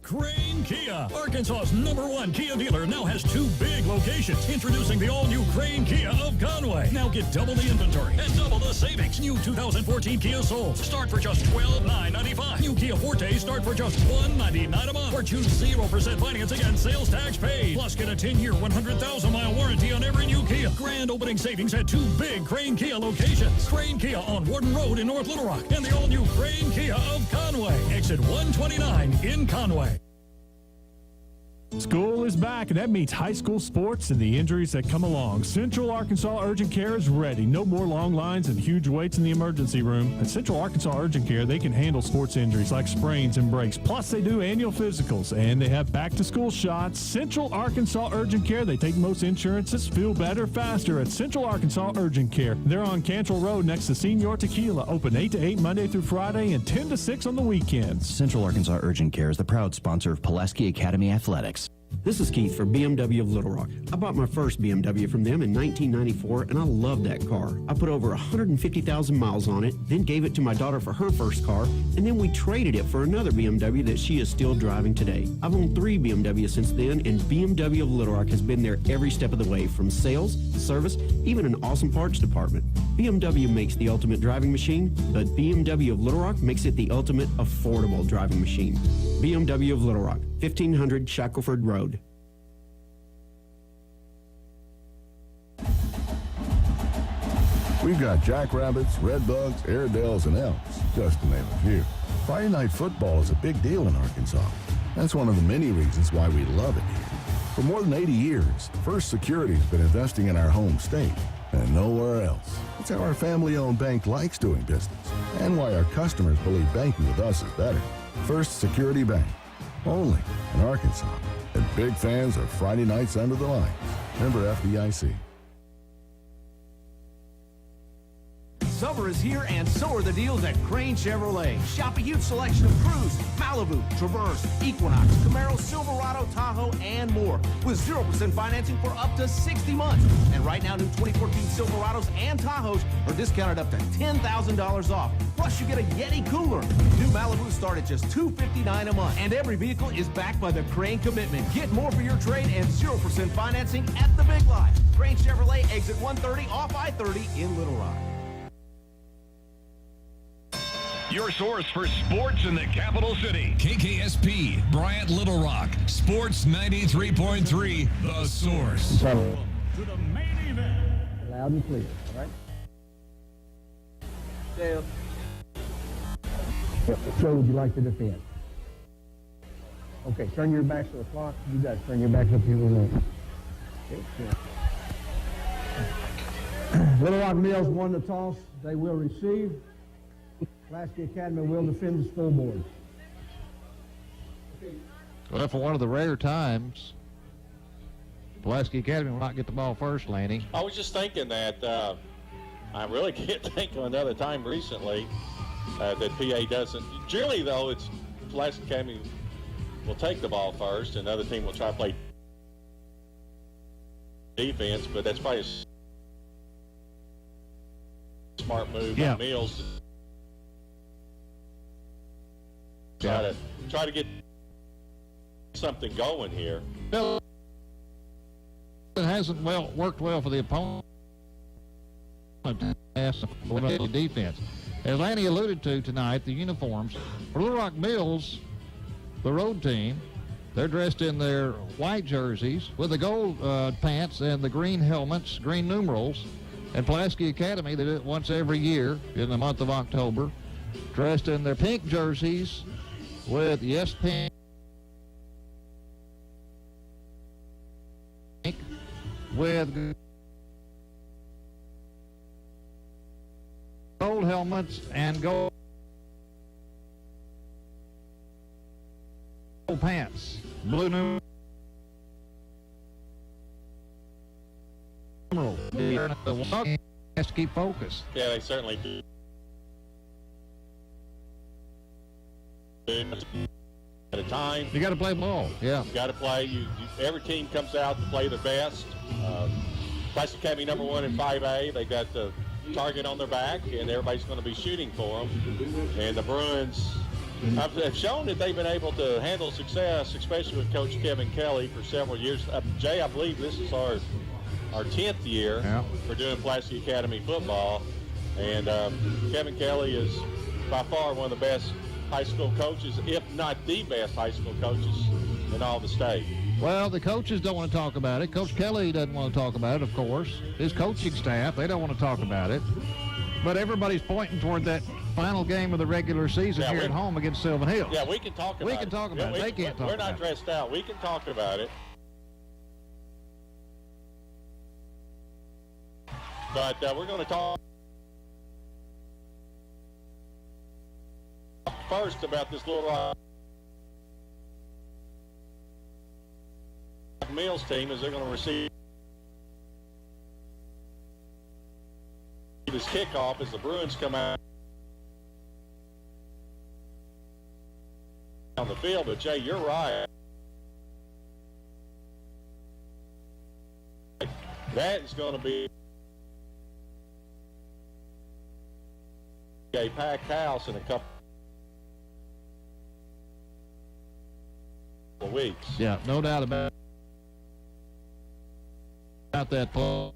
[SPEAKER 21] Crane Kia, Arkansas's #1 Kia dealer, now has 2 big locations. Introducing the all-new Crane Kia of Conway. Now get double the inventory and double the savings. New 2014 Kia Souls start for just $12,995. New Kia Fortes start for just $199 a month. Or choose 0% financing and sales tax paid. Plus get a 10-year, 100,000-mile warranty on every new Kia. Grand opening savings at 2 big Crane Kia locations. Crane Kia on Warden Road in North Little Rock. And the all-new Crane Kia of Conway. Exit 129 in Conway.
[SPEAKER 20] School is back, and that means high school sports and the injuries that come along. Central Arkansas Urgent Care is ready. No more long lines and huge waits in the emergency room. At Central Arkansas Urgent Care, they can handle sports injuries like sprains and breaks. Plus, they do annual physicals, and they have back-to-school shots. Central Arkansas Urgent Care, they take most insurances. Feel better faster at Central Arkansas Urgent Care. They're on Cantrell Road next to Senior Tequila. Open 8 to 8 Monday through Friday and 10 to 6 on the weekends.
[SPEAKER 10] Central Arkansas Urgent Care is the proud sponsor of Pulaski Academy Athletics.
[SPEAKER 4] This is Keith for BMW of Little Rock. I bought my first BMW from them in 1994, and I love that car. I put over 150,000 miles on it, then gave it to my daughter for her first car, and then we traded it for another BMW that she is still driving today. I've owned 3 BMWs since then, and BMW of Little Rock has been there every step of the way, from sales, service, even an awesome parts department. BMW makes the ultimate driving machine, but BMW of Little Rock makes it the ultimate affordable driving machine. BMW of Little Rock, 1500 Shackelford Road.
[SPEAKER 28] We've got jackrabbits, redbugs, airedales, and elks, just to name a few. Friday night football is a big deal in Arkansas. That's one of the many reasons why we love it here. For more than 80 years, First Security's been investing in our home state and nowhere else. It's how our family-owned bank likes doing business and why our customers believe banking with us is better. First Security Bank, only in Arkansas. And big fans of Friday nights under the lights. Member FDIC.
[SPEAKER 22] Summer is here, and so are the deals at Crane Chevrolet. Shop a huge selection of Cruze, Malibu, Traverse, Equinox, Camaro, Silverado, Tahoe, and more, with 0% financing for up to 60 months. And right now, new 2014 Silverados and Tahoes are discounted up to $10,000 off. Plus, Plus, you get a Yeti cooler. New Malibu start at just $259 a month. And every vehicle is backed by the Crane Commitment. Get more for your trade and 0% financing at the Big Lot. Crane Chevrolet, exit 130 off I-30 in Little Rock.
[SPEAKER 11] Your source for sports in the capital city. KKSP, Bryant Little Rock, Sports 93.3, The Source.
[SPEAKER 21] To the main event.
[SPEAKER 3] Loud and clear, all right? Dale. Which way would you like to defend? Okay, turn your backs to the clock. You guys turn your backs up here with me. Little Rock Mills won the toss. They will receive. Pulaski Academy will defend the scoreboard.
[SPEAKER 17] Well, for one of the rare times, Pulaski Academy will not get the ball first, Lanny.
[SPEAKER 9] I was just thinking that I really can't think of another time recently that PA doesn't. Generally, though, it's Pulaski Academy will take the ball first, and the other team will try to play defense, but that's probably a smart move by Mills. Try to get something going here.
[SPEAKER 17] It hasn't worked well for the opponent. Defense. As Lanny alluded to tonight, the uniforms for Little Rock Mills, the road team, they're dressed in their white jerseys with the gold pants and the green helmets, green numerals. And Pulaski Academy, they do it once every year in the month of October, dressed in their pink jerseys with pink with gold helmets and gold pants, blue numeral. The has to keep focused.
[SPEAKER 9] Yeah, they certainly do. At a time.
[SPEAKER 17] You got to play ball. Yeah.
[SPEAKER 9] You got to play. Every team comes out to play their best. Pulaski Academy #1 in 5A. They got the target on their back, and everybody's going to be shooting for them. And the Bruins have shown that they've been able to handle success, especially with Coach Kevin Kelly for several years. Jay, I believe this is our 10th year for doing Pulaski Academy football. And Kevin Kelly is by far one of the best high school coaches, if not the best high school coaches in all the state.
[SPEAKER 17] Well, the coaches don't want to talk about it. Coach Kelly doesn't want to talk about it, of course. His coaching staff, they don't want to talk about it. But everybody's pointing toward that final game of the regular season here at home against Sylvan Hills.
[SPEAKER 9] Yeah, we can talk about it.
[SPEAKER 17] We can talk about it. They can't talk about it.
[SPEAKER 9] We're not dressed out. We can talk about it. But we're going to talk first about this Little Rock Mills team as they're going to receive this kickoff as the Bruins come out on the field. But Jay, you're right. That is going to be a packed house in a couple of weeks.
[SPEAKER 17] Yeah, no doubt about that play.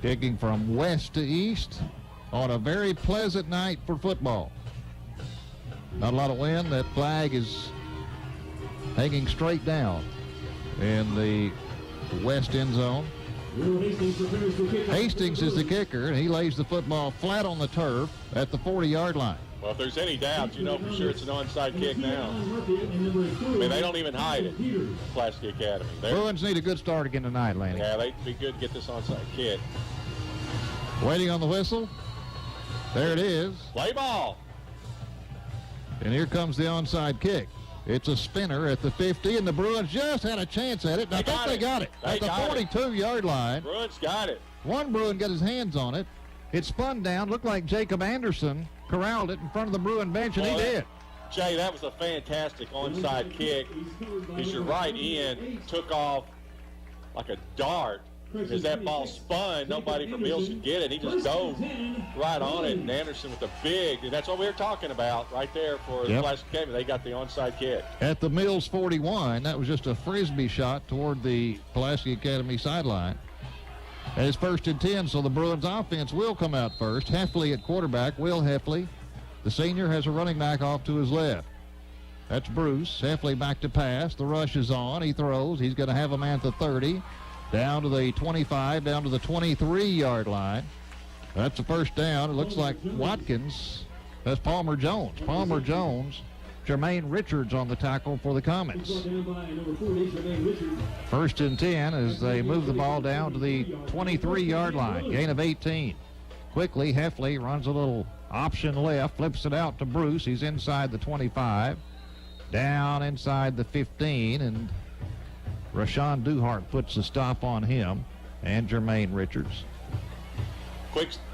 [SPEAKER 17] Kicking from west to east on a very pleasant night for football. Not a lot of wind. That flag is hanging straight down in the west end zone. Hastings is the kicker, and he lays the football flat on the turf at the 40-yard line.
[SPEAKER 9] Well, if there's any doubt, you know for sure it's an onside kick now. I mean, they don't even hide it, Pulaski Academy.
[SPEAKER 17] Bruins need a good start again tonight, Lanny.
[SPEAKER 9] Yeah, they'd be good to get this onside kick.
[SPEAKER 17] Waiting on the whistle. There it is.
[SPEAKER 9] Play ball.
[SPEAKER 17] And here comes the onside kick. It's a spinner at the 50, and the Bruins just had a chance at it. I think they got it. At the 42-yard line.
[SPEAKER 9] Bruins got it.
[SPEAKER 17] One Bruin got his hands on it. It spun down. Looked like Jacob Anderson corralled it in front of the Bruin bench, and he did.
[SPEAKER 9] Jay, that was a fantastic onside kick. As you're right in, took off like a dart As that ball spun, nobody from Mills could get it. He just dove right on it, and Anderson with a big, and that's what we were talking about right there for the Pulaski Academy. They got the onside kick.
[SPEAKER 17] At the Mills 41, that was just a Frisbee shot toward the Pulaski Academy sideline. And it's 1st and 10, so the Bruins offense will come out first. Heffley at quarterback. Will Heffley, the senior, has a running back off to his left. That's Bruce. Heffley back to pass. The rush is on. He throws. He's going to have a man at the 30. Down to the 25, down to the 23-yard line. That's a first down. It looks like Watkins. That's Palmer Jones. Palmer Jones, Jermaine Richards on the tackle for the Comets. 1st and 10 as they move the ball down to the 23-yard line. Gain of 18. Quickly, Heffley runs a little option left, flips it out to Bruce. He's inside the 25, down inside the 15, and Rashawn Duhart puts the stop on him and Jermaine Richards.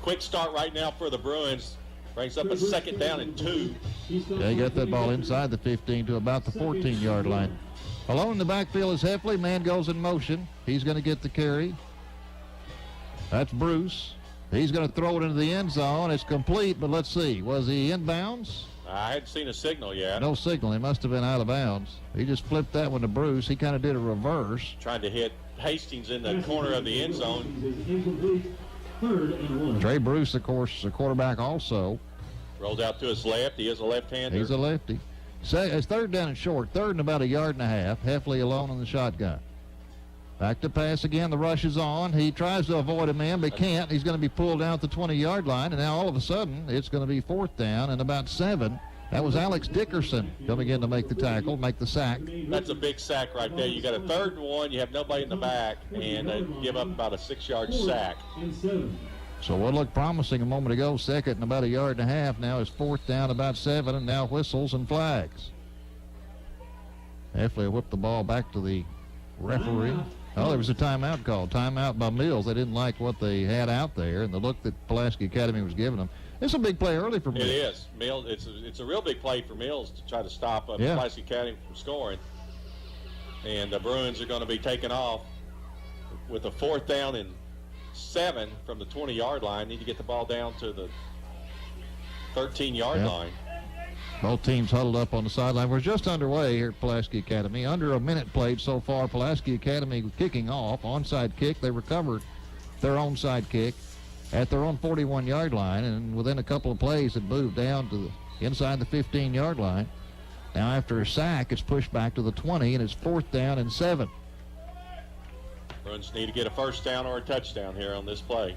[SPEAKER 9] Quick start right now for the Bruins. Brings up a 2nd down and 2.
[SPEAKER 17] They got that ball inside the 15 to about the 14-yard line. Alone in the backfield is Heffley. Man goes in motion. He's going to get the carry. That's Bruce. He's going to throw it into the end zone. It's complete, but let's see. Was he inbounds?
[SPEAKER 9] I hadn't seen a signal yet.
[SPEAKER 17] No signal. He must have been out of bounds. He just flipped that one to Bruce. He kind of did a reverse.
[SPEAKER 9] Trying to hit Hastings in the corner of the end zone.
[SPEAKER 17] Trey Bruce, of course, the quarterback also.
[SPEAKER 9] Rolled out to his left. He is a left-hander.
[SPEAKER 17] He's a lefty. It's 3rd down and short. 3rd and about 1.5 yards. Heffley alone in the shotgun. Back to pass again. The rush is on. He tries to avoid a man, but can't. He's going to be pulled down at the 20-yard line, and now all of a sudden it's going to be 4th down and about 7. That was Alex Dickerson coming in to make the tackle, make the sack.
[SPEAKER 9] That's a big sack right there. You got a 3rd and 1. You have nobody in the back, and give up about a 6-yard sack.
[SPEAKER 17] So what looked promising a moment ago, 2nd and about 1.5 yards, now is 4th down about 7, and now whistles and flags. Heffley whipped the ball back to the referee. Oh, there was a timeout call. Timeout by Mills. They didn't like what they had out there and the look that Pulaski Academy was giving them. It's a big play early for Mills.
[SPEAKER 9] It is. Mills. It's a real big play for Mills to try to stop Pulaski Academy from scoring. And the Bruins are going to be taking off with a 4th down and 7 from the 20-yard line. Need to get the ball down to the 13-yard line.
[SPEAKER 17] Both teams huddled up on the sideline. We're just underway here at Pulaski Academy. Under a minute played so far. Pulaski Academy kicking off. Onside kick. They recovered their onside kick at their own 41-yard line, and within a couple of plays it moved down to the inside the 15-yard line. Now after a sack, it's pushed back to the 20, and it's 4th down and 7.
[SPEAKER 9] Bruins need to get a first down or a touchdown here on this play.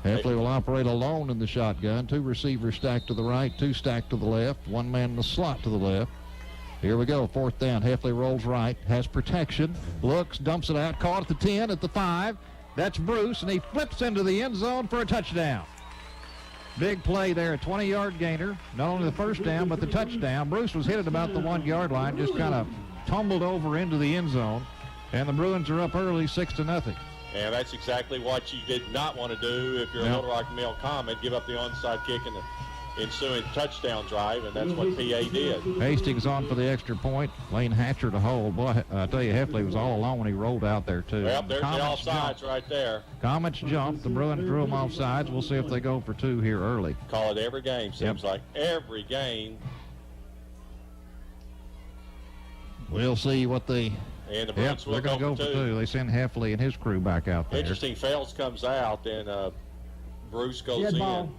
[SPEAKER 17] Heffley will operate alone in the shotgun. 2 receivers stacked to the right, 2 stacked to the left, 1 man in the slot to the left. Here we go, 4th down. Heffley rolls right, has protection, looks, dumps it out, caught at the 10, at the 5. That's Bruce, and he flips into the end zone for a touchdown. Big play there, a 20-yard gainer. Not only the first down, but the touchdown. Bruce was hit at about the 1-yard line, just kind of tumbled over into the end zone. And the Bruins are up early, 6-0.
[SPEAKER 9] And that's exactly what you did not want to do if you're a Little Rock Mill Comet, give up the onside kick in the ensuing touchdown drive, and that's what PA did.
[SPEAKER 17] Hastings on for the extra point. Lane Hatcher to hold. Boy, I tell you, Heffley was all alone when he rolled out there, too.
[SPEAKER 9] Well, there's the offsides right there.
[SPEAKER 17] Comets jumped. The Bruins drew them off sides. We'll see if they go for 2 here early.
[SPEAKER 9] Call it every game, seems like. Every game.
[SPEAKER 17] We'll see what they...
[SPEAKER 9] And the Bruins will
[SPEAKER 17] they're going to go for 2. They send Heffley and his crew back out there.
[SPEAKER 9] Interesting. Fells comes out, and Bruce goes in.
[SPEAKER 3] Ball.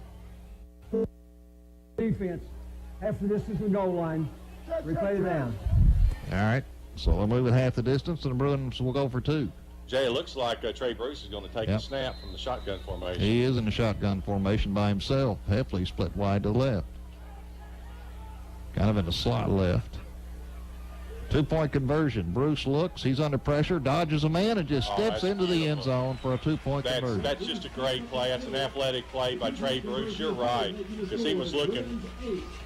[SPEAKER 3] Defense. After this is the goal line. Replay it down.
[SPEAKER 17] All right. So they'll move it half the distance, and the Bruins will go for 2.
[SPEAKER 9] Jay, it looks like Trey Bruce is going to take the snap from the shotgun formation.
[SPEAKER 17] He is in the shotgun formation by himself. Heffley split wide to the left. Kind of in the slot left. 2-point conversion. Bruce looks. He's under pressure, dodges a man, and just steps into the end zone for a 2-point conversion.
[SPEAKER 9] That's just a great play. That's an athletic play by Trey Bruce. You're right, because he was looking.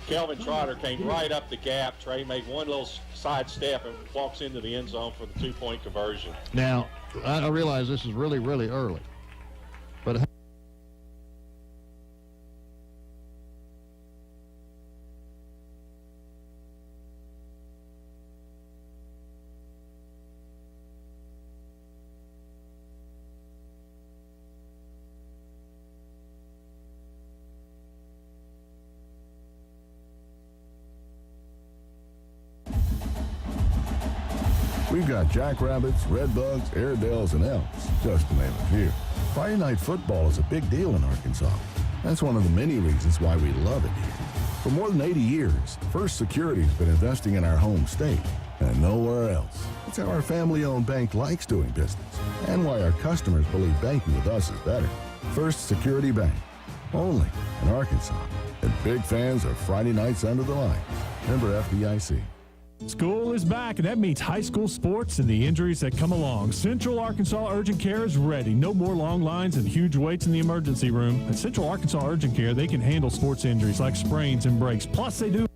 [SPEAKER 9] Kelvin Trotter came right up the gap. Trey made one little side step and walks into the end zone for the 2-point conversion.
[SPEAKER 17] Now, I realize this is really, really early, but
[SPEAKER 28] We've got jackrabbits, redbugs, airedales, and elks, just to name a few. Friday night football is a big deal in Arkansas. That's one of the many reasons why we love it here. For more than 80 years, First Security's been investing in our home state and nowhere else. It's how our family-owned bank likes doing business and why our customers believe banking with us is better. First Security Bank, only in Arkansas. And big fans of Friday nights under the lights. Member FDIC.
[SPEAKER 21] School is back, and that means high school sports and the injuries that come along. Central Arkansas Urgent Care is ready. No more long lines and huge waits in the emergency room. At Central Arkansas Urgent Care, they can handle sports injuries like sprains and breaks. Plus, they do.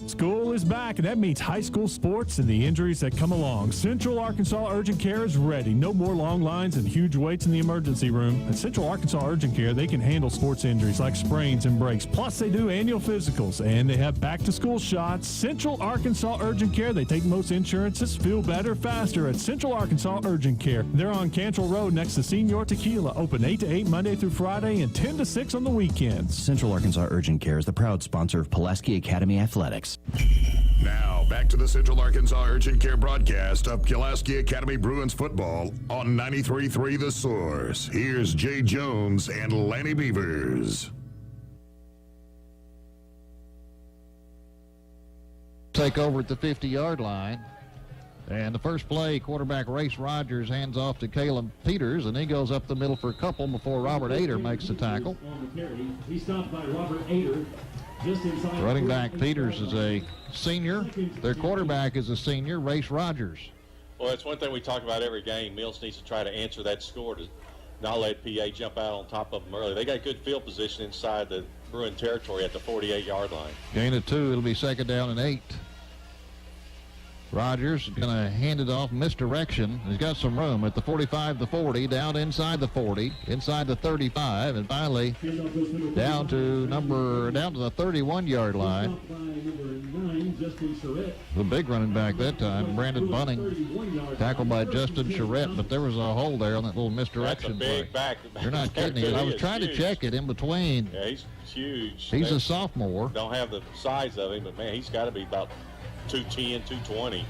[SPEAKER 21] School is back, and that means high school sports and the injuries that come along. Central Arkansas Urgent Care is ready. No more long lines and huge waits in the emergency room. At Central Arkansas Urgent Care, they can handle sports injuries like sprains and breaks. Plus, they do annual physicals, and they have back-to-school shots. Central Arkansas Urgent Care, they take most insurances. Feel better faster at Central Arkansas Urgent Care. They're on Cantrell Road next to Senior Tequila. Open 8 to 8 Monday through Friday and 10 to 6 on the weekends.
[SPEAKER 10] Central Arkansas Urgent Care is the proud sponsor of Pulaski Academy Athletics.
[SPEAKER 2] Now, back to the Central Arkansas Urgent Care broadcast of Pulaski Academy Bruins football on 93.3 The Source. Here's Jay Jones and Lanny Beavers.
[SPEAKER 17] Take over at the 50-yard line. And the first play, quarterback Race Rogers hands off to Caleb Peters, and he goes up the middle for a couple before Robert Ader makes the tackle.
[SPEAKER 19] He's stopped by Robert Ader.
[SPEAKER 17] Running back Peters is a senior. Their quarterback is a senior, Race Rogers.
[SPEAKER 9] Well, that's one thing we talk about every game. Mills needs to try to answer that score to not let PA jump out on top of them early. They got good field position inside the Bruin territory at the 48-yard line.
[SPEAKER 17] Gain of 2. It'll be second down and 8. Rogers is going to hand it off, misdirection. He's got some room at the 45, the 40, down inside the 40, inside the 35, and finally down to the 31-yard line. The big running back that time, Brandon Bunning, tackled by Justin Charette, but there was a hole there on that little misdirection
[SPEAKER 9] play. That's a big back.
[SPEAKER 17] You're not kidding. I was trying to check it in between.
[SPEAKER 9] Yeah, he's huge.
[SPEAKER 17] He's a sophomore.
[SPEAKER 9] Don't have the size of him, but man, he's got to be about 210, 220.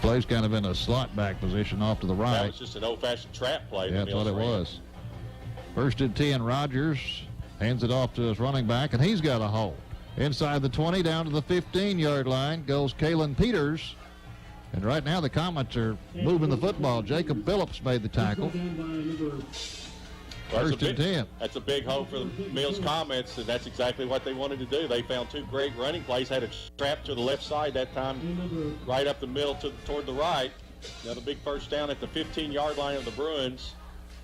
[SPEAKER 17] Plays kind of in a slot back position off to the right.
[SPEAKER 9] That was just an old-fashioned trap play.
[SPEAKER 17] Yeah, that's what it was. First and 10, Rogers hands it off to his running back, and he's got a hole. Inside the 20, down to the 15-yard line goes Kalen Peters. And right now the Comets are moving the football. Jacob Phillips made the tackle. First and 10.
[SPEAKER 9] That's a big hole for the Mills Comets, and that's exactly what they wanted to do. They found two great running plays, had a trap to the left side that time, right up the middle toward the right. Another big first down at the 15-yard line of the Bruins.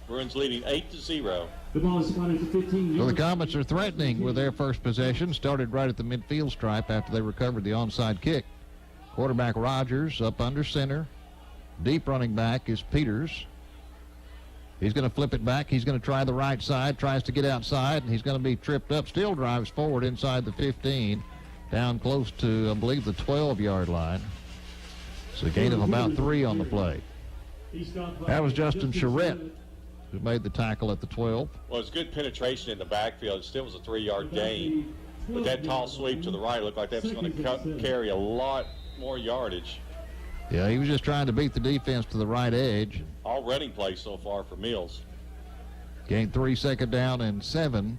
[SPEAKER 9] Bruins leading 8-0.
[SPEAKER 19] The ball is spotted at the 15.
[SPEAKER 17] So the Comets are threatening with their first possession. Started right at the midfield stripe after they recovered the onside kick. Quarterback Rogers up under center. Deep running back is Peters. He's going to flip it back. He's going to try the right side, tries to get outside, and he's going to be tripped up. Still drives forward inside the 15, down close to, I believe, the 12-yard line. It's a gain of about 3 on the play. That was Justin Charette who made the tackle at the 12.
[SPEAKER 9] Well, it's good penetration in the backfield. It still was a 3-yard gain. But that tall sweep to the right looked like that was going to carry a lot more yardage.
[SPEAKER 17] Yeah, he was just trying to beat the defense to the right edge.
[SPEAKER 9] All running plays so far for Mills.
[SPEAKER 17] Gained 3, second down and 7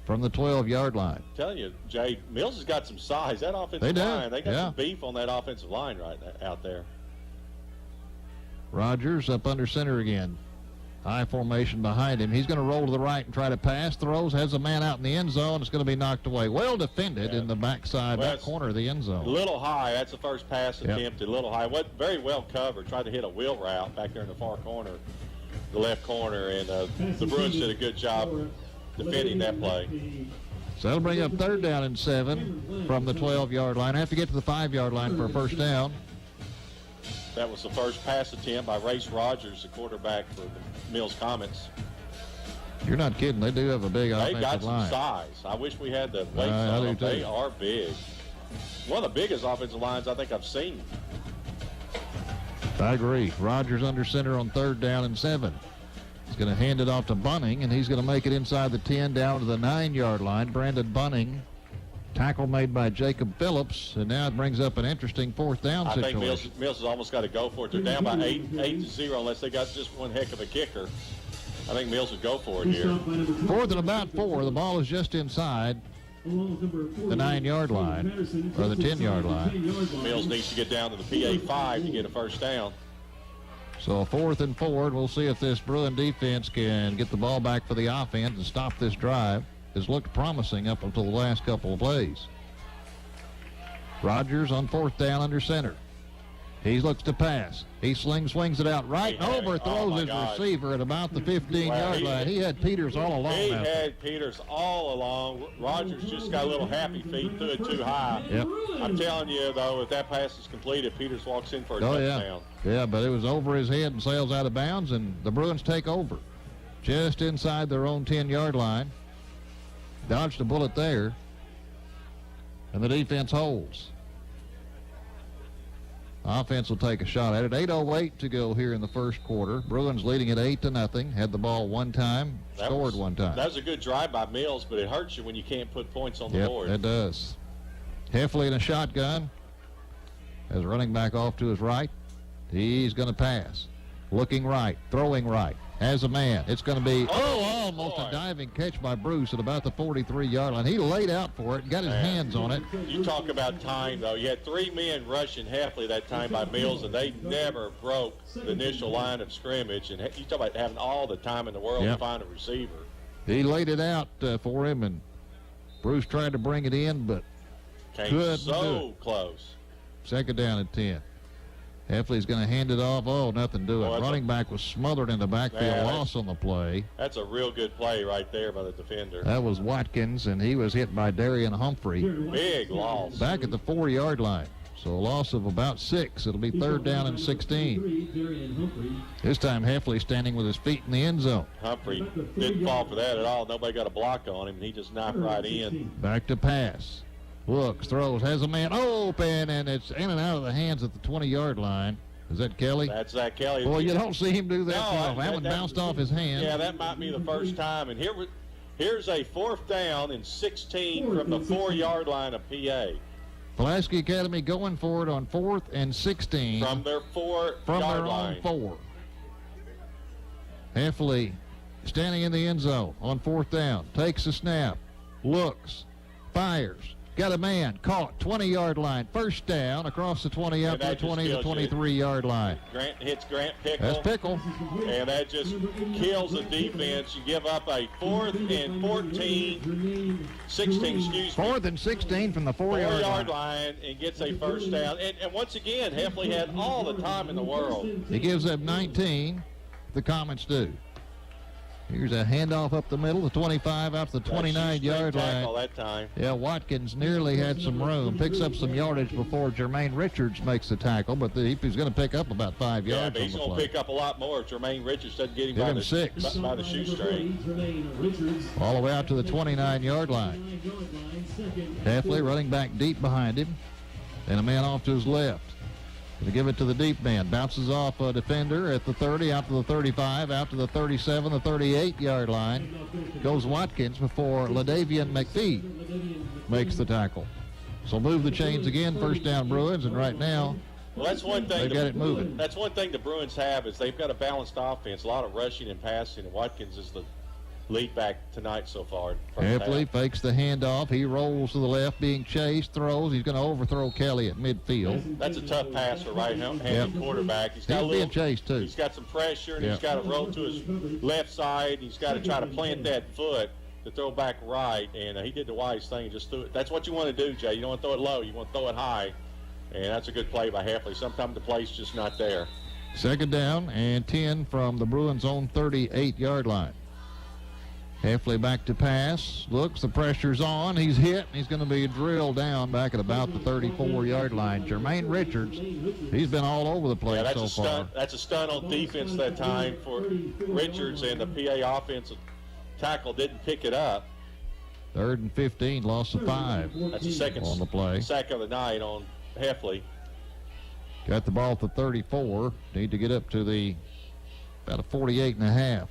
[SPEAKER 17] from the 12-yard line.
[SPEAKER 9] I'm telling you, Jay, Mills has got some size. That offensive line, they got some beef on that offensive line right out there.
[SPEAKER 17] Rogers up under center again. High formation behind him. He's going to roll to the right and try to pass. Throws, has a man out in the end zone. It's going to be knocked away. Well defended in the backside, back corner of the end zone.
[SPEAKER 9] A little high. That's the first pass attempt. A little high. Very well covered. Tried to hit a wheel route back there in the far corner, the left corner, and the Bruins did a good job defending that play.
[SPEAKER 17] So that'll bring up third down and 7 from the 12-yard line. Have to get to the 5-yard line for a first down.
[SPEAKER 9] That was the first pass attempt by Race Rogers, the quarterback for the Mills Comets.
[SPEAKER 17] You're not kidding. They do have a big offensive line.
[SPEAKER 9] They got some size. I wish we had the weights on them. They are big. One of the biggest offensive lines I think I've seen.
[SPEAKER 17] I agree. Rogers under center on third down and 7. He's going to hand it off to Bunning, and he's going to make it inside the 10 down to the 9-yard line. Brandon Bunning Tackle made by Jacob Phillips, and now it brings up an interesting fourth down situation.
[SPEAKER 9] I think Mills has almost got to go for it. They're down by 8-0 unless they got just one heck of a kicker. I think Mills would go for it here.
[SPEAKER 17] 4th and about 4. The ball is just inside the 9-yard line, or the 10-yard line.
[SPEAKER 9] Mills needs to get down to the PA 5 to get a first down.
[SPEAKER 17] So 4th and 4, and we'll see if this Bruin defense can get the ball back for the offense and stop this drive. It's looked promising up until the last couple of plays. Rogers on 4th down under center. He looks to pass. He swings it out right and overthrows his receiver at about the 15-yard line. He had Peters all along.
[SPEAKER 9] He had Peters all along. Rogers just got a little happy feet, threw it too high.
[SPEAKER 17] Yep.
[SPEAKER 9] I'm telling you, though, if that pass is completed, Peters walks in for a touchdown.
[SPEAKER 17] Yeah, but it was over his head and sails out of bounds, and the Bruins take over. Just inside their own 10-yard line. Dodged a bullet there, and the defense holds. Offense will take a shot at it. 8:08 to go here in the first quarter. Bruins leading at 8-0. Had the ball one time, scored one time.
[SPEAKER 9] That was a good drive by Mills, but it hurts you when you can't put points on the board.
[SPEAKER 17] It does. Heffley in a shotgun. As running back off to his right. He's going to pass. Looking right, throwing right. Has a man. It's going to be, almost a diving catch by Bruce at about the 43-yard line. He laid out for it and got his hands on it.
[SPEAKER 9] You talk about time, though. You had 3 men rushing Heffley that time by Mills, and they never broke the initial line of scrimmage. And you talk about having all the time in the world to find a receiver.
[SPEAKER 17] He laid it out for him, and Bruce tried to bring it in, but
[SPEAKER 9] came so close.
[SPEAKER 17] 2nd down and 10. Heffley's going to hand it off. Nothing doing. Running back was smothered in the backfield. Loss on the play.
[SPEAKER 9] That's a real good play right there by the defender.
[SPEAKER 17] That was Watkins, and he was hit by Darian Humphrey.
[SPEAKER 9] Big loss.
[SPEAKER 17] Back at the 4-yard line. So a loss of about 6. It'll be 3rd down and 16. This time Heffley standing with his feet in the end zone.
[SPEAKER 9] Humphrey didn't fall for that at all. Nobody got a block on him, and he just knocked right in.
[SPEAKER 17] Back to pass. Looks, throws, has a man open, and it's in and out of the hands at the 20-yard line. Is that Kelly?
[SPEAKER 9] That's Zach Kelly.
[SPEAKER 17] Boy, you don't see him do that. That one bounced off his hand.
[SPEAKER 9] Yeah, that might be the first time. And here's a 4th down and 16 from the 4-yard line of PA.
[SPEAKER 17] Pulaski Academy going for it on 4th and 16.
[SPEAKER 9] From their 4-yard line.
[SPEAKER 17] From their own 4. Heffley standing in the end zone on 4th down. Takes a snap. Looks. Fires. Got a man caught, 20-yard line, 1st down across the 20 up to the 20 to 23-yard line.
[SPEAKER 9] Grant hits Grant Pickle.
[SPEAKER 17] That's Pickle.
[SPEAKER 9] And that just kills the defense. You give up a 4th and 16,
[SPEAKER 17] 4th and 16 from the 4-yard
[SPEAKER 9] line and gets a first down. And once again, Heffley had all the time in the world.
[SPEAKER 17] He gives up 19. The Comets do. Here's a handoff up the middle, the 25 out to the 29-yard line.
[SPEAKER 9] That time.
[SPEAKER 17] Yeah, Watkins nearly had some room. Picks up some yardage before Jermaine Richards makes the tackle, but he's going to pick up about 5 yards.
[SPEAKER 9] Yeah, but he's going to pick up a lot more if Jermaine Richards doesn't get him by the
[SPEAKER 17] 6.
[SPEAKER 9] By the shoestring.
[SPEAKER 17] All the way out to the 29-yard line. Heffley running back deep behind him, and a man off to his left. Going to give it to the deep man. Bounces off a defender at the 30, out to the 35, out to the 37, the 38-yard line. Goes Watkins before LaDavian McPhee makes the tackle. So move the chains again, 1st down Bruins, and right now
[SPEAKER 9] that's one thing.
[SPEAKER 17] They got it moving.
[SPEAKER 9] That's one thing the Bruins have is they've got a balanced offense, a lot of rushing and passing, and Watkins is the lead back tonight so far.
[SPEAKER 17] Heffley fakes the handoff. He rolls to the left, being chased, throws. He's going to overthrow Kelly at midfield.
[SPEAKER 9] That's a tough pass for right-handed quarterback. He's
[SPEAKER 17] being chased, too.
[SPEAKER 9] He's got some pressure, and he's got to roll to his left side. He's got to try to plant that foot to throw back right, and he did the wise thing and just threw it. That's what you want to do, Jay. You don't want to throw it low. You want to throw it high, and that's a good play by Heffley. Sometimes the play's just not there.
[SPEAKER 17] 2nd down and 10 from the Bruins' own 38-yard line. Heffley back to pass. Looks, the pressure's on. He's hit. He's going to be drilled down back at about the 34-yard line. Jermaine Richards, he's been all over the place so far.
[SPEAKER 9] That's a stunt on defense that time for Richards, and the PA offensive tackle didn't pick it up.
[SPEAKER 17] 3rd and 15, loss of 5.
[SPEAKER 9] That's the second
[SPEAKER 17] on the play.
[SPEAKER 9] Sack of the night on Heffley.
[SPEAKER 17] Got the ball at the 34. Need to get up to the about a 48 and a half.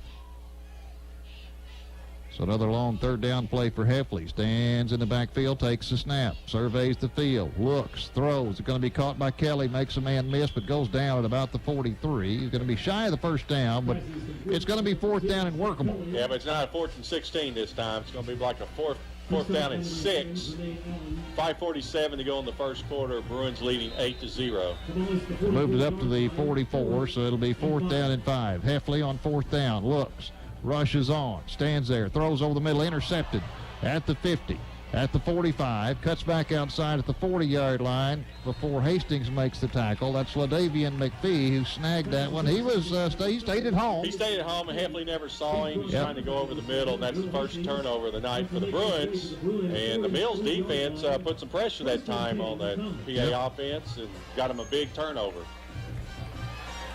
[SPEAKER 17] So another long third down play for Heffley. Stands in the backfield, takes the snap, surveys the field, looks, throws. It's going to be caught by Kelly, makes a man miss, but goes down at about the 43. He's going to be shy of the first down, but it's going to be fourth down and workable.
[SPEAKER 9] Yeah, but it's not a 4th and 16 this time. It's going to be like a fourth down and 6. 5:47 to go in the first quarter. Bruins leading 8-0.
[SPEAKER 17] Moved it up to the 44, so it'll be 4th down and 5. Heffley on 4th down, looks, rushes on, stands there, throws over the middle, intercepted at the 50, at the 45, cuts back outside at the 40-yard line before Hastings makes the tackle. That's LaDavian McPhee who snagged that one. He was he stayed at home.
[SPEAKER 9] He stayed at home, and Heffley never saw him. He's trying to go over the middle, and that's the first turnover of the night for the Bruins. And the Mills defense put some pressure that time on that PA offense and got him a big turnover.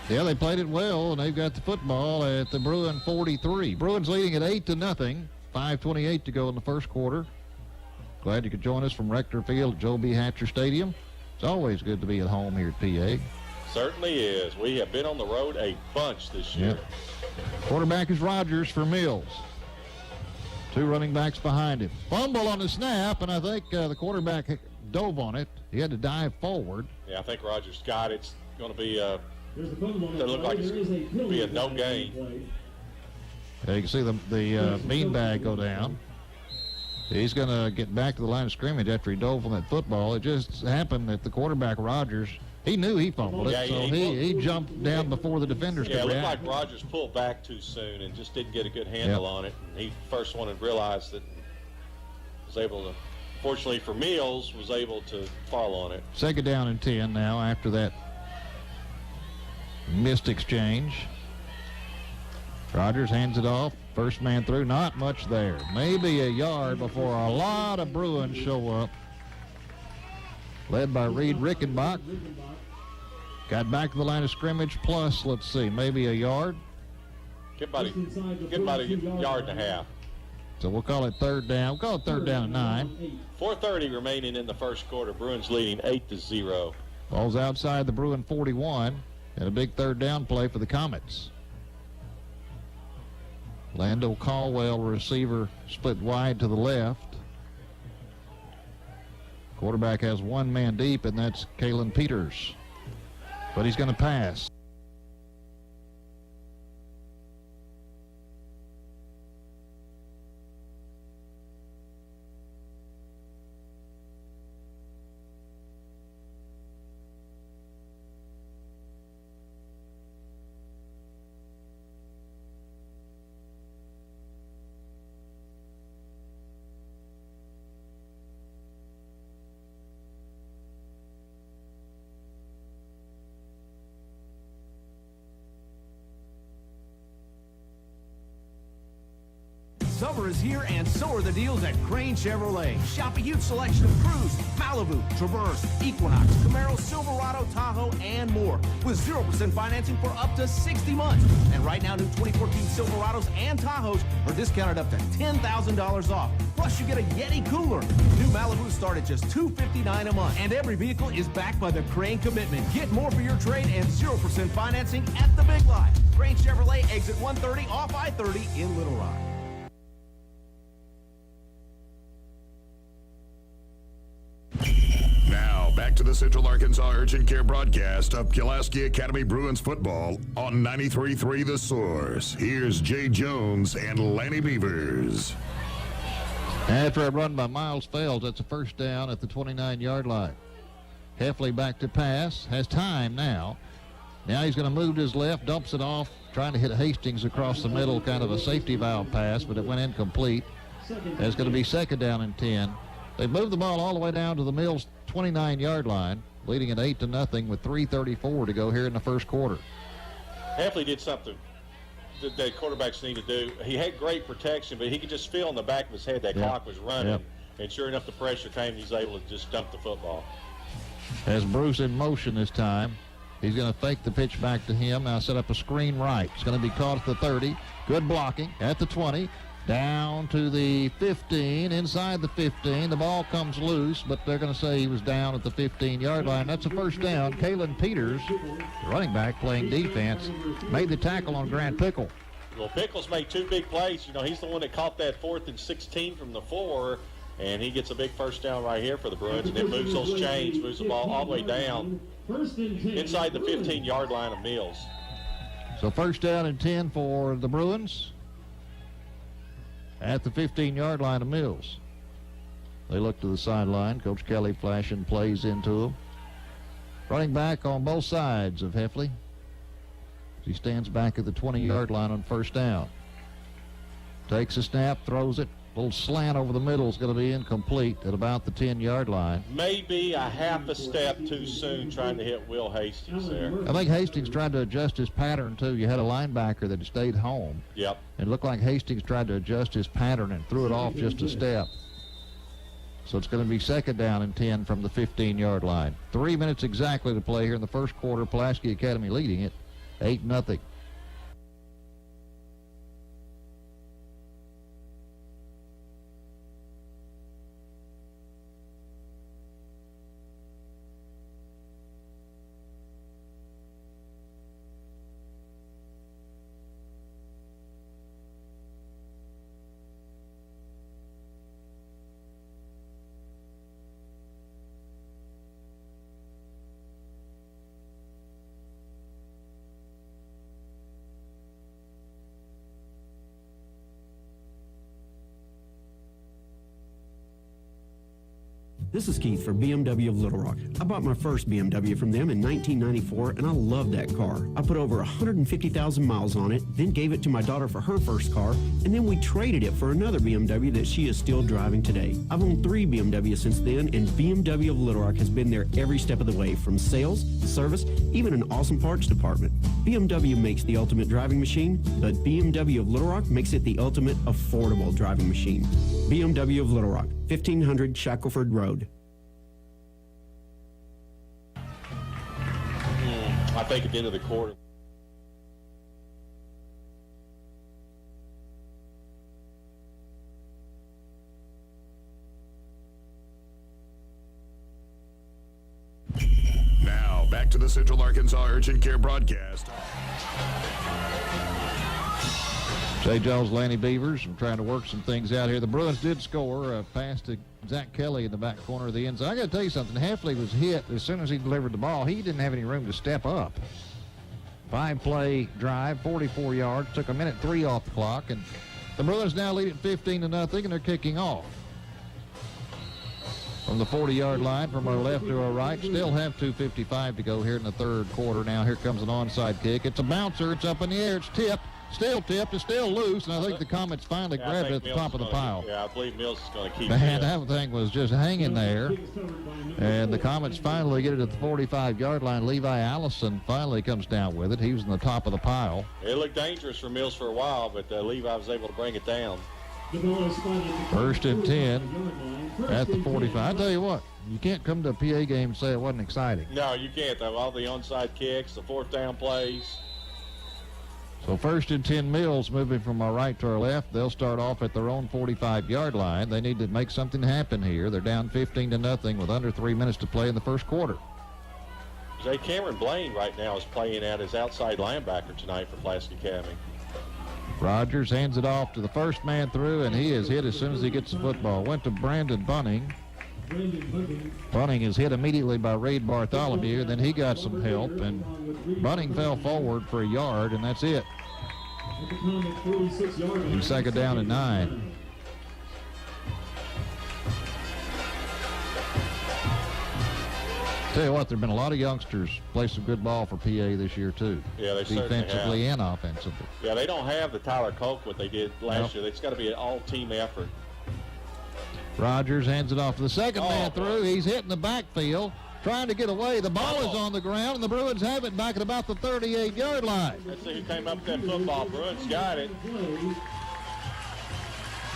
[SPEAKER 17] Yeah, they played it well, and they've got the football at the Bruin 43. Bruins leading at 8-0. 5:28 to go in the first quarter. Glad you could join us from Rector Field at Joe B. Hatcher Stadium. It's always good to be at home here at PA.
[SPEAKER 9] Certainly is. We have been on the road a bunch this year.
[SPEAKER 17] Quarterback is Rogers for Mills. 2 running backs behind him. Fumble on the snap, and I think the quarterback dove on it. He had to dive forward.
[SPEAKER 9] Yeah, I think Rogers got it. It's going to be it look like it's going to be a no gain.
[SPEAKER 17] You can see the beanbag go down. He's going to get back to the line of scrimmage after he dove on that football. It just happened that the quarterback, Rogers, he knew he fumbled it, so he jumped down before the defenders could react.
[SPEAKER 9] Yeah, it looked like Rogers pulled back too soon and just didn't get a good handle on it. And he first one to realize that was able to, fortunately for Mills, was able to fall on it.
[SPEAKER 17] 2nd down and 10 now after that missed exchange. Rogers hands it off. First man through, not much there. Maybe a yard before a lot of Bruins show up. Led by Reed Rickenbach. Got back to the line of scrimmage, plus, let's see, maybe a yard.
[SPEAKER 9] Get about a yard and a half.
[SPEAKER 17] So we'll call it 3rd down. We'll call it 3rd down and 9.
[SPEAKER 9] 4:30 remaining in the first quarter. Bruins leading 8-0.
[SPEAKER 17] Ball's outside the Bruin 41, and a big 3rd down play for the Comets. Lando Caldwell, receiver, split wide to the left. Quarterback has 1 man deep, and that's Kalen Peters. But he's going to pass.
[SPEAKER 22] Summer is here, and so are the deals at Crane Chevrolet. Shop a huge selection of Cruze, Malibu, Traverse, Equinox, Camaro, Silverado, Tahoe, and more, with 0% financing for up to 60 months. And right now, new 2014 Silverados and Tahoes are discounted up to $10,000 off. Plus, you get a Yeti cooler. New Malibus start at just $259 a month, and every vehicle is backed by the Crane Commitment. Get more for your trade and 0% financing at the Big Lot. Crane Chevrolet, exit 130 off I-30 in Little Rock.
[SPEAKER 2] Now, back to the Central Arkansas Urgent Care broadcast of Pulaski Academy Bruins football on 93.3 The Source. Here's Jay Jones and Lanny Beavers.
[SPEAKER 17] After a run by Miles Fells, that's a first down at the 29-yard line. Heffley back to pass, has time now. Now he's going to move to his left, dumps it off, trying to hit Hastings across the middle, kind of a safety valve pass, but it went incomplete. It's going to be 2nd down and 10. They've moved the ball all the way down to the Mills 29-yard line, leading at 8-0 with 3:34 to go here in the first quarter.
[SPEAKER 9] Heffley did something that quarterbacks need to do. He had great protection, but he could just feel in the back of his head that clock was running. And sure enough, the pressure came. He's able to just dump the football.
[SPEAKER 17] Has Bruce in motion this time. He's going to fake the pitch back to him. Now set up a screen right. It's going to be caught at the 30. Good blocking at the 20. Down to the 15, inside the 15. The ball comes loose, but they're going to say he was down at the 15-yard line. That's a first down. Kalen Peters, running back playing defense, made the tackle on Grant Pickle.
[SPEAKER 9] Well, Pickles made two big plays. You know, he's the one that caught that 4th and 16 from the 4, and he gets a big first down right here for the Bruins, and it moves those chains, moves the ball all the way down inside the 15-yard line of Mills.
[SPEAKER 17] So first down and 10 for the Bruins at the 15-yard line of Mills. They look to the sideline. Coach Kelly flashing plays into them. Running back on both sides of Heffley. He stands back at the 20-yard line on first down. Takes a snap, throws it. A little slant over the middle is going to be incomplete at about the 10-yard line.
[SPEAKER 9] Maybe a half a step too soon trying to hit Will Hastings there.
[SPEAKER 17] I think Hastings tried to adjust his pattern, too. You had a linebacker that stayed home.
[SPEAKER 9] Yep.
[SPEAKER 17] It looked like Hastings tried to adjust his pattern and threw it off just a step. So it's going to be second down and 10 from the 15-yard line. 3 minutes exactly to play here in the first quarter. Pulaski Academy leading it 8-0.
[SPEAKER 4] This is Keith for BMW of Little Rock. I bought my first BMW from them in 1994, and I love that car. I put over 150,000 miles on it, then gave it to my daughter for her first car, and then we traded it for another BMW that she is still driving today. I've owned 3 BMWs since then, and BMW of Little Rock has been there every step of the way, from sales, service, even an awesome parts department. BMW makes the ultimate driving machine, but BMW of Little Rock makes it the ultimate affordable driving machine. BMW of Little Rock, 1500 Shackelford Road.
[SPEAKER 9] I think at the end of the quarter.
[SPEAKER 2] Now, back to the Central Arkansas Urgent Care broadcast.
[SPEAKER 17] St. John's Lanny Beavers. I'm trying to work some things out here. The Bruins did score a pass to Zach Kelly in the back corner of the end zone. I got to tell you something. Heffley was hit as soon as he delivered the ball. He didn't have any room to step up. 5-play drive, 44 yards. Took a minute 3 off the clock, and the Bruins now lead at 15-0, and they're kicking off. From the 40-yard line, from our left to our right, still have 2:55 to go here in the third quarter. Now here comes an onside kick. It's a bouncer. It's up in the air. It's tipped. Still tipped. It's still loose, and I think the Comets finally grabbed it at the top of the pile.
[SPEAKER 9] Yeah, I believe Mills is going to keep
[SPEAKER 17] Man,
[SPEAKER 9] it.
[SPEAKER 17] that thing was just hanging there. And the Comets finally get it at the 45-yard line. Levi Allison finally comes down with it. He was in the top of the pile.
[SPEAKER 9] It looked dangerous for Mills for a while, but Levi was able to bring it down.
[SPEAKER 17] First and 10 at the 45. I tell you what, you can't come to a PA game and say it wasn't exciting.
[SPEAKER 9] No, you can't, though. All the onside kicks, the fourth down plays.
[SPEAKER 17] So first and 10 Mills moving from our right to our left. They'll start off at their own 45-yard line. They need to make something happen here. They're down 15-0 with under 3 minutes to play in the first quarter.
[SPEAKER 9] Jay Cameron Blaine right now is playing out as outside linebacker tonight for Pulaski Academy.
[SPEAKER 17] Rogers hands it off to the first man through, and he is hit as soon as he gets the football. Went to Brandon Bunning. Bunning is hit immediately by Reed Bartholomew, and then he got some help, and Bunning fell forward for a yard, and that's it. He's second down and 9. Tell you what, there have been a lot of youngsters play some good ball for PA this year, too.
[SPEAKER 9] Yeah, they certainly
[SPEAKER 17] defensively
[SPEAKER 9] have.
[SPEAKER 17] and offensively.
[SPEAKER 9] Yeah, they don't have the Tyler Koch what they did last year. It's got to be an all-team effort.
[SPEAKER 17] Rogers hands it off to the second man through. He's hitting the backfield, trying to get away. The ball is on the ground, and the Bruins have it back at about the 38-yard line.
[SPEAKER 9] Let's see who came up with that football. Bruins got it.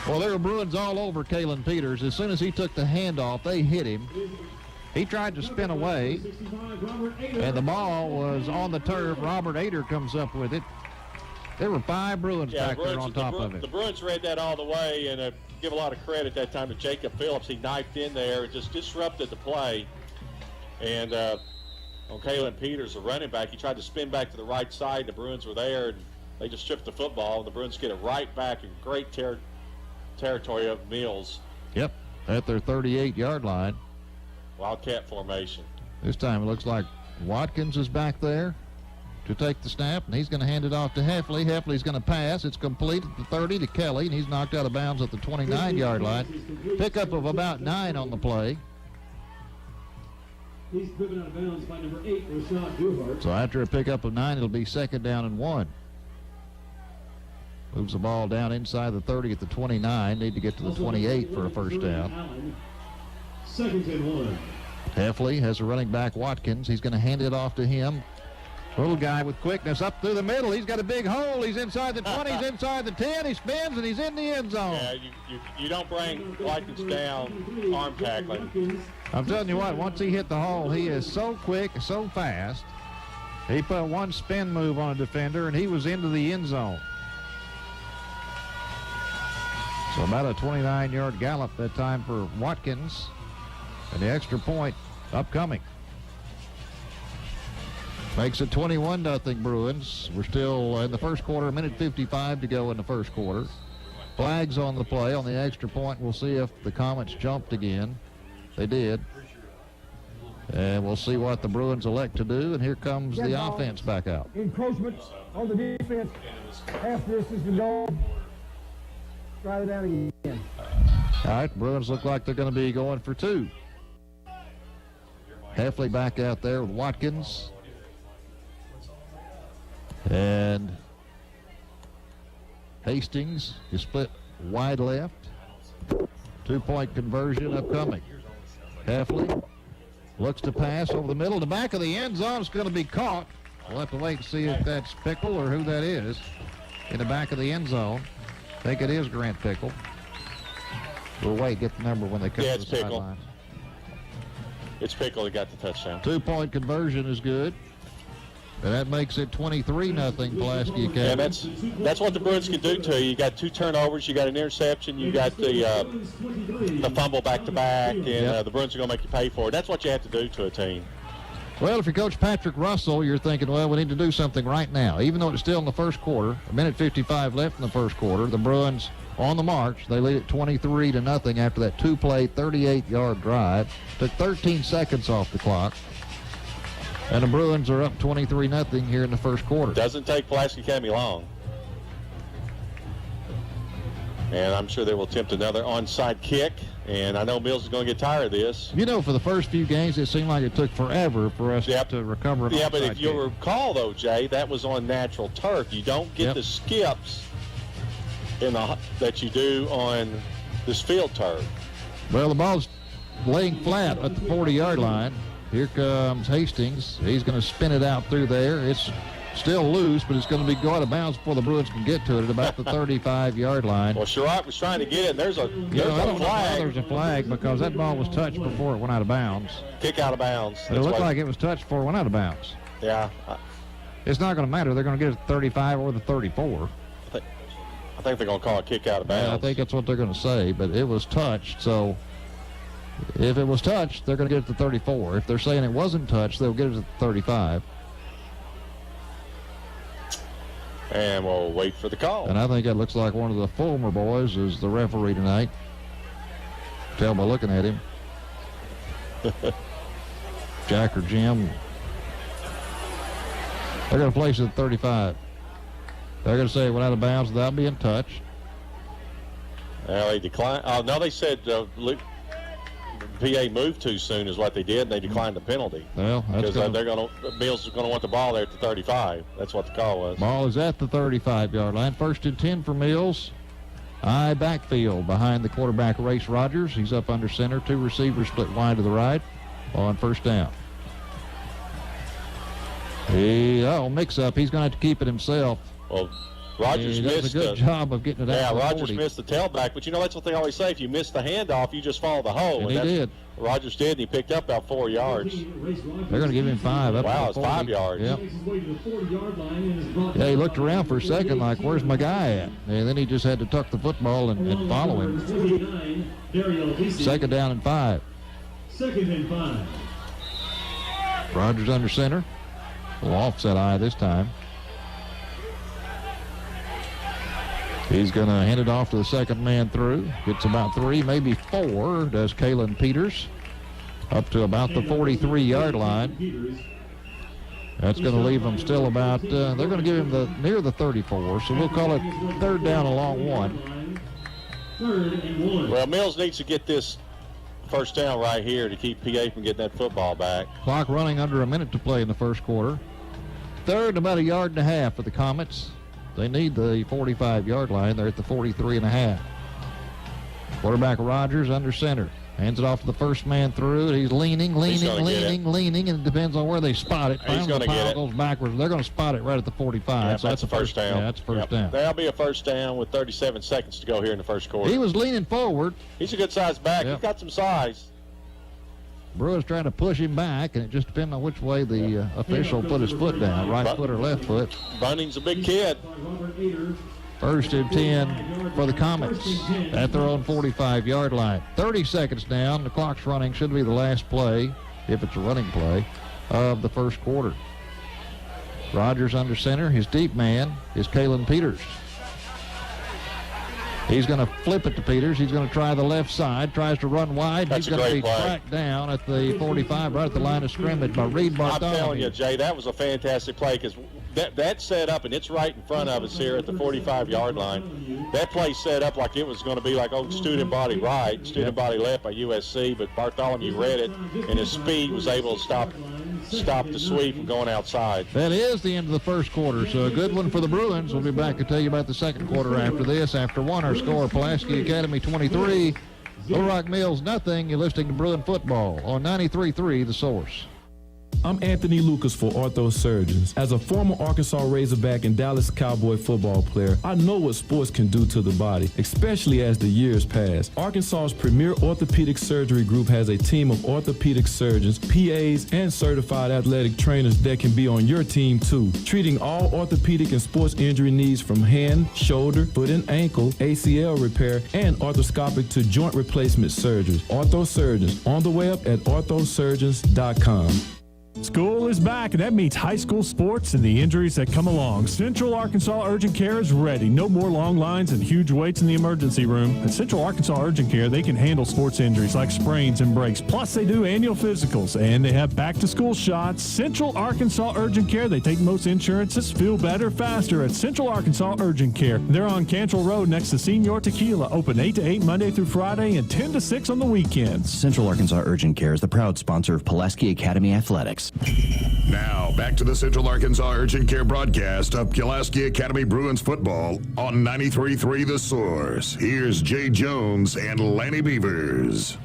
[SPEAKER 17] Well, there were Bruins all over Kalen Peters. As soon as he took the handoff, they hit him. He tried to spin away, and the ball was on the turf. Robert Ader comes up with it. There were 5 Bruins back there on top of it.
[SPEAKER 9] The Bruins read that all the way, and give a lot of credit that time to Jacob Phillips. He knifed in there and just disrupted the play. And on Kalen Peters, a running back, he tried to spin back to the right side. The Bruins were there, and They just stripped the football, and the Bruins get it right back in great territory of Mills.
[SPEAKER 17] Yep, at their 38-yard line.
[SPEAKER 9] Wildcat formation.
[SPEAKER 17] This time it looks like Watkins is back there to take the snap, and he's going to hand it off to Heffley. Heffley's going to pass. It's complete at the 30 to Kelly, and he's knocked out of bounds at the 29-yard line. Pickup of about 9 on the play.
[SPEAKER 19] He's driven out of bounds by number 8, Rashad Duhart.
[SPEAKER 17] So after a pickup of 9, it'll be 2nd down and 1. Moves the ball down inside the 30 at the 29. Need to get to the 28 for a first down.
[SPEAKER 19] 2nd and 1.
[SPEAKER 17] Heffley has a running back, Watkins. He's going to hand it off to him. Little guy with quickness up through the middle. He's got a big hole. He's inside the 20. He's inside the 10. He spins, and he's in the end zone.
[SPEAKER 9] Yeah, you don't bring Watkins down arm tackling.
[SPEAKER 17] I'm telling you what, once he hit the hole, he is so quick, so fast. He put one spin move on a defender, and he was into the end zone. So about a 29-yard gallop that time for Watkins. And the extra point upcoming. Makes it 21-0 Bruins. We're still in the first quarter, 1:55 to go in the first quarter. Flags on the play on the extra point. We'll see if the Comets jumped again. They did. And we'll see what the Bruins elect to do. And here comes the offense back out.
[SPEAKER 3] Encroachment on the defense. After this is the goal. Try it down again.
[SPEAKER 17] All right, Bruins look like they're going to be going for 2. Heffley back out there with Watkins. And Hastings is split wide left. 2-point conversion upcoming. Heffley looks to pass over the middle. The back of the end zone is going to be caught. We'll have to wait and see if that's Pickle or who that is in the back of the end zone. I think it is Grant Pickle. We'll wait, get the number when they come to the sidelines.
[SPEAKER 9] It's Pickle that got the touchdown.
[SPEAKER 17] 2-point conversion is good. And that makes it 23-0 Pulaski Academy.
[SPEAKER 9] Yeah, that's what the Bruins can do to you. You got 2 turnovers, you got an interception, you got the fumble back-to-back, and the Bruins are going to make you pay for it. That's what you have to do to a team.
[SPEAKER 17] Well, if you're Coach Patrick Russell, you're thinking, well, we need to do something right now. Even though it's still in the first quarter, 1:55 left in the first quarter, the Bruins on the march. They lead it 23-0 after that 2-play, 38-yard drive. Took 13 seconds off the clock. And the Bruins are up 23-0 here in the first quarter.
[SPEAKER 9] Doesn't take Pulaski Academy long. And I'm sure they will attempt another onside kick. And I know Mills is going to get tired of this.
[SPEAKER 17] You know, for the first few games, it seemed like it took forever for us to recover an onside
[SPEAKER 9] but if
[SPEAKER 17] kick.
[SPEAKER 9] you'll recall, though, Jay, that was on natural turf. You don't get the skips that you do on this field turf.
[SPEAKER 17] Well, the ball's laying flat at the 40-yard line. Here comes Hastings. He's going to spin it out through there. It's still loose, but it's going to be going out of bounds before the Bruins can get to it at about the 35-yard line.
[SPEAKER 9] Well, Sherratt was trying to get it, and there's a flag.
[SPEAKER 17] I don't know why there's a flag because that ball was touched before it went out of bounds.
[SPEAKER 9] Kick out of bounds.
[SPEAKER 17] It looked like it was touched before it went out of bounds.
[SPEAKER 9] Yeah.
[SPEAKER 17] It's not going to matter. They're going to get it at the 35 or the 34.
[SPEAKER 9] I think they're going to call a kick out of bounds.
[SPEAKER 17] Yeah, I think that's what they're going to say, but it was touched, so if it was touched, they're going to get it to 34. If they're saying it wasn't touched, they'll get it to 35.
[SPEAKER 9] And we'll wait for the call.
[SPEAKER 17] And I think that looks like one of the Fulmer boys is the referee tonight. Tell by looking at him. Jack or Jim. They're going to place it at 35. They're going to say it went out of bounds without being touched.
[SPEAKER 9] Well, they declined. Oh, no, they said PA moved too soon is what they did, and they declined the penalty.
[SPEAKER 17] Well, that's
[SPEAKER 9] because Mills is going to want the ball there at the 35. That's what the call was.
[SPEAKER 17] Ball is at the 35-yard line. 1st and 10 for Mills. High backfield behind the quarterback, Race Rogers. He's up under center. 2 receivers split wide to the right on 1st down. Mix-up. He's going to have to keep it himself.
[SPEAKER 9] Well, Rogers missed
[SPEAKER 17] a good job of getting it out.
[SPEAKER 9] Yeah, Rogers missed the tailback, but that's what they always say. If you miss the handoff, you just follow the hole.
[SPEAKER 17] And he did.
[SPEAKER 9] Rogers did, and he picked up about 4 yards.
[SPEAKER 17] They're going to give him 5.
[SPEAKER 9] Wow, it's 5 yards.
[SPEAKER 17] Yep. Yeah, he looked around for a second like, where's my guy at? And then he just had to tuck the football and follow him. 2nd down and 5.
[SPEAKER 19] 2nd and 5.
[SPEAKER 17] Rogers under center. A little offset eye this time. He's going to hand it off to the second man through. Gets about 3, maybe 4, does Kalen Peters, up to about the 43-yard line. That's going to leave them still about, they're going to give him near the 34, so we'll call it third down along 1.
[SPEAKER 9] Well, Mills needs to get this first down right here to keep PA from getting that football back.
[SPEAKER 17] Clock running under a minute to play in the first quarter. Third and about 1.5 yards for the Comets. They need the 45-yard line. They're at the 43.5. Quarterback Rogers under center. Hands it off to the first man through. He's leaning, and it depends on where they spot it.
[SPEAKER 9] He's going to get it.
[SPEAKER 17] Goes backwards. They're going to spot it right at the 45.
[SPEAKER 9] Yeah,
[SPEAKER 17] so
[SPEAKER 9] that's a first down.
[SPEAKER 17] Yeah, that's a first down.
[SPEAKER 9] That'll be a first down with 37 seconds to go here in the first quarter.
[SPEAKER 17] He was leaning forward.
[SPEAKER 9] He's a good-sized back. He's got some size.
[SPEAKER 17] Bruins trying to push him back, and it just depends on which way the official put his foot down, right foot or left foot.
[SPEAKER 9] Bunning's a big kid.
[SPEAKER 17] First and 10 for the Comets at their own 45-yard line. 30 seconds down. The clock's running. Should be the last play, if it's a running play, of the first quarter. Rogers under center. His deep man is Kalen Peters. He's going to flip it to Peters. He's going to try the left side. Tries to run wide.
[SPEAKER 9] That's
[SPEAKER 17] He's going to be tracked down at the 45, right at the line of scrimmage by Reed Bartholomew.
[SPEAKER 9] I'm telling you, Jay, that was a fantastic play because that set up, and it's right in front of us here at the 45-yard line. That play set up like it was going to be like student body right, student body left by USC, but Bartholomew read it, and his speed was able to stop the sweep from going outside.
[SPEAKER 17] That is the end of the first quarter, so a good one for the Bruins. We'll be back to tell you about the second quarter after this. After one, our score, Pulaski Academy 23, Little Rock Mills nothing. You're listening to Bruin Football on 93.3 The Source.
[SPEAKER 20] I'm Anthony Lucas for Ortho Surgeons. As a former Arkansas Razorback and Dallas Cowboy football player, I know what sports can do to the body, especially as the years pass. Arkansas's premier orthopedic surgery group has a team of orthopedic surgeons, PAs, and certified athletic trainers that can be on your team too, treating all orthopedic and sports injury needs from hand, shoulder, foot and ankle, ACL repair, and arthroscopic to joint replacement surgeries. Ortho Surgeons, on the web at orthosurgeons.com.
[SPEAKER 19] School is back, and that means high school sports and the injuries that come along. Central Arkansas Urgent Care is ready. No more long lines and huge waits in the emergency room. At Central Arkansas Urgent Care, they can handle sports injuries like sprains and breaks. Plus, they do annual physicals, and they have back-to-school shots. Central Arkansas Urgent Care, they take most insurances. Feel better faster at Central Arkansas Urgent Care. They're on Cantrell Road next to Senior Tequila. Open 8 to 8 Monday through Friday and 10 to 6 on the weekends.
[SPEAKER 10] Central Arkansas Urgent Care is the proud sponsor of Pulaski Academy Athletics.
[SPEAKER 2] Now, back to the Central Arkansas Urgent Care broadcast of Pulaski Academy Bruins football on 93.3 The Source. Here's Jay Jones and Lanny Beavers.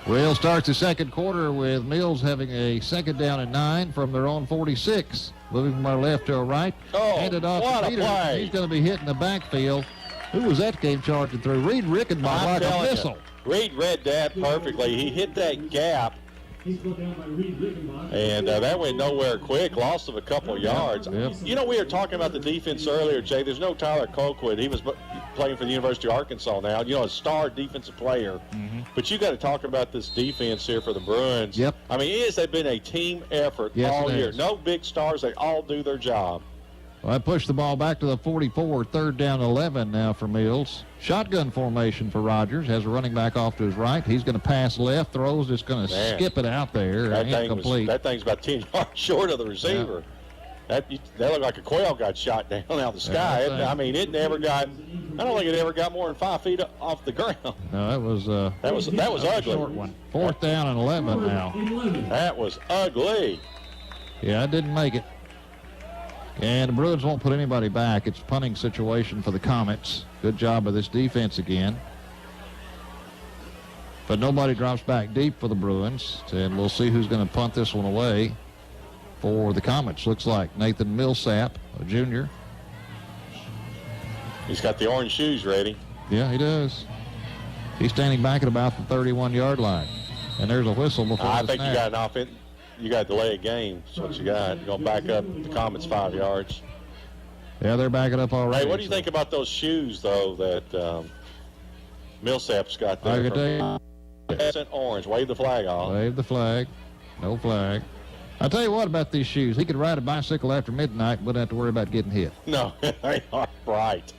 [SPEAKER 17] We'll start the second quarter with Mills having a second down and 9 from their own 46. Moving from our left to our right. Handed off
[SPEAKER 9] what
[SPEAKER 17] to
[SPEAKER 9] a
[SPEAKER 17] Peters.
[SPEAKER 9] play.
[SPEAKER 17] He's going to be hitting the backfield. Who was that game charging through? Reed Rickenbach like a missile.
[SPEAKER 9] Reed read that perfectly. He hit that gap. And that went nowhere quick, loss of a couple yards.
[SPEAKER 17] Yep.
[SPEAKER 9] You know, we were talking about the defense earlier, Jay. There's no Tyler Colquitt. He was playing for the University of Arkansas now, a star defensive player. But you got to talk about this defense here for the Bruins.
[SPEAKER 17] Yep.
[SPEAKER 9] I mean, it has been a team effort all year. No big stars. They all do their job.
[SPEAKER 17] Well, I pushed the ball back to the 44, third down 11 now for Mills. Shotgun formation for Rogers. Has a running back off to his right. He's going to pass left. Throws, just going to skip it out there. Incomplete.
[SPEAKER 9] That thing's about 10 yards short of the receiver. Yeah. That looked like a quail got shot down out of the sky. It don't think it ever got more than 5 feet off the ground.
[SPEAKER 17] No, that was
[SPEAKER 9] ugly.
[SPEAKER 17] Short one. Fourth down and 11 now.
[SPEAKER 9] That was ugly.
[SPEAKER 17] Yeah, it didn't make it. And the Bruins won't put anybody back. It's a punting situation for the Comets. Good job of this defense again. But nobody drops back deep for the Bruins. And we'll see who's going to punt this one away for the Comets. Looks like Nathan Millsap, a junior.
[SPEAKER 9] He's got the orange shoes ready.
[SPEAKER 17] Yeah, he does. He's standing back at about the 31-yard line. And there's a whistle before
[SPEAKER 9] I
[SPEAKER 17] the
[SPEAKER 9] think
[SPEAKER 17] snap.
[SPEAKER 9] you got an offense. You got a delay of game. That's what you got. You're going to back up the Comets 5 yards.
[SPEAKER 17] Yeah, they're backing up already.
[SPEAKER 9] Hey, what do you think about those shoes, though, that Millsap's got there?
[SPEAKER 17] I can tell you.
[SPEAKER 9] Orange. Wave the flag off.
[SPEAKER 17] Wave the flag. No flag. I'll tell you what about these shoes. He could ride a bicycle after midnight, wouldn't have to worry about getting hit.
[SPEAKER 9] No, they are bright.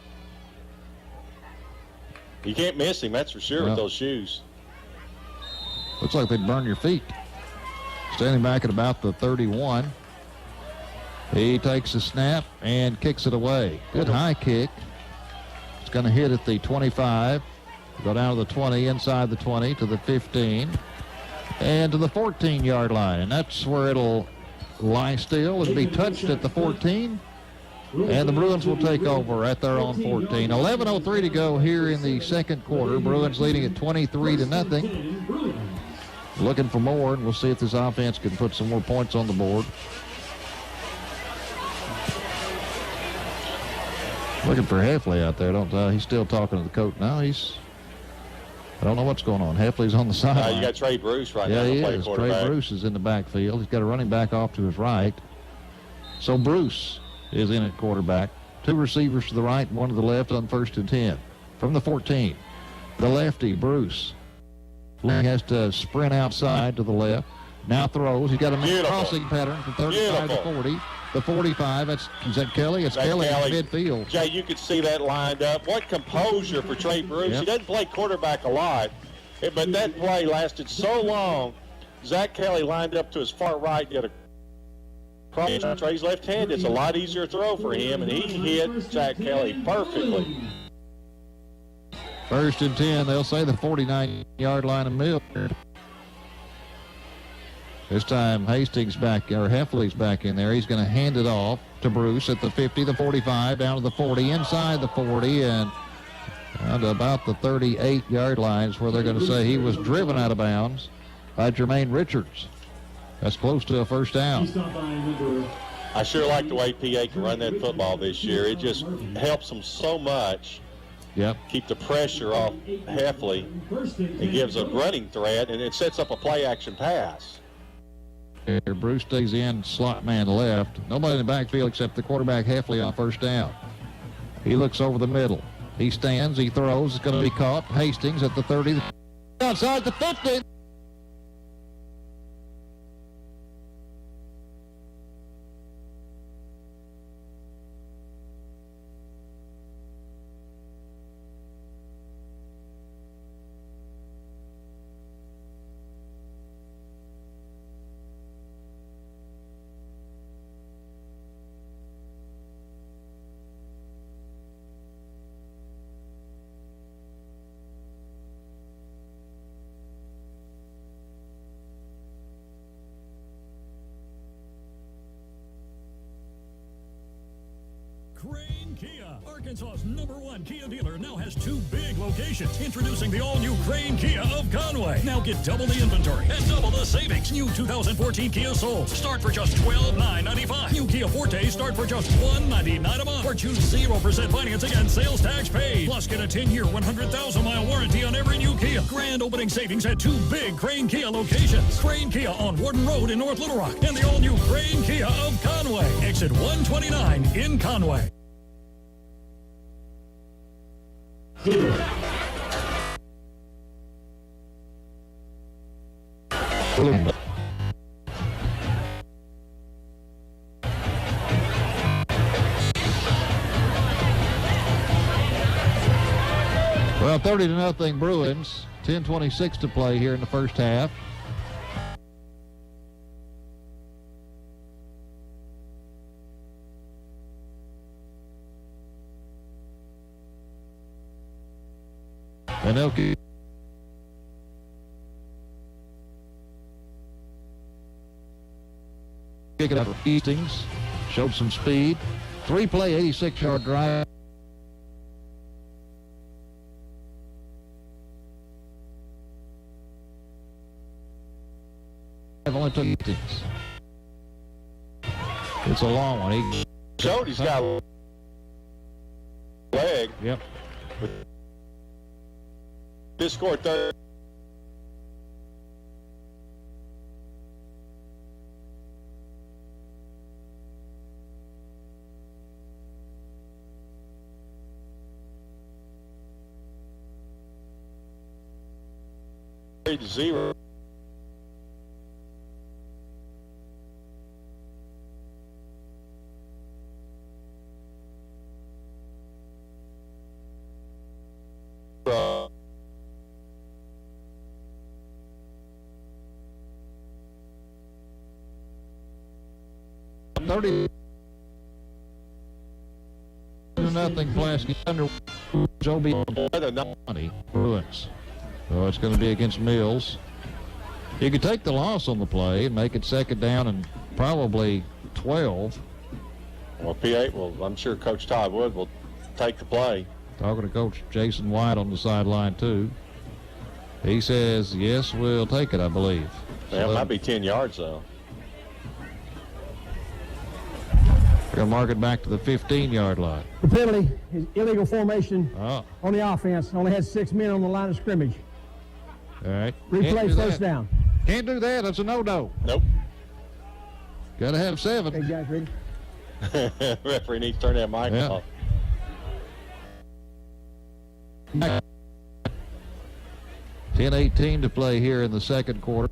[SPEAKER 9] You can't miss him, that's for sure, with those shoes.
[SPEAKER 17] Looks like they'd burn your feet. Standing back at about the 31. He takes a snap and kicks it away. Good high kick. It's going to hit at the 25. Go down to the 20, inside the 20, to the 15, and to the 14-yard line. And that's where it'll lie still and be touched at the 14. And the Bruins will take over at their own 14. 11:03 to go here in the second quarter. Bruins leading at 23-0. Looking for more, and we'll see if this offense can put some more points on the board. Looking for Heffley out there, he's still talking to the coach. No, I don't know what's going on. Heffley's on the side.
[SPEAKER 9] You got Trey Bruce right now.
[SPEAKER 17] Yeah, he
[SPEAKER 9] to play
[SPEAKER 17] is.
[SPEAKER 9] quarterback.
[SPEAKER 17] Trey Bruce is in the backfield. He's got a running back off to his right. So Bruce is in at quarterback. Two receivers to the right, one to the left on 1st and 10. From the 14, the lefty, Bruce. He has to sprint outside to the left. Now throws. He's got a crossing pattern from 35 to 40. The 45, is that Kelly? It's Kelly in midfield.
[SPEAKER 9] Jay, you could see that lined up. What composure for Trey Bruce.
[SPEAKER 17] Yep.
[SPEAKER 9] He doesn't play quarterback a lot, but that play lasted so long. Zach Kelly lined up to his far right, did a cross. Trey's left-handed. It's a lot easier throw for him, and he hit Zach Kelly perfectly.
[SPEAKER 17] 1st and 10, they'll say the 49-yard line of Mill. This time Hastings back, or Heffley's back in there. He's going to hand it off to Bruce at the 50, the 45, down to the 40, inside the 40, and down to about the 38-yard lines where they're going to say he was driven out of bounds by Jermaine Richards. That's close to a first down.
[SPEAKER 9] I sure like the way PA can run that football this year. It just helps them so much.
[SPEAKER 17] Yep.
[SPEAKER 9] Keep the pressure off Heffley. It gives a running threat, and it sets up a play-action pass.
[SPEAKER 17] Here, Bruce stays in, slot man left. Nobody in the backfield except the quarterback Heffley on 1st down. He looks over the middle. He stands, he throws. It's going to be caught. Hastings at the 30. Outside the 50.
[SPEAKER 21] Crane Kia, Arkansas's #1 Kia dealer, now has 2 big locations. Introducing the all-new Crane Kia of Conway. Now get double the inventory and double the savings. New 2014 Kia Soul start for just $12,995. New Kia Forte start for just $199 a month. Or choose 0% financing and sales tax paid. Plus get a 10-year, 100,000-mile warranty on every new Kia. Grand opening savings at 2 big Crane Kia locations. Crane Kia on Warden Road in North Little Rock and the all-new Crane Kia of Conway. Exit 129 in Conway.
[SPEAKER 17] Well, 30-0 Bruins. 10:26 to play here in the first half. And they'll kick it up for Hastings. Showed some speed. 3-play, 86-yard drive. Only took Hastings. It's a long one. He
[SPEAKER 9] showed he's got a leg.
[SPEAKER 17] Yep.
[SPEAKER 9] This scored 30. To 0.
[SPEAKER 17] 30 to nothing. Pulaski under Joby Bruins. So it's going to be against Mills. You could take the loss on the play and make it second down and probably 12.
[SPEAKER 9] Well, PA, I'm sure Coach Todd Wood will take the play.
[SPEAKER 17] Talking to Coach Jason White on the sideline, too. He says, yes, we'll take it, I believe.
[SPEAKER 9] Yeah, it might be 10 yards, though.
[SPEAKER 17] They're going to mark it back to the 15-yard line.
[SPEAKER 3] The penalty is illegal formation on the offense. Only had 6 men on the line of scrimmage.
[SPEAKER 17] All right.
[SPEAKER 3] Replay first down.
[SPEAKER 17] Can't do that. That's a no-no.
[SPEAKER 9] Nope.
[SPEAKER 17] Got to have 7.
[SPEAKER 3] Hey, guys, ready?
[SPEAKER 9] Referee needs to turn that mic off.
[SPEAKER 17] 10-18 to play here in the second quarter.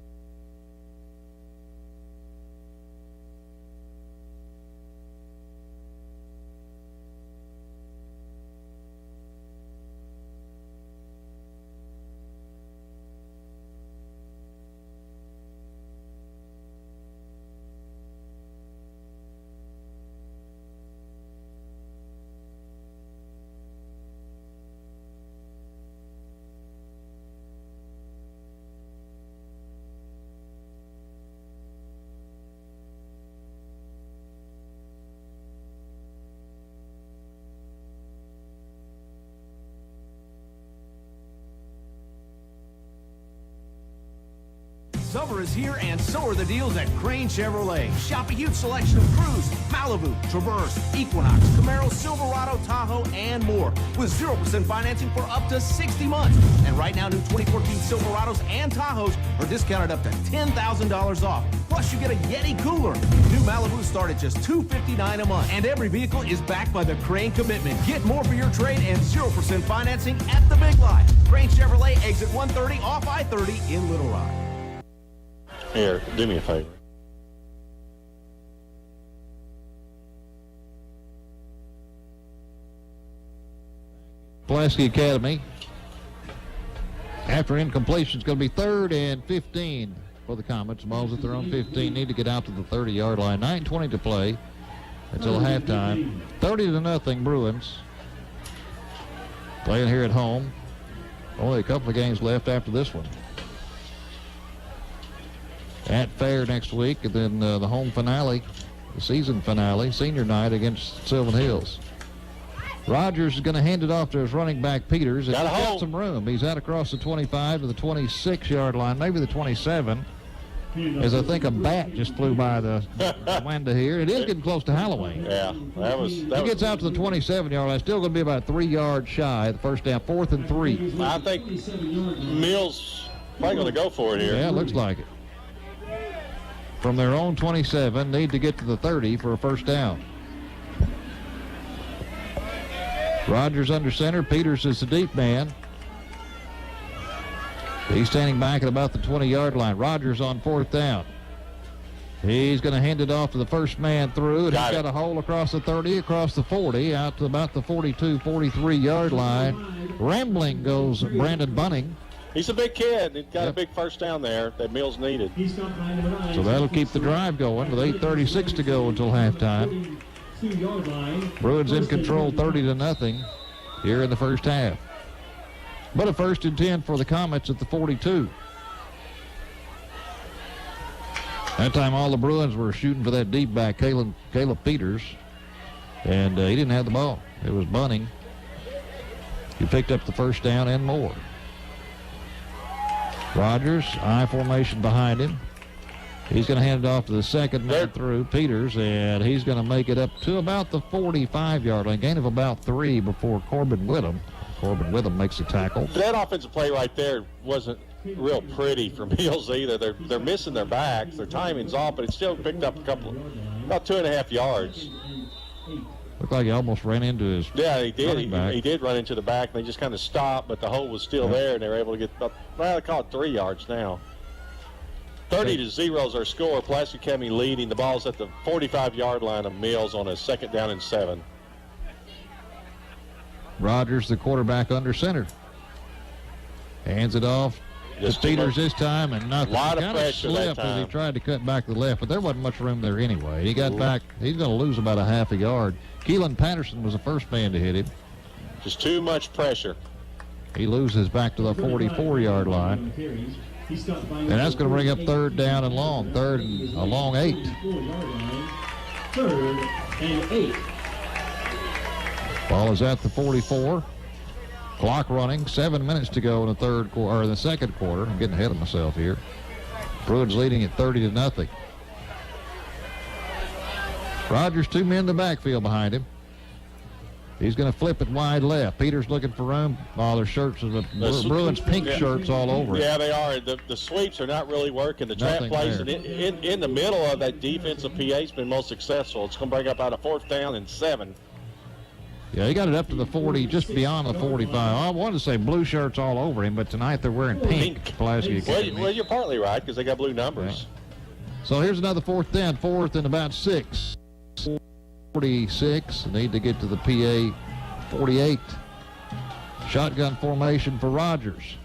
[SPEAKER 22] Summer is here, and so are the deals at Crane Chevrolet. Shop a huge selection of Cruze, Malibu, Traverse, Equinox, Camaro, Silverado, Tahoe, and more, with 0% financing for up to 60 months. And right now, new 2014 Silverados and Tahoes are discounted up to $10,000 off. Plus, you get a Yeti cooler. New Malibus start at just $259 a month, and every vehicle is backed by the Crane Commitment. Get more for your trade and 0% financing at the Big Lot. Crane Chevrolet, exit 130 off I-30 in Little Rock.
[SPEAKER 9] Here, do me a favor.
[SPEAKER 17] Pulaski Academy. After incompletion, it's going to be 3rd and 15 for the Comets. Balls at their own 15. Need to get out to the 30-yard line. 9:20 to play until halftime. 30-0 Bruins. Playing here at home. Only a couple of games left after this one. At Fair next week, and then the home finale, the season finale, senior night against Sylvan Hills. Rogers is going to hand it off to his running back, Peters. He's got some room. He's out across the 25 to the 26-yard line, maybe the 27. As I think a bat just flew by the window here. It is getting close to Halloween.
[SPEAKER 9] Yeah,
[SPEAKER 17] he gets out to the 27-yard line. Still going to be about 3 yards shy of the first down, 4th and 3.
[SPEAKER 9] I think Mills probably going to go for it here.
[SPEAKER 17] Yeah, it looks like it. From their own 27, need to get to the 30 for a first down. Rogers under center. Peters is the deep man. He's standing back at about the 20-yard line. Rogers on 4th down. He's going to hand it off to the first man through, and he's got a hole across the 30, across the 40, out to about the 42, 43-yard line. Rambling goes Brandon Bunning.
[SPEAKER 9] He's a big kid. He's got a big first down there that Mills needed.
[SPEAKER 17] So that'll keep the drive going with 8:36 to go until halftime. Bruins in control 30-0 here in the first half. But a 1st and 10 for the Comets at the 42. That time all the Bruins were shooting for that deep back, Caleb Peters. And he didn't have the ball. It was Bunning. He picked up the first down and more. Rogers, I formation behind him. He's going to hand it off to the second man through, Peters, and he's going to make it up to about the 45-yard line. Gain of about 3 before Corbin Whittam. Corbin Whittam makes a tackle.
[SPEAKER 9] That offensive play right there wasn't real pretty for Mills either. They're missing their backs. Their timing's off, but it still picked up about 2.5 yards.
[SPEAKER 17] Looked like he almost ran into his
[SPEAKER 9] he did. He did run into the back, and they just kind of stopped, but the hole was still there, and they were able to get about, they call it 3 yards now. 30-0 is our score. Pulaski Academy leading. The ball's at the 45-yard line of Mills on a 2nd down and 7.
[SPEAKER 17] Rogers, the quarterback, under center. Hands it off to Peters this time, and nothing.
[SPEAKER 9] A lot of
[SPEAKER 17] Kinda
[SPEAKER 9] pressure that
[SPEAKER 17] slipped as
[SPEAKER 9] time.
[SPEAKER 17] he tried to cut back to the left, but there wasn't much room there anyway. He got back. He's going to lose about a half a yard. Keelan Patterson was the first man to hit him.
[SPEAKER 9] Just too much pressure.
[SPEAKER 17] He loses back to the 44-yard line. And that's going to bring up third down and long. Third and a long 8.
[SPEAKER 5] 3rd and 8.
[SPEAKER 17] Ball is at the 44. Clock running. 7 minutes to go in the third quarter, or the second quarter. I'm getting ahead of myself here. Bruins leading at 30-0. Rogers, 2 men in the backfield behind him. He's going to flip it wide left. Peters looking for room. Oh, their shirts, the Bruins pink shirts all over it.
[SPEAKER 9] Yeah, they are. The sweeps are not really working. The trap plays in the middle of that defensive PA's been most successful. It's going to bring up out a 4th down and 7.
[SPEAKER 17] Yeah, he got it up to the 40, just beyond the 45. I wanted to say blue shirts all over him, but tonight they're wearing pink. Pulaski Academy.
[SPEAKER 9] Well, you're partly right because they got blue numbers.
[SPEAKER 17] Yeah. So here's another 4th down, 4th and about 6. 46. Need to get to the PA 48. Shotgun formation for Rogers.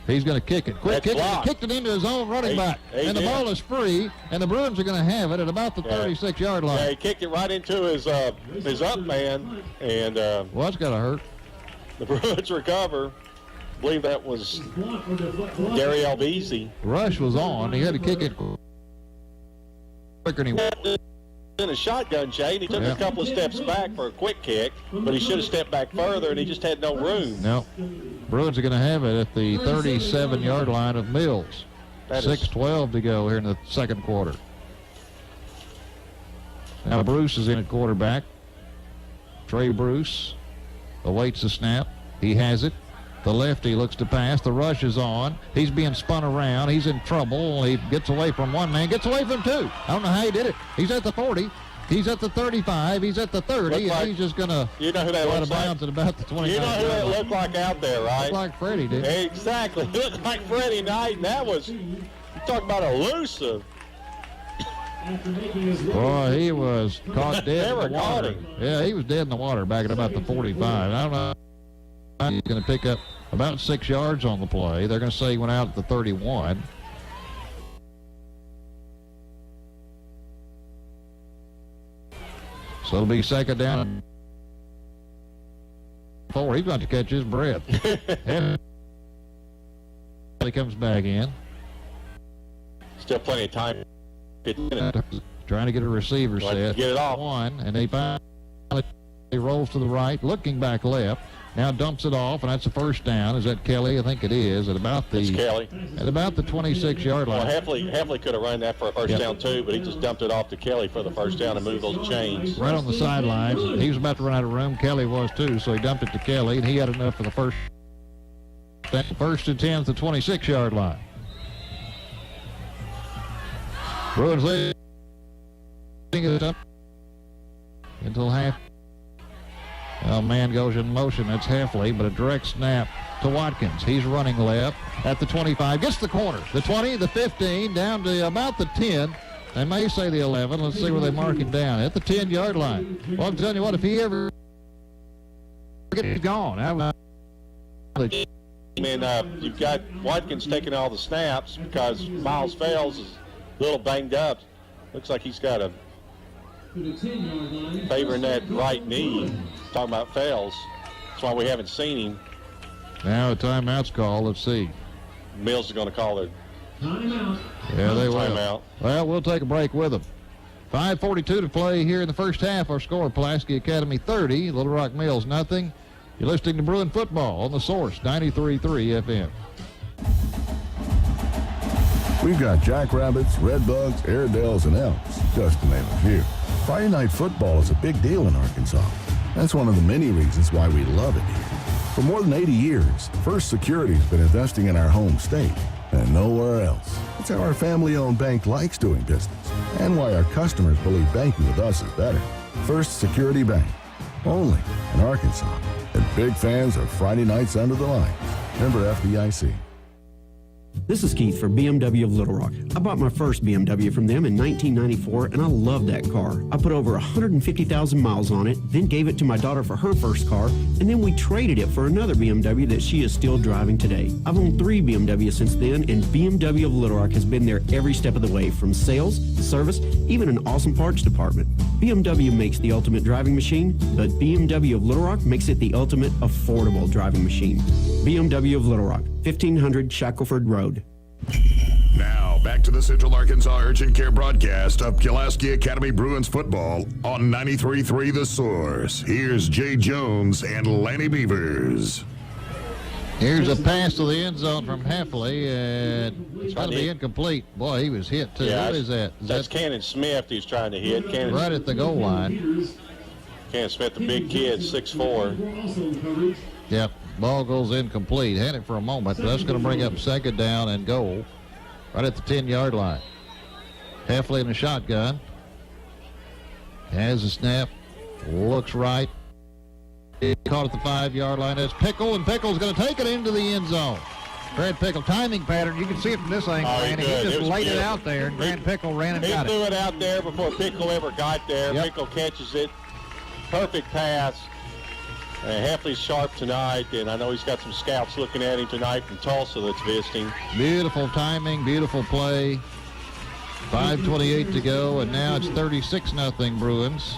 [SPEAKER 17] He's going to kick it. Quick kick it. He kicked it into his own running back. And the ball is free, and the Bruins are going to have it at about the 36-yard line.
[SPEAKER 9] Yeah, he kicked it right into his up man. And
[SPEAKER 17] well, that's got to hurt.
[SPEAKER 9] The Bruins recover. I believe that was Gary Albizi.
[SPEAKER 17] Rush was on. He had to kick it quicker than he was.
[SPEAKER 9] In a shotgun, Jay, and he took a couple of steps back for a quick kick, but he should have stepped back further, and he just had no room.
[SPEAKER 17] No. Bruins are going to have it at the 37-yard line of Mills. 6:12 to go here in the second quarter. Now Bruce is in at quarterback. Trey Bruce awaits the snap. He has it. The lefty looks to pass. The rush is on. He's being spun around. He's in trouble. He gets away from one man, gets away from two. I don't know how he did it. He's at the 40. He's at the 35. He's at the 30. And he's just going to
[SPEAKER 9] go out of
[SPEAKER 17] bounds at about the 25.
[SPEAKER 9] You know who that looked like out there, right?
[SPEAKER 17] Looked like Freddie did.
[SPEAKER 9] Exactly. He looked like Freddie Knight, and that was, you talk about elusive.
[SPEAKER 17] Boy, he was caught dead in the water.
[SPEAKER 9] Him.
[SPEAKER 17] Yeah, he was dead in the water back at about the 45. I don't know. He's going to pick up about 6 yards on the play. They're going to say he went out at the 31. So it'll be second down. 4. He's about to catch his breath. He comes back in.
[SPEAKER 9] Still plenty of time.
[SPEAKER 17] Trying to get a receiver set.
[SPEAKER 9] Get it off.
[SPEAKER 17] One, and he finally rolls to the right, looking back left. Now dumps it off, and that's a first down. Is that Kelly? I think it is. At about the 26-yard line.
[SPEAKER 9] Well, Heffley could have run that for a first down too, but he just dumped it off to Kelly for the first down and moved those chains.
[SPEAKER 17] Right on the sidelines. He was about to run out of room. Kelly was too, so he dumped it to Kelly, and he had enough for the first. First and 10 at the 26-yard line. Bruins leading it up until half. Well, man goes in motion. That's Heffley, but a direct snap to Watkins. He's running left at the 25. Gets the corners. The 20, the 15, down to about the 10. They may say the 11. Let's see where they mark him down. At the 10-yard line. Well, I'm telling you what, if he ever gets gone.
[SPEAKER 9] You've got Watkins taking all the snaps because Miles Fales is a little banged up. Looks like he's got a favoring that right knee. Talking about Fales. That's why we haven't seen him.
[SPEAKER 17] Now a timeout's called. Let's see.
[SPEAKER 9] Mills is going to call it.
[SPEAKER 5] Timeout.
[SPEAKER 17] Yeah, they will.
[SPEAKER 9] Timeout.
[SPEAKER 17] Well, we'll take a break with them. 5:42 to play here in the first half. Our score, Pulaski Academy 30, Little Rock Mills nothing. You're listening to Bruin Football on the Source, 93.3 FM.
[SPEAKER 28] We've got jackrabbits, redbugs, Airedales, and elks, just to name a few. Friday night football is a big deal in Arkansas. That's one of the many reasons why we love it here. For more than 80 years, First Security's been investing in our home state and nowhere else. It's how our family-owned bank likes doing business and why our customers believe banking with us is better. First Security Bank, only in Arkansas. And big fans of Friday nights under the lights. Member FDIC.
[SPEAKER 4] This is Keith for BMW of Little Rock. I bought my first BMW from them in 1994, and I love that car. I put over 150,000 miles on it, then gave it to my daughter for her first car, and then we traded it for another BMW that she is still driving today. I've owned 3 BMWs since then, and BMW of Little Rock has been there every step of the way, from sales, service, even an awesome parts department. BMW makes the ultimate driving machine, but BMW of Little Rock makes it the ultimate affordable driving machine. BMW of Little Rock, 1500 Shackelford Road.
[SPEAKER 2] Now, back to the Central Arkansas Urgent Care broadcast of Pulaski Academy Bruins football on 93.3 The Source. Here's Jay Jones and Lanny Beavers.
[SPEAKER 17] Here's a pass to the end zone from Heffley, and it's going to be incomplete. Boy, he was hit, too.
[SPEAKER 9] Yeah,
[SPEAKER 17] what is that?
[SPEAKER 9] That's Cannon Smith he's trying to hit.
[SPEAKER 17] Right at the goal line.
[SPEAKER 9] Cannon Smith, the big kid, 6'4".
[SPEAKER 17] Yep, ball goes incomplete. Had it for a moment, but that's going to bring up second down and goal right at the 10-yard line. Heffley in the shotgun. Has a snap. Looks right. Caught at the 5-yard line. That's Pickle, and Pickle's going to take it into the end zone. Grant Pickle, timing pattern. You can see it from this angle, Randy. He just laid it out there, and Grant Pickle ran and got it.
[SPEAKER 9] He threw it out there before Pickle ever got there.
[SPEAKER 17] Yep.
[SPEAKER 9] Pickle catches it. Perfect pass. Heffley's sharp tonight, and I know he's got some scouts looking at him tonight from Tulsa that's visiting.
[SPEAKER 17] Beautiful timing, beautiful play. 5:28 to go, and now it's 36-0 Bruins.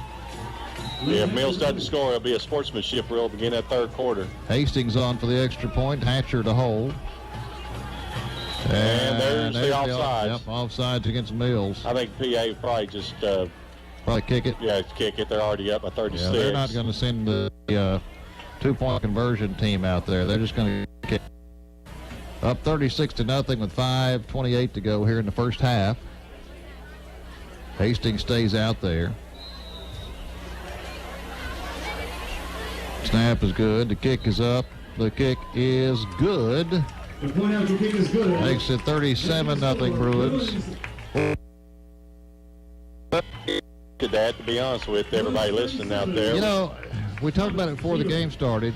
[SPEAKER 9] Yeah, if Mills doesn't score, it'll be a sportsmanship rule begin that third quarter.
[SPEAKER 17] Hastings on for the extra point. Hatcher to hold.
[SPEAKER 9] And there's the offsides.
[SPEAKER 17] Yep, offsides against Mills.
[SPEAKER 9] I think PA probably just
[SPEAKER 17] probably kick it.
[SPEAKER 9] Yeah, kick it. They're already up by 36.
[SPEAKER 17] Yeah, they're not going to send the 2-point conversion team out there. They're just going to kick. Up 36-0 with 5:28 to go here in the first half. Hastings stays out there. Snap is good. The kick is up. The kick is good.
[SPEAKER 21] The point after kick is good.
[SPEAKER 17] Makes it 37-0 Bruins.
[SPEAKER 9] To that, to be honest with everybody listening out there.
[SPEAKER 17] You know, we talked about it before the game started.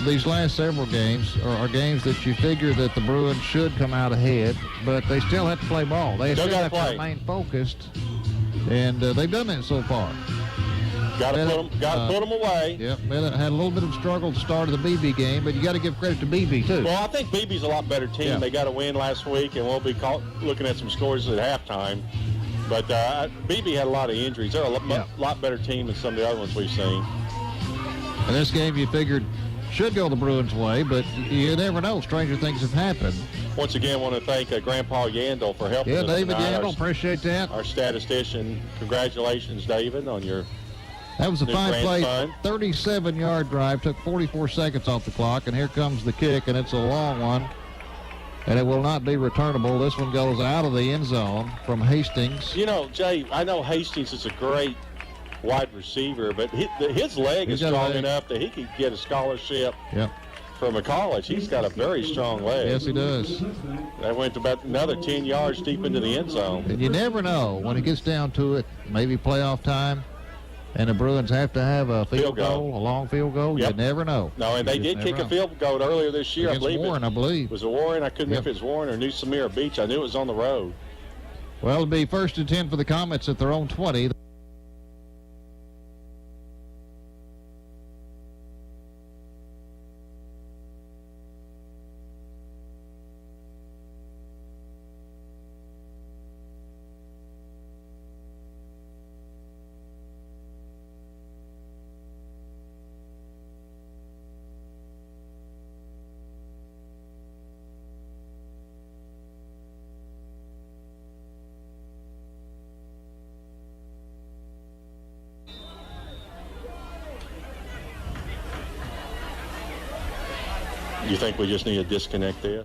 [SPEAKER 17] These last several games are games that you figure that the Bruins should come out ahead, but they still have to play ball. They still have to remain focused, and they've done that so far.
[SPEAKER 9] Got to put them away.
[SPEAKER 17] Yep, had a little bit of struggle at the start of the BB game, but you got to give credit to BB too.
[SPEAKER 9] Well, I think BB's a lot better team.
[SPEAKER 17] Yeah.
[SPEAKER 9] They got a win last week, and we'll be looking at some scores at halftime. But BB had a lot of injuries. They're a lot better team than some of the other ones we've seen.
[SPEAKER 17] In this game, you figured should go the Bruins' way, but you never know. Stranger things have happened.
[SPEAKER 9] Once again, I want to thank Grandpa Yandel for helping us.
[SPEAKER 17] Yeah, David
[SPEAKER 9] tonight.
[SPEAKER 17] Yandel, appreciate that.
[SPEAKER 9] Our statistician. Congratulations, David, on your
[SPEAKER 17] That was a
[SPEAKER 9] new
[SPEAKER 17] fine-play,
[SPEAKER 9] grandson.
[SPEAKER 17] 37-yard drive. Took 44 seconds off the clock, and here comes the kick, and it's a long one. And it will not be returnable. This one goes out of the end zone from Hastings.
[SPEAKER 9] You know, Jay, I know Hastings is a great wide receiver, but his leg is strong enough that he could get a scholarship from a college. He's got a very strong leg.
[SPEAKER 17] Yes, he does.
[SPEAKER 9] That went about another 10 yards deep into the end zone.
[SPEAKER 17] And you never know when it gets down to it, maybe playoff time, and the Bruins have to have a field goal, a long field goal.
[SPEAKER 9] Yep.
[SPEAKER 17] You never know.
[SPEAKER 9] No, and they did kick a field goal earlier this year.
[SPEAKER 17] Against Warren, I believe.
[SPEAKER 9] It was a Warren. I couldn't remember if it was Warren or New Samir Beach. I knew it was on the road.
[SPEAKER 17] Well, it'll be 1st and 10 for the Comets at their own 20.
[SPEAKER 9] You think we just need a disconnect there?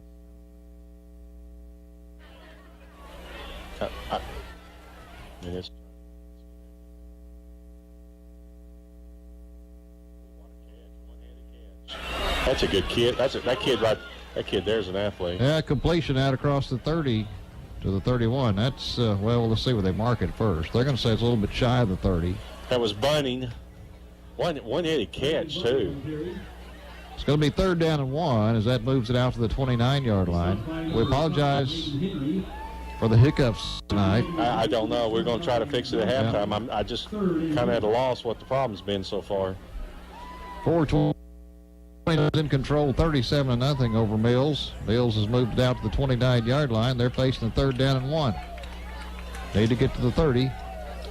[SPEAKER 9] That's a good kid. That kid there's an athlete.
[SPEAKER 17] Yeah, completion out across the 30 to the 31. That's, well, let's see where they mark it first. They're going to say it's a little bit shy of the 30.
[SPEAKER 9] That was Bunning. One-headed catch, too.
[SPEAKER 17] It's going to be 3rd down and 1 as that moves it out to the 29-yard line. We apologize for the hiccups tonight.
[SPEAKER 9] I don't know. We're going to try to fix it at halftime. I just kind of at a loss what the problem's been so far.
[SPEAKER 17] 4-20 in control, 37-0 over Mills. Mills has moved it out to the 29-yard line. They're facing the 3rd down and 1. Need to get to the 30.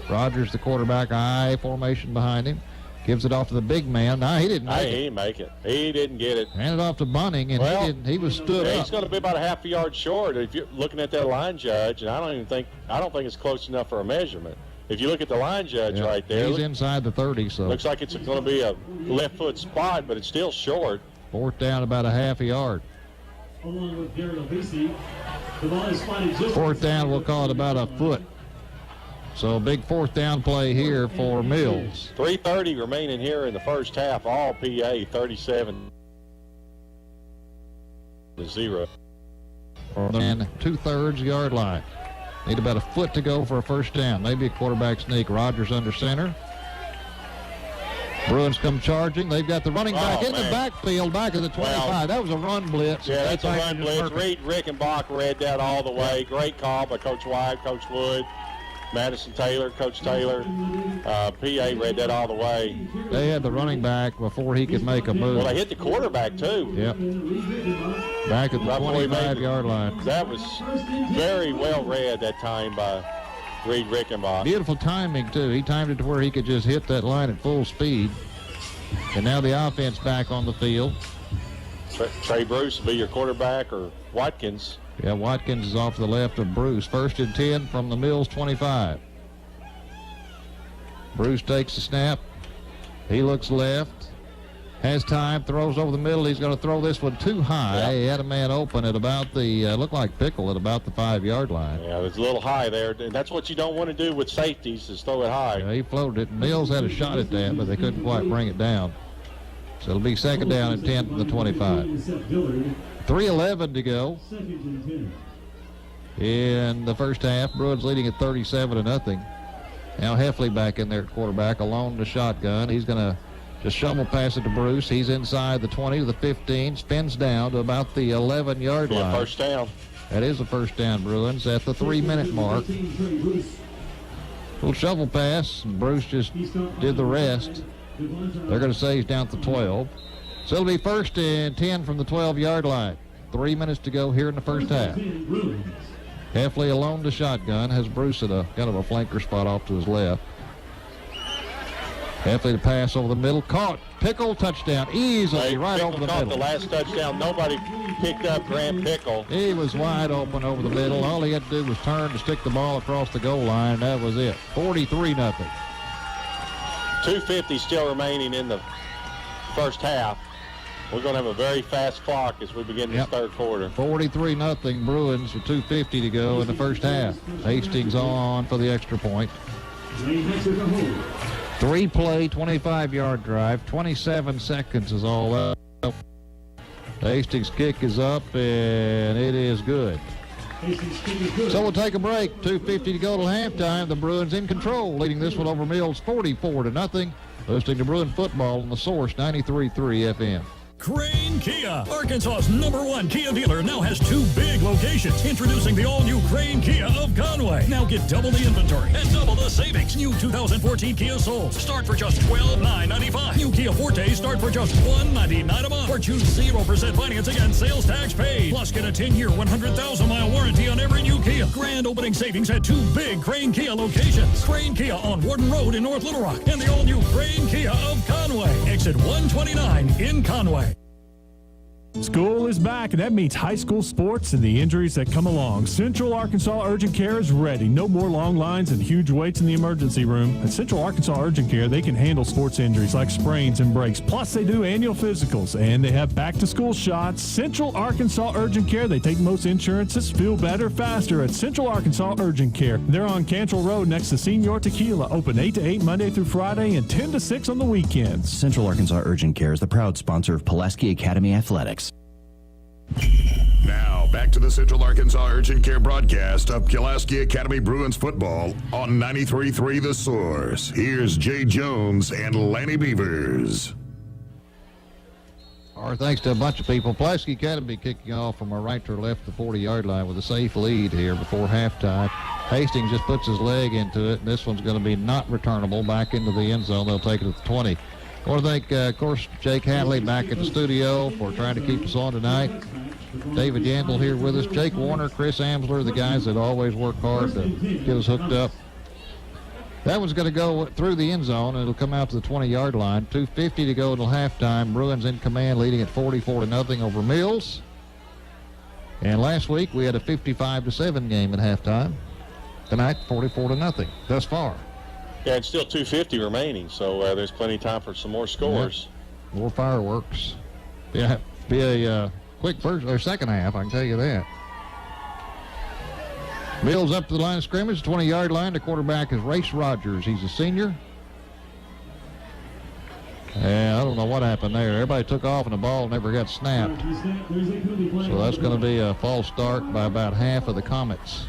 [SPEAKER 17] Rogers, the quarterback, I formation behind him. Gives it off to the big man. No, he didn't make it.
[SPEAKER 9] He didn't make it. He didn't get it.
[SPEAKER 17] Handed off to Bunning, and he was stood up.
[SPEAKER 9] He's going to be about a half a yard short. If you're looking at that line judge, and I don't think it's close enough for a measurement. If you look at the line judge right there,
[SPEAKER 17] he's inside the 30. So
[SPEAKER 9] looks like it's going to be a left foot spot, but it's still short.
[SPEAKER 17] 4th down, about a half a yard.
[SPEAKER 5] Along with Gary Obese, the ball is spotted just
[SPEAKER 17] 4th down, we'll call it about a foot. So a big 4th down play here for Mills.
[SPEAKER 9] 3:30 remaining here in the first half. All PA 37-0.
[SPEAKER 17] And 2/3 yard line. Need about a foot to go for a first down. Maybe a quarterback sneak. Rogers under center. Bruins come charging. They've got the running back in the backfield, back at the 25. Well, that was a run blitz.
[SPEAKER 9] Yeah, that's a run blitz. Reed Rickenbach read that all the way. Great call by Coach White, Coach Wood. Madison Taylor, Coach Taylor, PA read that all the way.
[SPEAKER 17] They had the running back before he could make a move.
[SPEAKER 9] Well, they hit the quarterback, too.
[SPEAKER 17] Yep. Back at the 25-yard line.
[SPEAKER 9] That was very well read that time by Reed Rickenbach.
[SPEAKER 17] Beautiful timing, too. He timed it to where he could just hit that line at full speed. And now the offense back on the field.
[SPEAKER 9] Trey Bruce will be your quarterback, or Watkins.
[SPEAKER 17] Yeah, Watkins is off to the left of Bruce. 1st and 10 from the Mills 25. Bruce takes the snap. He looks left. Has time, throws over the middle. He's going to throw this one too high. Yep. He had a man open at about the, looked like Pickle at about the 5-yard line.
[SPEAKER 9] Yeah, it's a little high there. And that's what you don't want to do with safeties, is throw it high.
[SPEAKER 17] Yeah, he floated it. Mills had a shot at that, but they couldn't quite bring it down. So it'll be 2nd down and 10 from the 25. 3:11 to go in the first half. Bruins leading at 37-0. Now Heffley back in there at quarterback, alone to shotgun. He's going to just shovel pass it to Bruce. He's inside the 20 to the 15, spins down to about the 11-yard line.
[SPEAKER 9] First down.
[SPEAKER 17] That is a first down, Bruins, at the 3-minute mark. Little shovel pass, and Bruce just did the rest. They're going to say he's down to 12. So it'll be 1st and 10 from the 12-yard line. 3 minutes to go here in the first half. Heffley alone to shotgun. Has Bruce at a kind of a flanker spot off to his left. Heffley to pass over the middle. Caught. Pickle touchdown. Easily right over the middle.
[SPEAKER 9] The last touchdown. Nobody picked up Grant Pickle.
[SPEAKER 17] He was wide open over the middle. All he had to do was turn to stick the ball across the goal line. That was it. 43-0.
[SPEAKER 9] 2:50 still remaining in the first half. We're going to have a very fast clock as we begin this third quarter.
[SPEAKER 17] 43-0 Bruins with 2:50 to go in the first half. Hastings on for the extra point. 3-play, 25-yard drive. 27 seconds is all up. Hastings kick is up, and it is good. So we'll take a break. 2:50 to go till halftime. The Bruins in control, leading this one over Mills 44-0. Listening to Bruin football on the Source 93.3 FM.
[SPEAKER 21] Crane Kia, Arkansas's #1 Kia dealer, now has 2 big locations. Introducing the all-new Crane Kia of Conway. Now get double the inventory and double the savings. New 2014 Kia Souls start for just $12,995. New Kia Fortes start for just $199 a month. Or choose 0% financing and sales tax paid. Plus get a 10-year, 100,000-mile warranty on every new Kia. Grand opening savings at 2 big Crane Kia locations. Crane Kia on Warden Road in North Little Rock and the all-new Crane Kia of Conway. Exit 129 in Conway.
[SPEAKER 19] School is back, and that means high school sports and the injuries that come along. Central Arkansas Urgent Care is ready. No more long lines and huge waits in the emergency room. At Central Arkansas Urgent Care, they can handle sports injuries like sprains and breaks. Plus, they do annual physicals, and they have back-to-school shots. Central Arkansas Urgent Care, they take most insurances. Feel better faster at Central Arkansas Urgent Care. They're on Cantrell Road next to Senior Tequila. Open 8 to 8 Monday through Friday and 10 to 6 on the weekends.
[SPEAKER 10] Central Arkansas Urgent Care is the proud sponsor of Pulaski Academy Athletics.
[SPEAKER 2] Now, back to the Central Arkansas Urgent Care broadcast of Pulaski Academy Bruins football on 93.3 The Source. Here's Jay Jones and Lanny Beavers.
[SPEAKER 17] All Our thanks to a bunch of people. Pulaski Academy kicking off from our right to our left, the 40-yard line with a safe lead here before halftime. Hastings just puts his leg into it, and this one's going to be not returnable back into the end zone. They'll take it at the 20. I want to thank, of course, Jake Hatley back at the studio for trying to keep us on tonight. David Yandel here with us. Jake Warner, Chris Amsler, the guys that always work hard to get us hooked up. That one's going to go through the end zone, and it'll come out to the 20-yard line. 2:50 to go until halftime. Bruins in command, leading at 44-0 over Mills. And last week we had a 55-7 game at halftime. Tonight, 44-0 thus far.
[SPEAKER 9] Yeah, it's still 2:50 remaining, so there's plenty of time for some more scores.
[SPEAKER 17] Yeah. More fireworks. Yeah, be a quick first or second half, I can tell you that. Mills up to the line of scrimmage, 20-yard line. The quarterback is Race Rogers. He's a senior. And I don't know what happened there. Everybody took off and the ball never got snapped. So that's going to be a false start by about half of the Comets.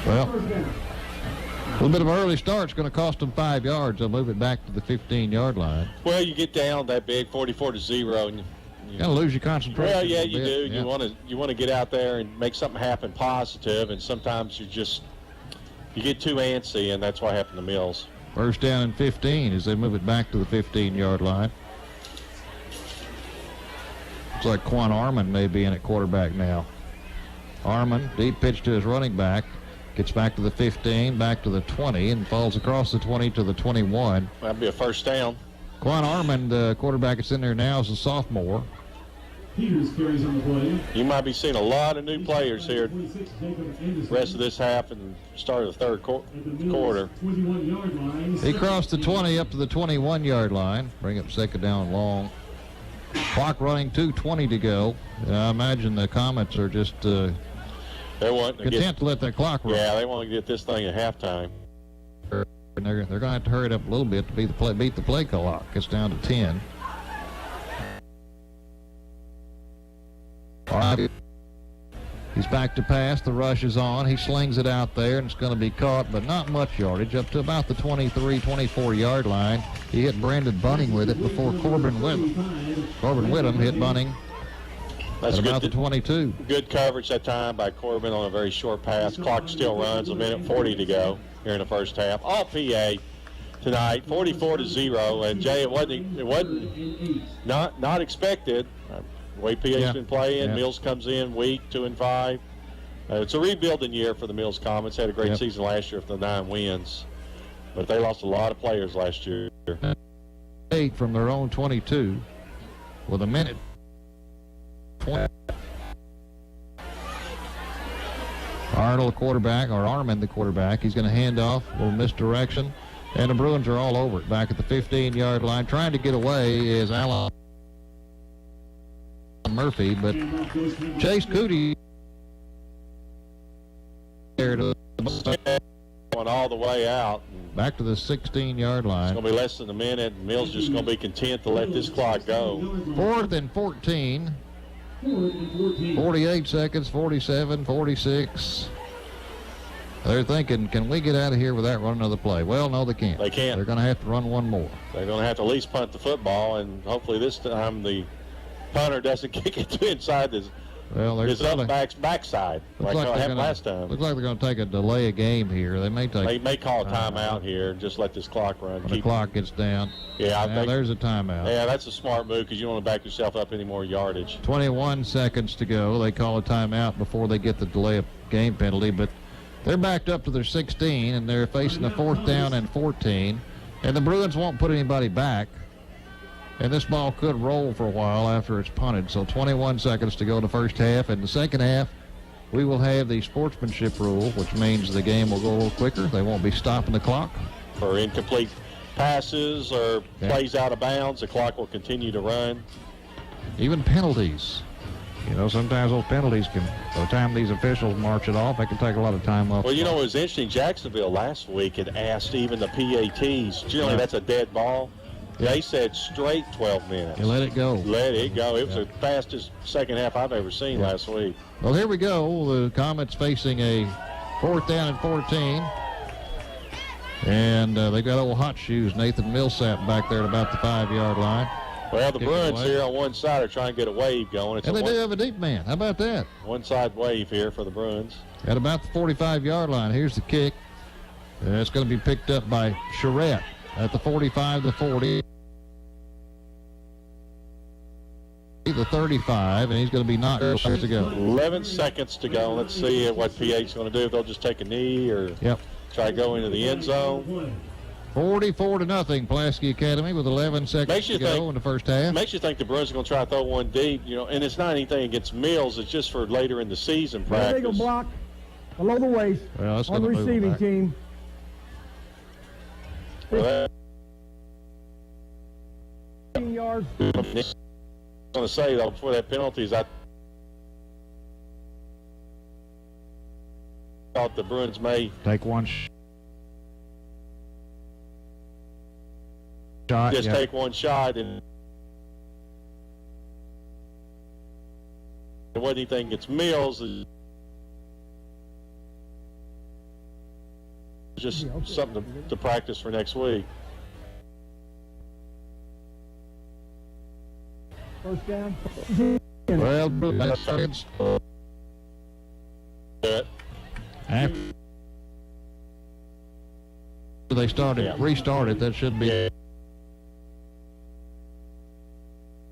[SPEAKER 17] Well, a little bit of an early start is going to cost them 5 yards. They'll move it back to the 15-yard line.
[SPEAKER 9] Well, you get down that big, 44-0, and
[SPEAKER 17] you kind of lose your concentration.
[SPEAKER 9] Well, yeah, you do.
[SPEAKER 17] Yeah.
[SPEAKER 9] You want to get out there and make something happen positive, and sometimes you get too antsy, and that's what happened to Mills.
[SPEAKER 17] First down and 15 as they move it back to the 15-yard line. Looks like Quan Armand may be in at quarterback now. Armand, deep pitch to his running back, gets back to the 15, back to the 20, and falls across the 20 to the 21.
[SPEAKER 9] That'd be a first down.
[SPEAKER 17] Quan Armand, the quarterback that's in there now, is a sophomore.
[SPEAKER 5] Peters carries on the play.
[SPEAKER 9] You might be seeing a lot of new players here rest of this half and start of the third quarter.
[SPEAKER 17] He crossed the 20 up to the 21-yard line. Bring up second down long. Clock running, 2:20 to go. I imagine the Comets are just content to let that clock run.
[SPEAKER 9] Yeah, they want to get this thing at halftime.
[SPEAKER 17] And they're going to have to hurry it up a little bit to beat the play clock. It's down to 10. All right. He's back to pass. The rush is on. He slings it out there, and it's going to be caught, but not much yardage, up to about the 23, 24-yard line. He hit Brandon Bunning with it before Corbin Whittam. Corbin Whittam hit Bunning at about the 22.
[SPEAKER 9] Good coverage that time by Corbin on a very short pass. Clock still runs, 1:40 to go here in the first half. All PA tonight, 44-0, and Jay, it wasn't not expected. The way PA's been playing, Mills comes in weak, 2-5. It's a rebuilding year for the Mills Comets. Had a great season last year with the 9 wins, but they lost a lot of players last year.
[SPEAKER 17] 8 from their own 22 with a minute. 20. Arnold, the quarterback, or Armand, the quarterback. He's going to hand off, a little misdirection, and the Bruins are all over it. Back at the 15-yard line, trying to get away is Alan Murphy, but Chase Cootie
[SPEAKER 9] going all the way out.
[SPEAKER 17] Back to the 16-yard line.
[SPEAKER 9] It's going to be less than a minute. Mills just going to be content to let this clock go.
[SPEAKER 17] 4th and 14. 48 seconds, 47, 46. They're thinking, can we get out of here without running another play? Well, no, they can't.
[SPEAKER 9] They can't.
[SPEAKER 17] They're going to have to run one more.
[SPEAKER 9] They're going to have to at least punt the football, and hopefully this time the punter doesn't kick it to inside his up backside like happened last time.
[SPEAKER 17] Looks like they're going to take a delay a game here. They may
[SPEAKER 9] call a timeout here and just let this clock run.
[SPEAKER 17] When the clock gets down.
[SPEAKER 9] Yeah,
[SPEAKER 17] there's a timeout.
[SPEAKER 9] Yeah, that's a smart move because you don't want to back yourself up any more yardage.
[SPEAKER 17] 21 seconds to go. They call a timeout before they get the delay of game penalty, but they're backed up to their 16, and they're facing a 4th down and 14, and the Bruins won't put anybody back. And this ball could roll for a while after it's punted. So 21 seconds to go in the first half. In the second half, we will have the sportsmanship rule, which means the game will go a little quicker. They won't be stopping the clock.
[SPEAKER 9] For incomplete passes or plays out of bounds, the clock will continue to run.
[SPEAKER 17] Even penalties. You know, sometimes those penalties can, by the time these officials march it off, they can take a lot of time off.
[SPEAKER 9] Well, you know, it was interesting. Jacksonville last week had asked even the PATs. Generally, that's a dead ball. They said straight 12 minutes.
[SPEAKER 17] You let it go.
[SPEAKER 9] Let it go. It was the fastest second half I've ever seen last week.
[SPEAKER 17] Well, here we go. The Comets facing a 4th down and 14. And they got old hot shoes, Nathan Millsap, back there at about the 5-yard line.
[SPEAKER 9] Well, the Bruins here on one side are trying to get a wave going.
[SPEAKER 17] And they do have a deep man. How about that?
[SPEAKER 9] One side wave here for the Bruins.
[SPEAKER 17] At about the 45-yard line. Here's the kick. It's going to be picked up by Charette at the 45, the 40, the 35, and he's going to be knocked to go.
[SPEAKER 9] 11 seconds to go. Let's see what PA's going to do. If they'll just take a knee or try to go into the end zone.
[SPEAKER 17] 44-0, Pulaski Academy with 11 seconds to go in the first half.
[SPEAKER 9] Makes you think the Bruins are going to try to throw one deep, and it's not anything against Mills. It's just for later in the season practice.
[SPEAKER 3] Illegal block below the waist on the receiving team.
[SPEAKER 9] Well,
[SPEAKER 3] 15 yards.
[SPEAKER 9] I was going to say, though, before that penalty is I thought the Bruins may
[SPEAKER 17] take one shot.
[SPEAKER 9] Just take one shot, and it wasn't anything against Mills. It's just something to practice for next week.
[SPEAKER 3] First down.
[SPEAKER 17] Well, that's after they restarted, that should be.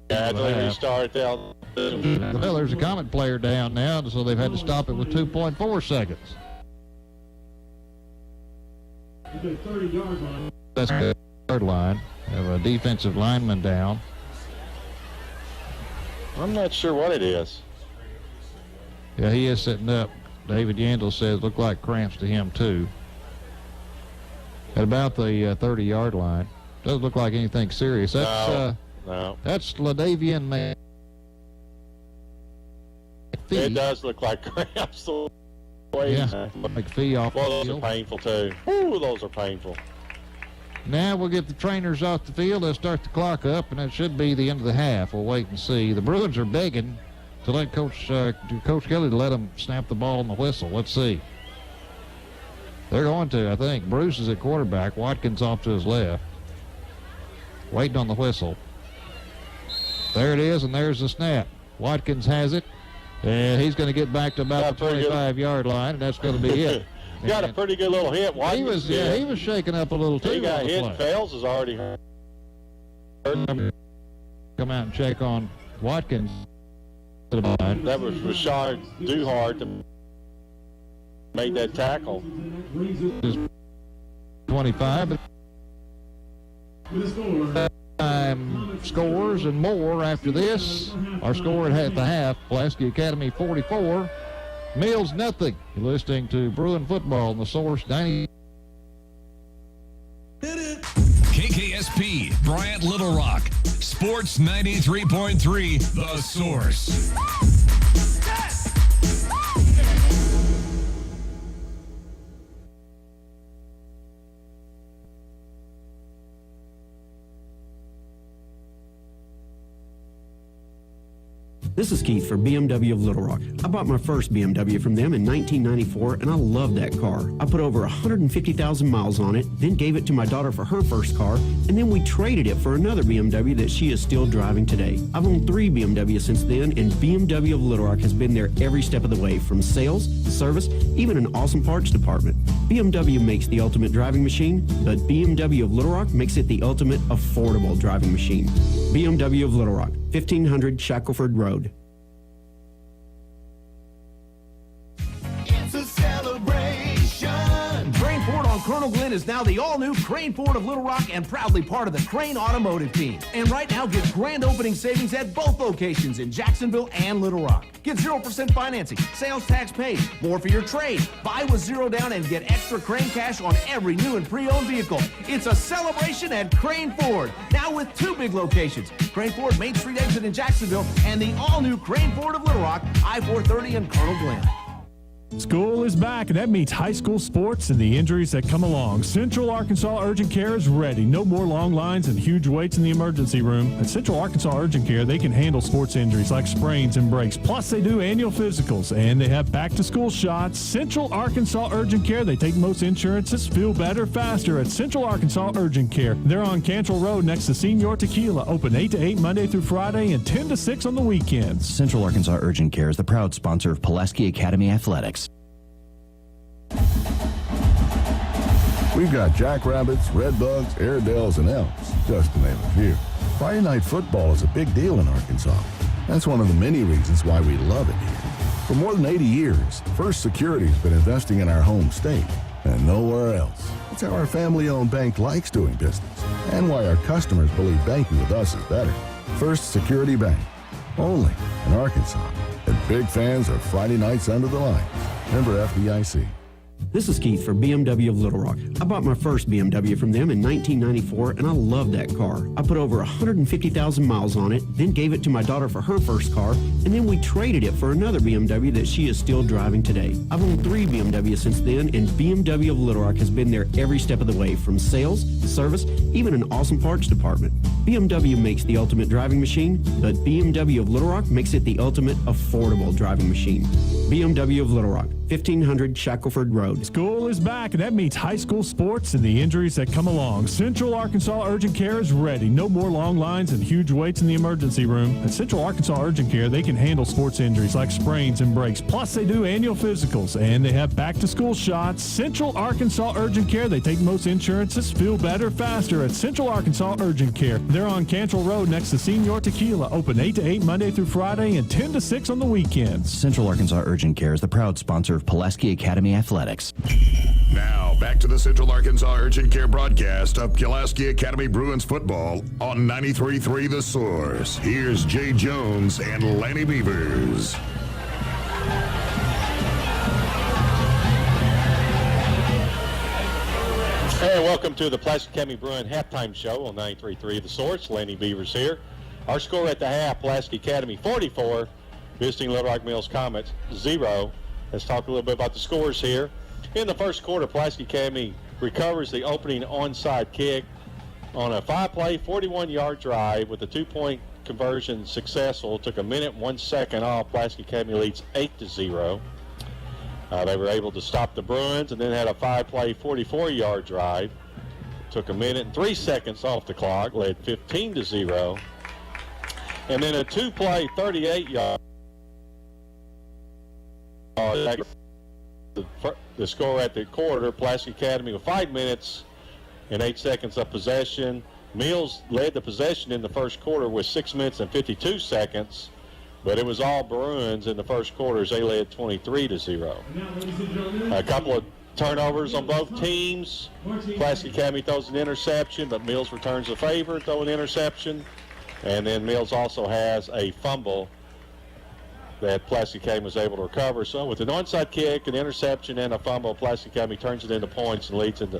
[SPEAKER 9] Yeah, they restart down.
[SPEAKER 17] Well, there's a Comet player down now, so they've had to stop it with 2.4 seconds.
[SPEAKER 5] The 30-yard line.
[SPEAKER 17] That's the third line. Have a defensive lineman down.
[SPEAKER 9] I'm not sure what it is.
[SPEAKER 17] Yeah, he is sitting up. David Yandel says look like cramps to him too. At about the 30-yard line. Doesn't look like anything serious. That's
[SPEAKER 9] no.
[SPEAKER 17] That's Ladavian Man.
[SPEAKER 9] It does look like cramps.
[SPEAKER 17] Yeah, McPhee off the
[SPEAKER 9] those
[SPEAKER 17] field.
[SPEAKER 9] are painful too. Ooh, those are painful.
[SPEAKER 17] Now we'll get the trainers off the field. They'll start the clock up, and that should be the end of the half. We'll wait and see. The Bruins are begging to let Coach Kelly to let them snap the ball on the whistle. Let's see. They're going to, I think. Bruce is at quarterback. Watkins off to his left. Waiting on the whistle. There it is, and there's the snap. Watkins has it, and he's going to get back to about the 25-yard line, and that's going to be it.
[SPEAKER 9] Got a pretty good little hit. Watkins
[SPEAKER 17] he was shaking up a little too.
[SPEAKER 9] He got hit. Fales is already hurt.
[SPEAKER 17] Come out and check on Watkins.
[SPEAKER 9] That was Rashard Duhart that made that tackle.
[SPEAKER 17] 25. Scores and more after this. Our score at the half, Pulaski Academy 44, Mills nothing. You're listening to Bruin Football on the Source 90.
[SPEAKER 11] KKSP, Bryant Little Rock, Sports 93.3, The Source.
[SPEAKER 4] This is Keith for BMW of Little Rock. I bought my first BMW from them in 1994, and I love that car. I put over 150,000 miles on it, then gave it to my daughter for her first car, and then we traded it for another BMW that she is still driving today. I've owned 3 BMWs since then, and BMW of Little Rock has been there every step of the way, from sales, service, even an awesome parts department. BMW makes the ultimate driving machine, but BMW of Little Rock makes it the ultimate affordable driving machine. BMW of Little Rock, 1500 Shackelford Road.
[SPEAKER 22] It's a celebration. Crane Ford on Colonel Glenn is now the all-new Crane Ford of Little Rock and proudly part of the Crane Automotive team. And right now, get grand opening savings at both locations in Jacksonville and Little Rock. Get 0% financing, sales tax paid, more for your trade. Buy with 0 down and get extra Crane cash on every new and pre-owned vehicle. It's a celebration at Crane Ford, now with 2 big locations. Crane Ford Main Street exit in Jacksonville and the all-new Crane Ford of Little Rock, I-430 and Colonel Glenn.
[SPEAKER 19] School is back, and that means high school sports and the injuries that come along. Central Arkansas Urgent Care is ready. No more long lines and huge waits in the emergency room. At Central Arkansas Urgent Care, they can handle sports injuries like sprains and breaks. Plus, they do annual physicals, and they have back-to-school shots. Central Arkansas Urgent Care, they take most insurances. Feel better faster at Central Arkansas Urgent Care. They're on Cantrell Road next to Senior Tequila. Open 8 to 8 Monday through Friday and 10 to 6 on the weekends.
[SPEAKER 10] Central Arkansas Urgent Care is the proud sponsor of Pulaski Academy Athletics.
[SPEAKER 28] We've got jackrabbits, redbugs, airedales, and elks, just to name a few. Friday night football is a big deal in Arkansas. That's one of the many reasons why we love it here. For more than 80 years, First Security's been investing in our home state and nowhere else. It's how our family-owned bank likes doing business and why our customers believe banking with us is better. First Security Bank, only in Arkansas. And big fans of Friday nights under the lights. Member FDIC.
[SPEAKER 4] This is Keith for BMW of Little Rock. I bought my first BMW from them in 1994, and I love that car. I put over 150,000 miles on it, then gave it to my daughter for her first car, and then we traded it for another BMW that she is still driving today. I've owned 3 BMWs since then, and BMW of Little Rock has been there every step of the way, from sales, service, even an awesome parts department. BMW makes the ultimate driving machine, but BMW of Little Rock makes it the ultimate affordable driving machine. BMW of Little Rock, 1500 Shackelford Road.
[SPEAKER 19] School is back, and that means high school sports and the injuries that come along. Central Arkansas Urgent Care is ready. No more long lines and huge waits in the emergency room. At Central Arkansas Urgent Care, they can handle sports injuries like sprains and breaks. Plus, they do annual physicals, and they have back-to-school shots. Central Arkansas Urgent Care, they take most insurances. Feel better faster at Central Arkansas Urgent Care. They're on Cantrell Road next to Senior Tequila. Open 8 to 8 Monday through Friday and 10 to 6 on the weekends.
[SPEAKER 10] Central Arkansas Urgent Care is the proud sponsor of Pulaski Academy Athletics.
[SPEAKER 2] Now, back to the Central Arkansas Urgent Care broadcast of Pulaski Academy Bruins football on 93.3 The Source. Here's Jay Jones and Lanny Beavers.
[SPEAKER 9] Hey, welcome to the Pulaski Academy Bruin halftime show on 93.3 The Source. Lanny Beavers here. Our score at the half, Pulaski Academy 44, visiting Little Rock Mills Comets 0. Let's talk a little bit about the scores here. In the first quarter, Pulaski Academy recovers the opening onside kick on a 5-play, 41-yard drive with a 2-point conversion successful. Took a minute, 1 second off. Pulaski Academy leads 8-0. They were able to stop the Bruins and then had a 5-play, 44-yard drive. Took a minute and 3 seconds off the clock, led 15-0. And then a 2-play, 38-yard. The score at the quarter, Pulaski Academy with 5 minutes and 8 seconds of possession. Mills led the possession in the first quarter with 6 minutes and 52 seconds, but it was all Bruins in the first quarter as they led 23-0. A couple of turnovers on both teams. Pulaski Academy throws an interception, but Mills returns the favor, throw an interception, and then Mills also has a fumble that Pulaski Academy was able to recover. So with an onside kick, an interception, and a fumble, Pulaski Academy turns it into points and leads into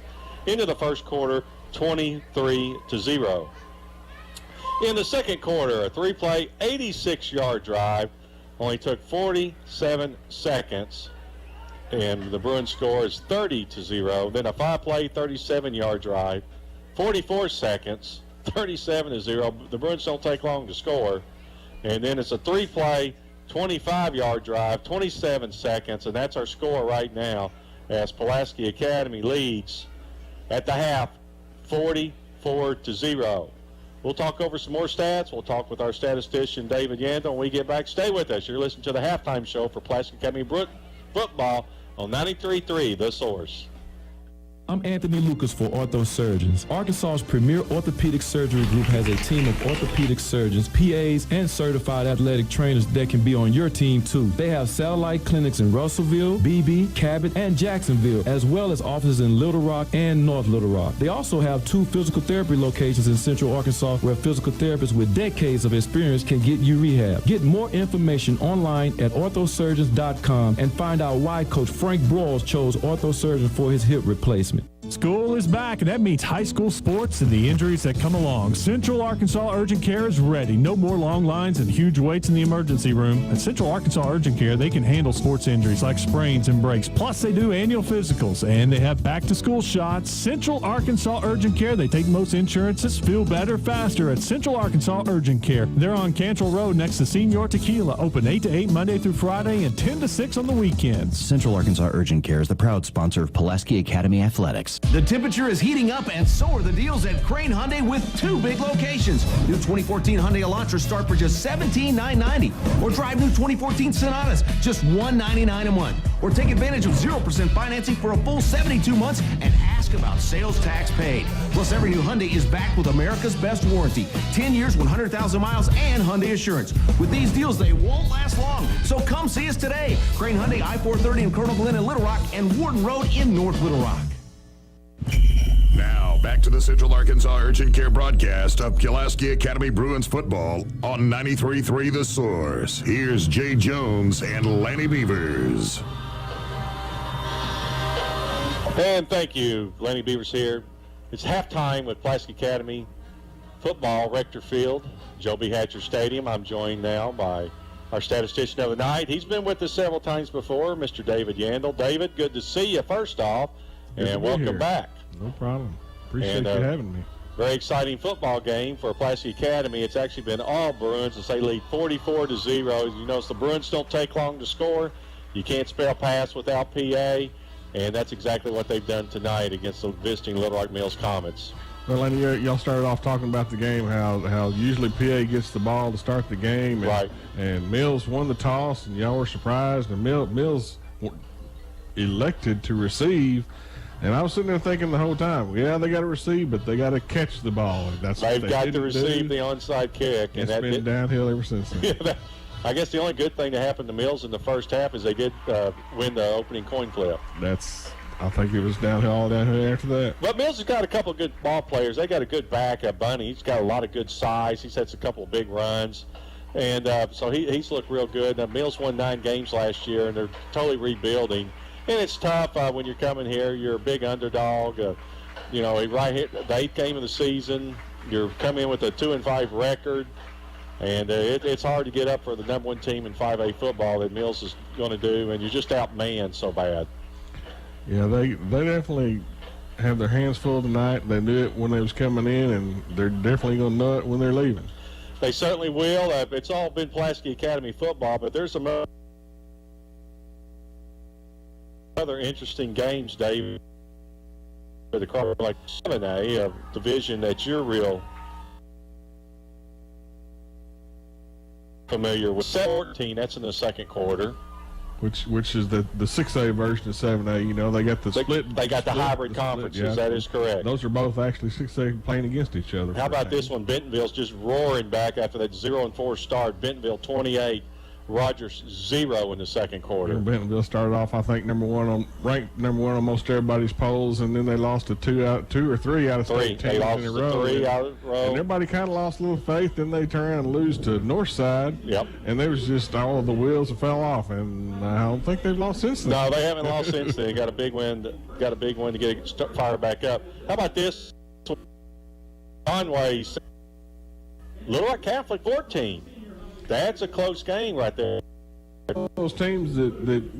[SPEAKER 9] the first quarter 23-0. In the second quarter, a 3-play, 86-yard drive only took 47 seconds, and the Bruins score is 30-0. Then a 5-play, 37-yard drive, 44 seconds, 37-0. The Bruins don't take long to score. And then it's a 3-play, 25-yard drive, 27 seconds, and that's our score right now as Pulaski Academy leads at the half 44-0. We'll talk over some more stats. We'll talk with our statistician David Yandel when we get back. Stay with us. You're listening to the halftime show for Pulaski Academy football on 93.3 The Source.
[SPEAKER 20] I'm Anthony Lucas for Ortho Surgeons. Arkansas's premier orthopedic surgery group has a team of orthopedic surgeons, PAs, and certified athletic trainers that can be on your team too. They have satellite clinics in Russellville, Beebe, Cabot, and Jacksonville, as well as offices in Little Rock and North Little Rock. They also have 2 physical therapy locations in Central Arkansas where physical therapists with decades of experience can get you rehab. Get more information online at orthosurgeons.com and find out why Coach Frank Broyles chose orthosurgeons for his hip replacement.
[SPEAKER 19] School is back, and that means high school sports and the injuries that come along. Central Arkansas Urgent Care is ready. No more long lines and huge waits in the emergency room. At Central Arkansas Urgent Care, they can handle sports injuries like sprains and breaks. Plus, they do annual physicals, and they have back-to-school shots. Central Arkansas Urgent Care, they take most insurances. Feel better faster at Central Arkansas Urgent Care. They're on Cantrell Road next to Senior Tequila. Open 8 to 8 Monday through Friday and 10 to 6 on the weekends.
[SPEAKER 10] Central Arkansas Urgent Care is the proud sponsor of Pulaski Academy Athletics.
[SPEAKER 22] The temperature is heating up, and so are the deals at Crane Hyundai with 2 big locations. New 2014 Hyundai Elantra start for just $17,990. Or drive new 2014 Sonatas, just $199 a month. Or take advantage of 0% financing for a full 72 months and ask about sales tax paid. Plus, every new Hyundai is backed with America's best warranty. 10 years, 100,000 miles, and Hyundai Assurance. With these deals, they won't last long. So come see us today. Crane Hyundai, I-430 in Colonel Glenn in Little Rock, and Warden Road in North Little Rock.
[SPEAKER 2] Now, back to the Central Arkansas Urgent Care broadcast of Pulaski Academy Bruins football on 93.3 The Source. Here's Jay Jones and Lanny Beavers.
[SPEAKER 9] And thank you, Lanny Beavers here. It's halftime with Pulaski Academy football, Rector Field, Joe B. Hatcher Stadium. I'm joined now by our statistician of the night. He's been with us several times before, Mr. David Yandel. David, good to see you first off, and welcome back.
[SPEAKER 6] No problem. Appreciate you having me.
[SPEAKER 9] Very exciting football game for Pulaski Academy. It's actually been all Bruins as they lead 44-0. You notice the Bruins don't take long to score. You can't spell pass without PA, and that's exactly what they've done tonight against the visiting Little Rock Mills Comets.
[SPEAKER 6] Well, Lenny, y'all started off talking about the game, how usually PA gets the ball to start the game. And,
[SPEAKER 9] right.
[SPEAKER 6] And Mills won the toss, and y'all were surprised. And Mills elected to receive. And I was sitting there thinking the whole time, yeah, they got to receive, but they got to catch the ball. That's
[SPEAKER 9] They've
[SPEAKER 6] what
[SPEAKER 9] got to receive the onside kick.
[SPEAKER 6] And it's been downhill ever since then.
[SPEAKER 9] Yeah, I guess the only good thing that happened to Mills in the first half is they did win the opening coin flip.
[SPEAKER 6] I think it was all downhill after that.
[SPEAKER 9] But Mills has got a couple of good ball players. They got a good back at Bunny. He's got a lot of good size. He's had a couple of big runs. And so he's looked real good. Now, Mills won 9 games last year, and they're totally rebuilding. And it's tough when you're coming here. You're a big underdog. Right here, the 8th game of the season. You're coming in with a 2-5 record. And it's hard to get up for the number 1 team in 5A football that Mills is going to do. And you're just outmanned so bad.
[SPEAKER 6] Yeah, they definitely have their hands full tonight. They knew it when they was coming in, and they're definitely going to know it when they're leaving.
[SPEAKER 9] They certainly will. It's all been Pulaski Academy football, but there's some other interesting games, Dave, for the Crawford like 7A, a division that you're real familiar with. 14, that's in the second quarter.
[SPEAKER 6] Which is the 6A version of 7A. They got the split.
[SPEAKER 9] They got the hybrid conferences. Yeah. That is correct.
[SPEAKER 6] Those are both actually 6A playing against each other.
[SPEAKER 9] How about this one? Bentonville's just roaring back after that 0-4 start. Bentonville 28, Rogers 0 in the second quarter.
[SPEAKER 6] Bentonville started off, I think, ranked number one on most everybody's polls, and then they lost to two or three out of state teams in a row.
[SPEAKER 9] 3 out of a row.
[SPEAKER 6] And everybody kind of lost a little faith. Then they turn around and lose to Northside.
[SPEAKER 9] Yep.
[SPEAKER 6] And there was just all of the wheels that fell off, and I don't think they've lost since then.
[SPEAKER 9] No, they haven't lost since then. Got a big win. Got a big win to get it fired back up. How about this? Conway, Little Rock Catholic 14. That's a close game right there.
[SPEAKER 6] Those teams that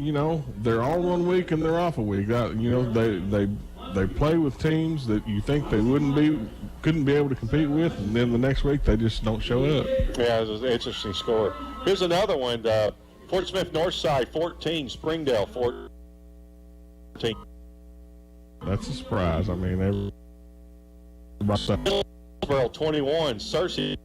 [SPEAKER 6] they're all 1 week and they're off a week. They play with teams that you think they couldn't be able to compete with, and then the next week they just don't show up.
[SPEAKER 9] Yeah, it was an interesting score. Here's another one: Fort Smith Northside 14, Springdale 14.
[SPEAKER 6] That's a surprise. I mean,
[SPEAKER 9] Hillsboro 21, Searcy.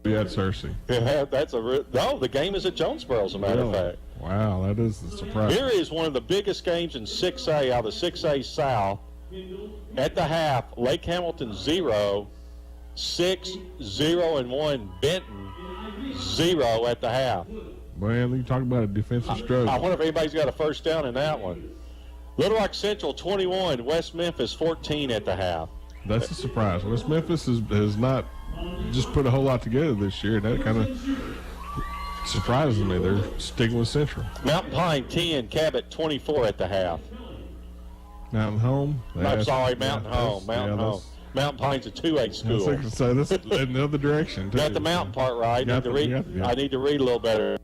[SPEAKER 6] We had Searcy.
[SPEAKER 9] Yeah, the game is at Jonesboro, as a matter of fact.
[SPEAKER 6] Wow, that is a surprise.
[SPEAKER 9] Here is one of the biggest games in 6A out of the 6A South. At the half, Lake Hamilton 0, 6-0-1 Benton 0 at the half.
[SPEAKER 6] Man, you talk about a defensive struggle.
[SPEAKER 9] I wonder if anybody's got a first down in that one. Little Rock Central 21, West Memphis 14 at the half.
[SPEAKER 6] That's a surprise. West Memphis has not just put a whole lot together this year. That kind of surprises me. They're sticking with Central.
[SPEAKER 9] Mountain Pine 10, Cabot 24 at the half.
[SPEAKER 6] Mountain Home.
[SPEAKER 9] I'm sorry, Mountain Home. Mountain Home. Mountain Pine's a 2A school.
[SPEAKER 6] So that's in the other direction, too.
[SPEAKER 9] Got the mountain part right. I need to read a little better.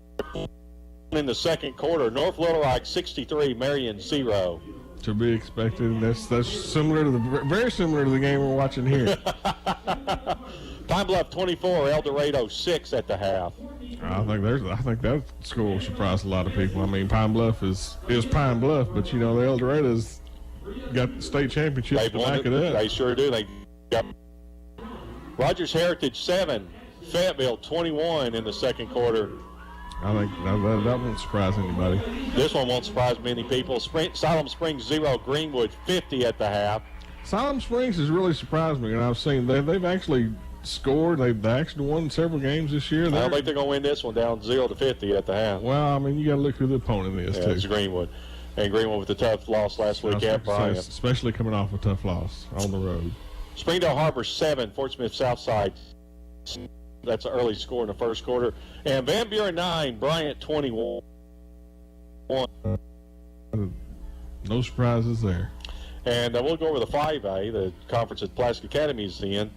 [SPEAKER 9] In the second quarter, North Little Rock 63, Marion 0.
[SPEAKER 6] To be expected. That's similar to very similar to the game we're watching here.
[SPEAKER 9] Pine Bluff 24, El Dorado 6 at the half.
[SPEAKER 6] I think that score will surprise a lot of people. I mean, Pine Bluff is Pine Bluff, but the El Dorado's got the state championship to back it up.
[SPEAKER 9] They sure do. They got Rogers Heritage 7, Fayetteville 21 in the second quarter.
[SPEAKER 6] I think that won't surprise anybody.
[SPEAKER 9] This one won't surprise many people. Siloam Springs 0, Greenwood 50 at the half.
[SPEAKER 6] Siloam Springs has really surprised me, and I've seen they've actually scored. They've actually won several games this year.
[SPEAKER 9] I don't think they're going to win this one down 0-50 at the half.
[SPEAKER 6] Well, I mean, you got to look who the opponent is, too.
[SPEAKER 9] It's Greenwood. And Greenwood with the tough loss last week at Bryant.
[SPEAKER 6] Especially coming off a tough loss on the road.
[SPEAKER 9] Springdale Harbor 7, Fort Smith Southside. That's an early score in the first quarter. And Van Buren 9, Bryant 21.
[SPEAKER 6] No surprises there.
[SPEAKER 9] And we'll go over the 5A, the conference that Pulaski Academy is in.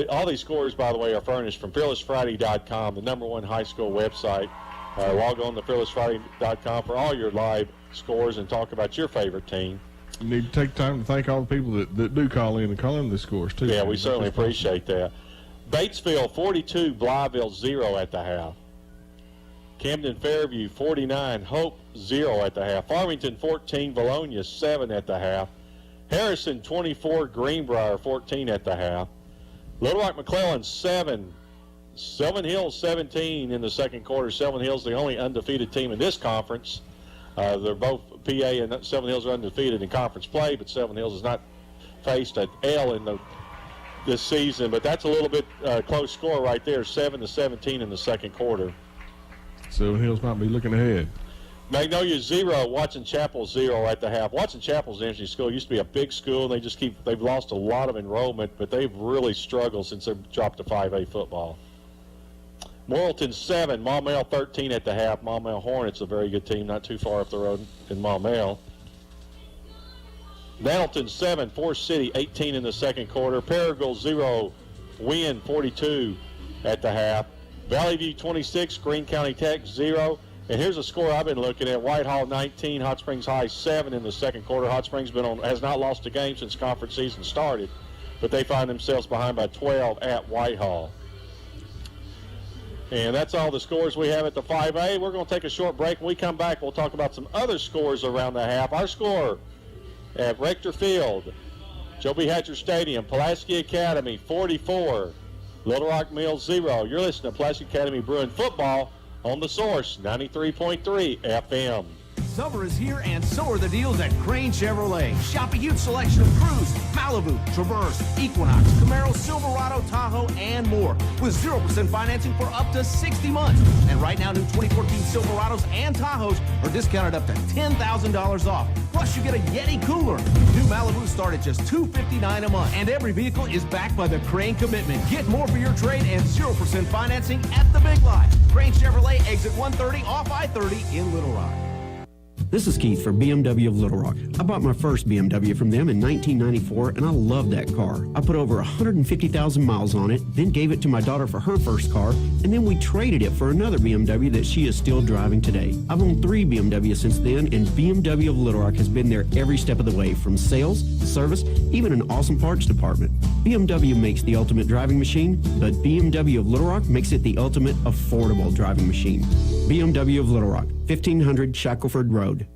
[SPEAKER 9] All these scores, by the way, are furnished from fearlessfriday.com, the #1 high school website. Log on to fearlessfriday.com for all your live scores and talk about your favorite team.
[SPEAKER 6] You need to take time to thank all the people that do call in and call in the scores, too.
[SPEAKER 9] Yeah, we certainly appreciate that. Batesville 42, Blyville 0 at the half. Camden Fairview 49, Hope 0 at the half. Farmington 14, Bologna 7 at the half. Harrison 24, Greenbrier 14 at the half. Little Rock McClellan 7, Sylvan Hills 17 in the second quarter. Sylvan Hills the only undefeated team in this conference. They're both PA and Sylvan Hills are undefeated in conference play, but Sylvan Hills has not faced an L in this season. But that's a little bit close score right there, 7-17 in the second quarter.
[SPEAKER 6] Sylvan Hills might be looking ahead.
[SPEAKER 9] Magnolia 0, Watson Chapel 0 at the half. Watson Chapel's an interesting school. It used to be a big school. They've lost a lot of enrollment, but they've really struggled since they've dropped to 5A football. Morrilton 7, Maumelle 13 at the half. Maumelle Hornets, a very good team, not too far up the road in Maumelle. Nantleton 7, Forest City 18 in the second quarter. Paragould 0, Wynn 42 at the half. Valley View 26, Greene County Tech 0. And here's a score I've been looking at. Whitehall 19, Hot Springs High 7 in the second quarter. Hot Springs has not lost a game since conference season started, but they find themselves behind by 12 at Whitehall. And that's all the scores we have at the 5A. We're going to take a short break. When we come back, we'll talk about some other scores around the half. Our score at Rector Field, Joe B. Hatcher Stadium, Pulaski Academy 44, Little Rock Mills 0. You're listening to Pulaski Academy Bruin football on The Source, 93.3 FM.
[SPEAKER 22] Summer is here, and so are the deals at Crane Chevrolet. Shop a huge selection of Cruze, Malibu, Traverse, Equinox, Camaro, Silverado, Tahoe, and more. With 0% financing for up to 60 months. And right now, new 2014 Silverados and Tahoes are discounted up to $10,000 off. Plus, you get a Yeti cooler. New Malibus start at just $259 a month. And every vehicle is backed by the Crane Commitment. Get more for your trade and 0% financing at the Big Lot. Crane Chevrolet, exit 130 off I-30 in Little Rock.
[SPEAKER 4] This is Keith for BMW of Little Rock. I bought my first BMW from them in 1994, and I love that car. I put over 150,000 miles on it, then gave it to my daughter for her first car, and then we traded it for another BMW that she is still driving today. I've owned 3 BMWs since then, and BMW of Little Rock has been there every step of the way, from sales, service, even an awesome parts department. BMW makes the ultimate driving machine, but BMW of Little Rock makes it the ultimate affordable driving machine. BMW of Little Rock, 1500 Shackelford Road.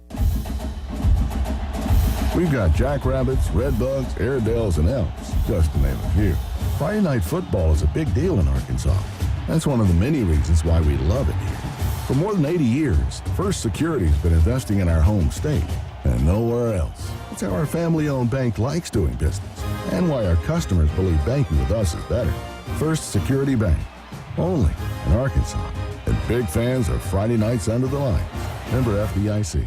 [SPEAKER 28] We've got jackrabbits, redbugs, Airedales, and elks, just to name a few. Friday night football is a big deal in Arkansas. That's one of the many reasons why we love it here. For more than 80 years, First Security's been investing in our home state and nowhere else. It's how our family-owned bank likes doing business and why our customers believe banking with us is better. First Security Bank, only in Arkansas. And big fans of Friday nights under the lights. Member FDIC.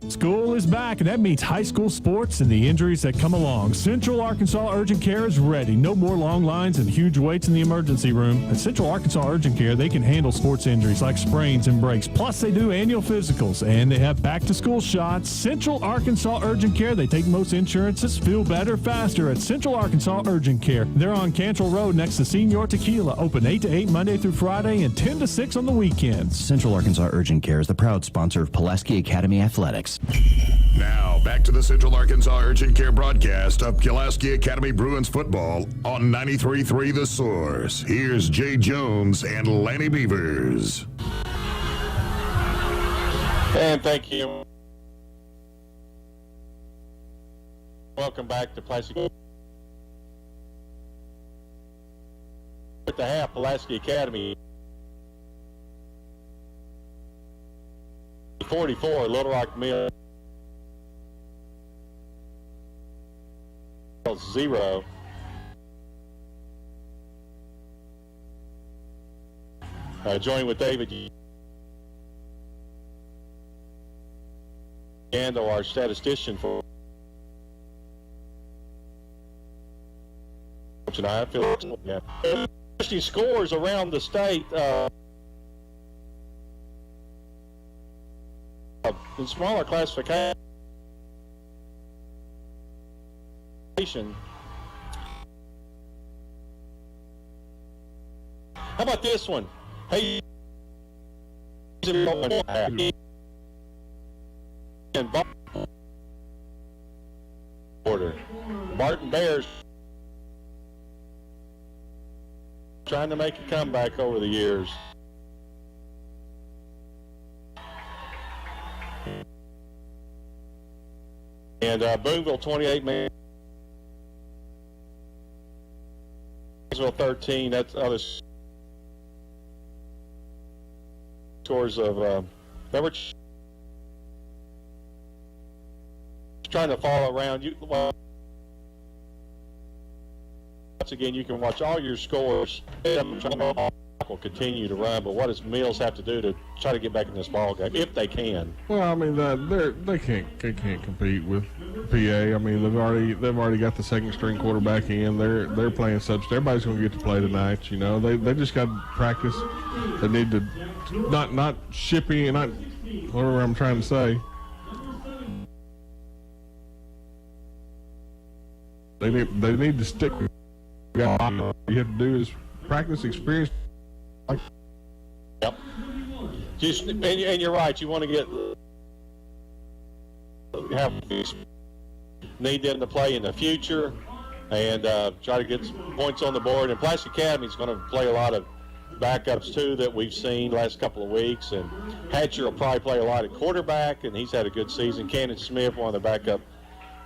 [SPEAKER 19] School is back, and that means high school sports and the injuries that come along. Central Arkansas Urgent Care is ready. No more long lines and huge waits in the emergency room. At Central Arkansas Urgent Care, they can handle sports injuries like sprains and breaks. Plus, they do annual physicals, and they have back-to-school shots. Central Arkansas Urgent Care, they take most insurances. Feel better faster at Central Arkansas Urgent Care. They're on Cantrell Road next to Senior Tequila. Open 8 to 8 Monday through Friday and 10 to 6 on the weekends.
[SPEAKER 10] Central Arkansas Urgent Care is the proud sponsor of Pulaski Academy Athletics.
[SPEAKER 2] Now, back to the Central Arkansas Urgent Care broadcast of Pulaski Academy Bruins football on 93.3 The Source. Here's Jay Jones and Lanny Beavers.
[SPEAKER 9] And thank you. Welcome back to Pulaski. At the half, Pulaski Academy 44, Little Rock Mills 0. Joined with David and our statistician for tonight. Interesting scores around the state. In smaller classification. How about this one? Hey, order. Martin Bears trying to make a comeback over the years. And Boonville 28 man. 13. That's other scores of. They were trying to follow around you. Well, once again, you can watch all your scores. Will continue to run, but what does Mills have to do to try to get back in this ball game if they can?
[SPEAKER 6] Well, I mean, they can't compete with PA. I mean, they've already got the second string quarterback in. They're playing substitute. Everybody's going to get to play tonight. You know, they just got to practice. They need to not shipping and not whatever I'm trying to say. They need to stick with what you have to do is practice, experience.
[SPEAKER 9] Yep. And you're right. You want to need them to play in the future and try to get some points on the board. And Pulaski Academy is going to play a lot of backups too that we've seen last couple of weeks. And Hatcher will probably play a lot at quarterback, and he's had a good season. Cannon Smith, one of the backup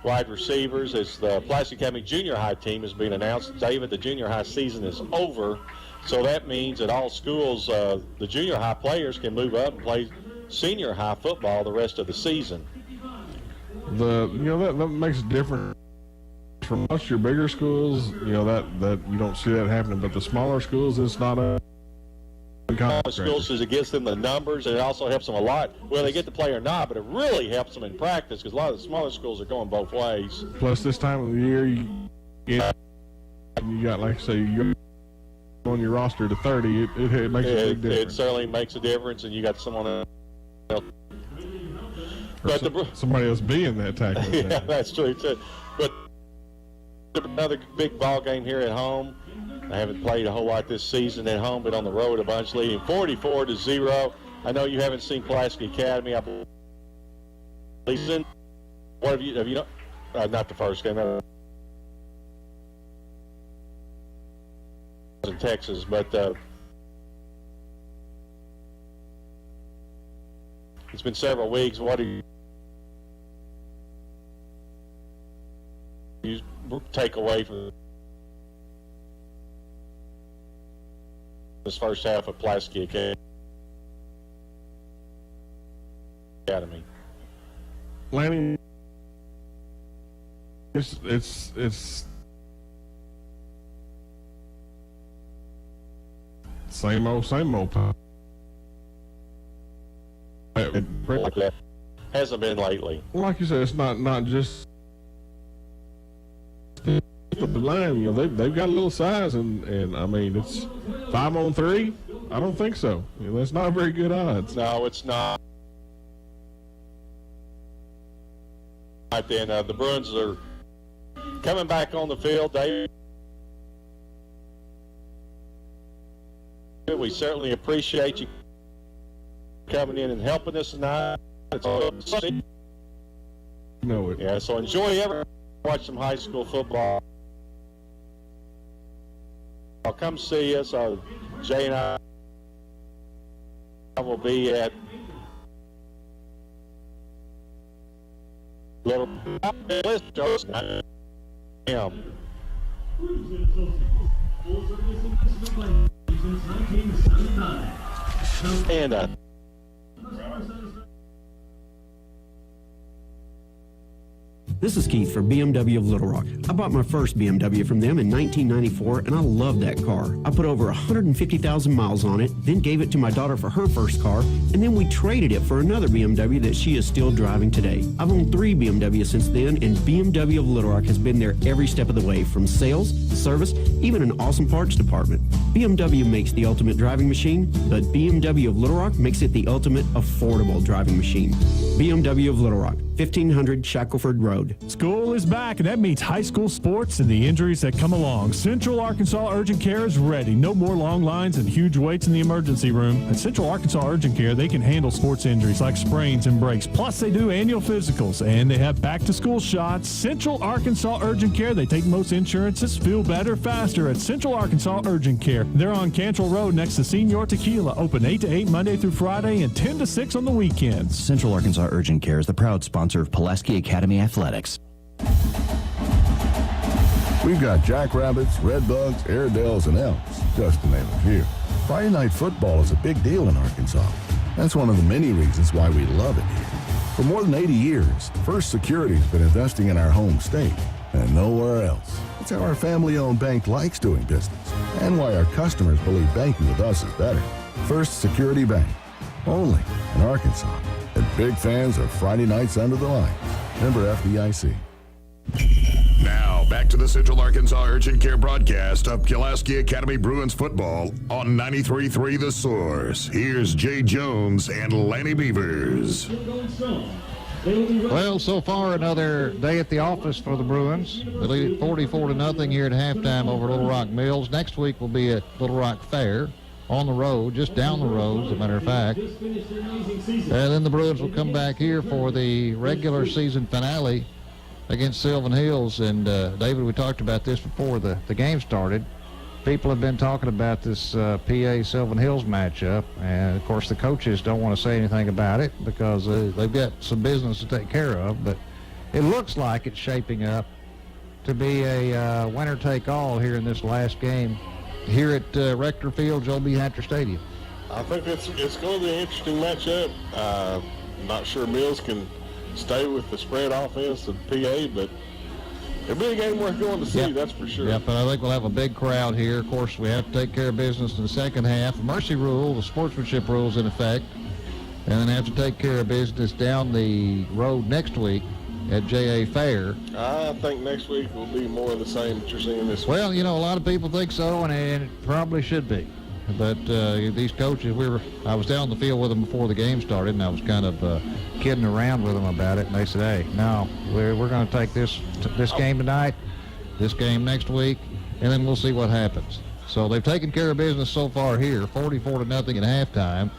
[SPEAKER 9] wide receivers, as the Pulaski Academy junior high team has been announced. David, the junior high season is over. So that means that all schools, the junior high players can move up and play senior high football the rest of the season.
[SPEAKER 6] That makes a difference. For most of your bigger schools, that you don't see that happening. But the smaller schools, it's not a
[SPEAKER 9] schools is it gets them the numbers, and it also helps them a lot. Well, they get to play or not, but it really helps them in practice because a lot of the smaller schools are going both ways.
[SPEAKER 6] Plus, this time of the year, you got, like I say, you're on your roster to 30, it makes a big difference.
[SPEAKER 9] It certainly makes a difference, and you got someone else. But
[SPEAKER 6] somebody else being that tackle.
[SPEAKER 9] Yeah, that's true too. But another big ball game here at home. I haven't played a whole lot this season at home, but on the road a bunch, leading 44-0. I know you haven't seen Pulaski Academy. I believe. What have you? Not the first game. In Texas, but it's been several weeks. What do you take away from this first half of Pulaski Academy?
[SPEAKER 6] Lanny, it's same old.
[SPEAKER 9] hasn't been lately.
[SPEAKER 6] Like you said, it's not just the line. You know, they've got a little size, and I mean, it's 5-on-3. I don't think so. You know, that's not very good odds.
[SPEAKER 9] No, it's not. Right then, the Bruins are coming back on the field. We certainly appreciate you coming in and helping us tonight.
[SPEAKER 6] No,
[SPEAKER 9] yeah, so enjoy watch some high school football. I'll come see us. Jay and I will be at Little and
[SPEAKER 4] This is Keith for BMW of Little Rock. I bought my first BMW from them in 1994, and I love that car. I put over 150,000 miles on it, then gave it to my daughter for her first car, and then we traded it for another BMW that she is still driving today. I've owned 3 BMWs since then, and BMW of Little Rock has been there every step of the way, from sales, service, even an awesome parts department. BMW makes the ultimate driving machine, but BMW of Little Rock makes it the ultimate affordable driving machine. BMW of Little Rock, 1500 Shackelford Road.
[SPEAKER 19] School is back, and that means high school sports and the injuries that come along. Central Arkansas Urgent Care is ready. No more long lines and huge waits in the emergency room. At Central Arkansas Urgent Care, they can handle sports injuries like sprains and breaks. Plus, they do annual physicals, and they have back-to-school shots. Central Arkansas Urgent Care, they take most insurances. Feel better faster at Central Arkansas Urgent Care. They're on Cantrell Road next to Senior Tequila. Open 8 to 8 Monday through Friday and 10 to 6 on the weekends.
[SPEAKER 10] Central Arkansas Urgent Care is the proud sponsor of Pulaski Academy Athletics.
[SPEAKER 28] We've got jackrabbits, redbugs, airedales, and elks, just to name a few. Friday night football is a big deal in Arkansas. That's one of the many reasons why we love it here. For more than 80 years, First Security's been investing in our home state and nowhere else. It's how our family-owned bank likes doing business and why our customers believe banking with us is better. First Security Bank, only in Arkansas. And big fans of Friday nights under the lights. Member FDIC.
[SPEAKER 2] Now, back to the Central Arkansas Urgent Care broadcast of Pulaski Academy Bruins football on 93.3 The Source. Here's Jay Jones and Lanny Beavers.
[SPEAKER 17] Well, so far another day at the office for the Bruins. They lead it 44-0 here at halftime over Little Rock Mills. Next week will be at Little Rock Fair on the road, just down the road, as a matter of fact. And then the Bruins will come back here for the regular season finale against Sylvan Hills. And David, we talked about this before the game started. People have been talking about this PA Sylvan Hills matchup, and of course the coaches don't want to say anything about it because they've got some business to take care of. But it looks like it's shaping up to be a winner-take-all here in this last game here at Rector Field, Joe B. Hatcher Stadium.
[SPEAKER 6] I think it's going to be an interesting matchup. I'm not sure Mills can stay with the spread offense of PA, but it'll be a game worth going to see, that's for sure.
[SPEAKER 17] Yep, but I think we'll have a big crowd here. Of course, we have to take care of business in the second half. Mercy rule, the sportsmanship rule is in effect, and then have to take care of business down the road next week at JA Fair.
[SPEAKER 6] I think next week will be more of the same that you're seeing this week.
[SPEAKER 17] Well, you know, a lot of people think so, and it probably should be. But these coaches, I was down the field with them before the game started, and I was kind of kidding around with them about it. And they said, "Hey, no, we're going to take this game tonight, this game next week, and then we'll see what happens." So they've taken care of business so far here, 44-0 at halftime.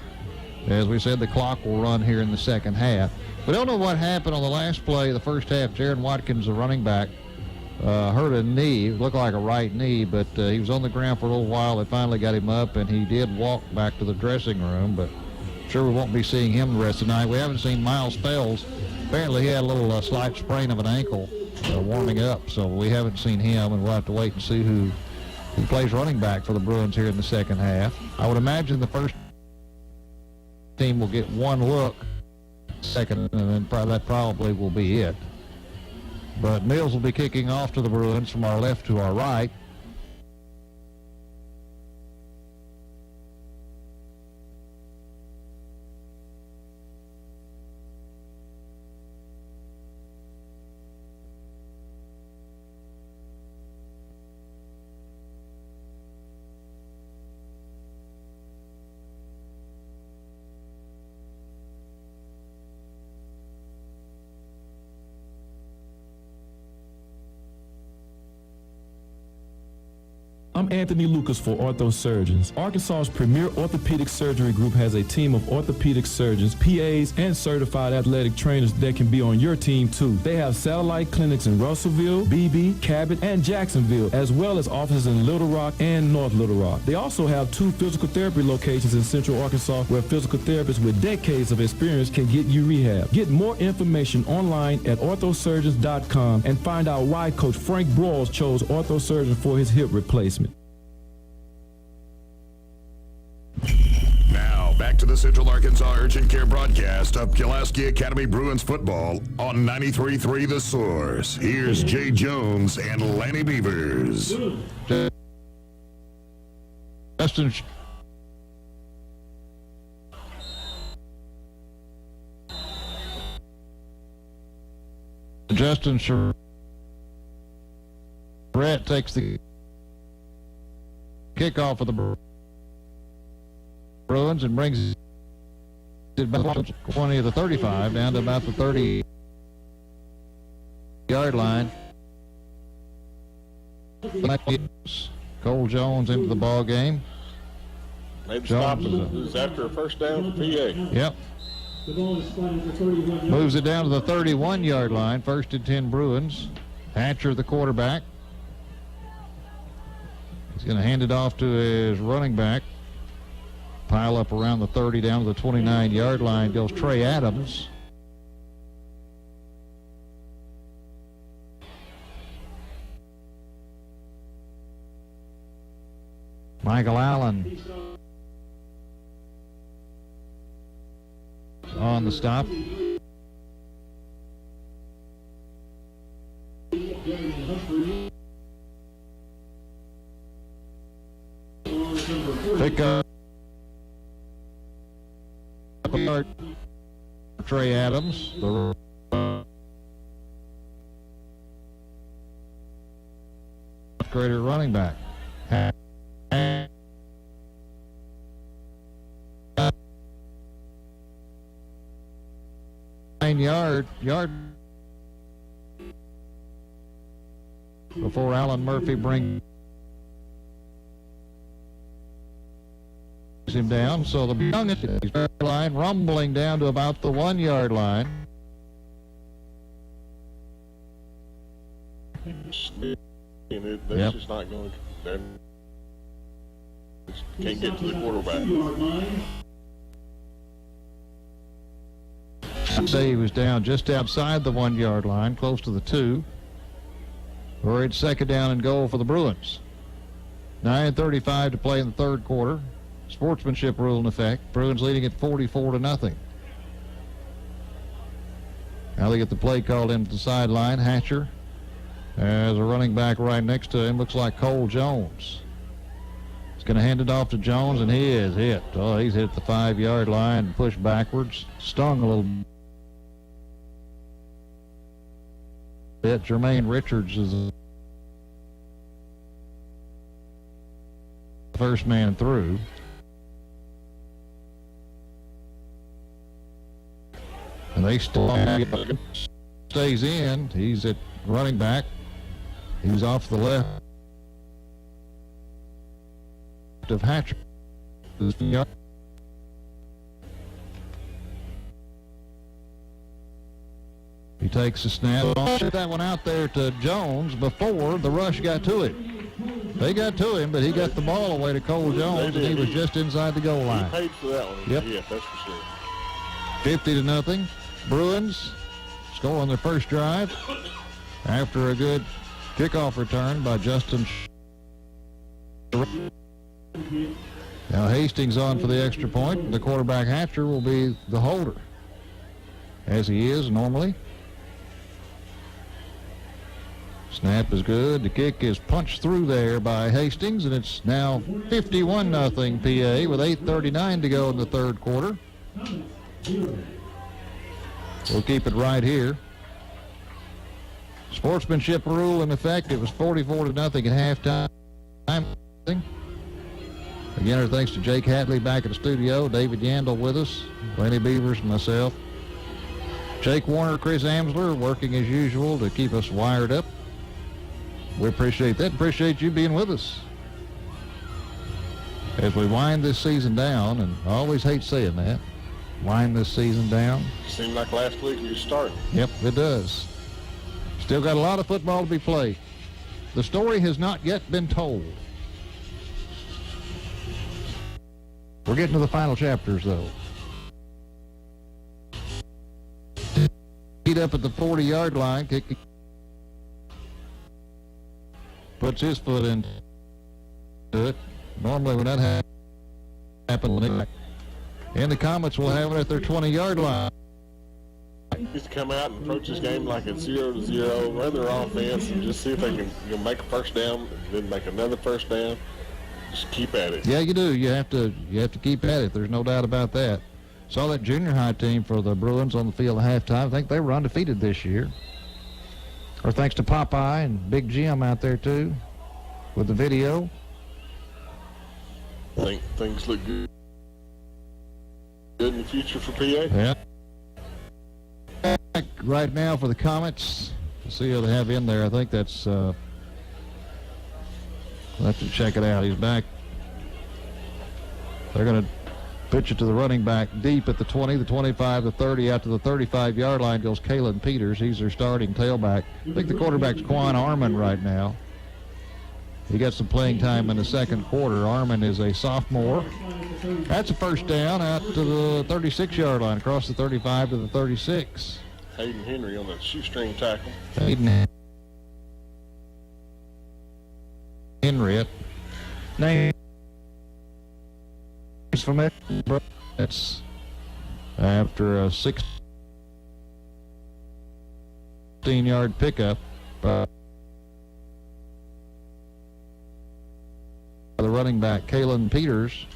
[SPEAKER 17] As we said, the clock will run here in the second half. We don't know what happened on the last play of the first half. Jaron Watkins, the running back, hurt a knee. It looked like a right knee, but he was on the ground for a little while. They finally got him up, and he did walk back to the dressing room, but sure we won't be seeing him the rest of the night. We haven't seen Miles Fells. Apparently he had a little slight sprain of an ankle warming up, so we haven't seen him, and we'll have to wait and see who plays running back for the Bruins here in the second half. I would imagine the first team will get one look, second, and then that probably will be it. But Mills will be kicking off to the Bruins from our left to our right.
[SPEAKER 20] I'm Anthony Lucas for Ortho Surgeons. Arkansas's premier orthopedic surgery group has a team of orthopedic surgeons, PAs, and certified athletic trainers that can be on your team too. They have satellite clinics in Russellville, Beebe, Cabot, and Jacksonville, as well as offices in Little Rock and North Little Rock. They also have 2 physical therapy locations in Central Arkansas where physical therapists with decades of experience can get you rehab. Get more information online at orthosurgeons.com and find out why Coach Frank Broyles chose Orthosurgeon for his hip replacement.
[SPEAKER 2] Now, back to the Central Arkansas Urgent Care broadcast of Pulaski Academy Bruins football on 93.3 The Source. Here's Jay Jones and Lanny Beavers.
[SPEAKER 17] Justin Charette takes the kickoff for the Bruins and brings it back 20 of the 35 down to about the 30-yard line. Cole Jones into the ball game.
[SPEAKER 6] Maybe stop is after a first down for PA.
[SPEAKER 17] Yep. Moves it down to the 31-yard line. 1st and 10 Bruins. Hatcher, the quarterback. He's going to hand it off to his running back. Pile up around the 30 down to the 29-yard line goes Trey Adams. Michael Allen on the stop. Pick up Trey Adams, the greater running back. 9-yard before Alan Murphy brings him down. So the youngest line rumbling down to about the 1-yard line.
[SPEAKER 6] That's just not going to. Can't get to the quarterback.
[SPEAKER 17] I'd say he was down just outside the 1-yard line, close to the 2. Or it's 2nd down and goal for the Bruins. 9:35 to play in the 3rd quarter. Sportsmanship rule in effect. Bruins leading at 44-0. Now they get the play called into the sideline. Hatcher has a running back right next to him. Looks like Cole Jones. He's going to hand it off to Jones, and he is hit. Oh, he's hit the 5-yard line and pushed backwards. Stung a little bit. Jermaine Richards is the first man through. And they still stays in. He's at running back. He's off the left of Hatcher. He takes a snap. Shoot that one out there to Jones before the rush got to him. They got to him, but he got the ball away to Cole Jones, and he was just inside the goal line.
[SPEAKER 6] He paid for that one.
[SPEAKER 17] Yep.
[SPEAKER 6] Yeah, that's for sure.
[SPEAKER 17] 50-0. Bruins score on their first drive after a good kickoff return by Justin. Now Hastings on for the extra point. The quarterback Hatcher will be the holder, as he is normally. Snap is good. The kick is punched through there by Hastings, and it's now 51-0 PA with 8:39 to go in the 3rd quarter. We'll keep it right here. Sportsmanship rule in effect. It was 44-0 at halftime. Again, our thanks to Jake Hatley back at the studio, David Yandel with us, Lanny Beavers, and myself. Jake Warner, Chris Amsler working as usual to keep us wired up. We appreciate that. Appreciate you being with us. as we wind this season down, and I always hate saying that, wind this season down.
[SPEAKER 6] Seemed like last week you started.
[SPEAKER 17] Yep, it does. Still got a lot of football to be played. The story has not yet been told. We're getting to the final chapters, though. Heat up at the 40-yard line, kicking. Puts his foot into it. Normally when that happens, and the Comets will have it at their 20-yard line.
[SPEAKER 6] Just to come out and approach this game like it's 0-0, run their offense, and just see if they can make a first down, and then make another first down. Just keep at it.
[SPEAKER 17] Yeah, you do. You have to keep at it. There's no doubt about that. Saw that junior high team for the Bruins on the field at halftime. I think they were undefeated this year. Or thanks to Popeye and Big Jim out there too, with the video.
[SPEAKER 6] I think things look good in the future for PA.
[SPEAKER 17] Yeah. Right now for the Comets. Let's see who they have in there. I think that's. We'll have to check it out. He's back. They're going to pitch it to the running back deep at the 20, the 25, the 30. Out to the 35-yard line goes Kalen Peters. He's their starting tailback. I think the quarterback's Quan Arman right now. He got some playing time in the second quarter. Arman is a sophomore. That's a first down out to the 36-yard line, across the 35 to the 36.
[SPEAKER 6] Hayden Henry on that shoestring tackle.
[SPEAKER 17] Hayden Henry. Name from it. That's after a 16-yard pickup. The running back, Kalen Peters,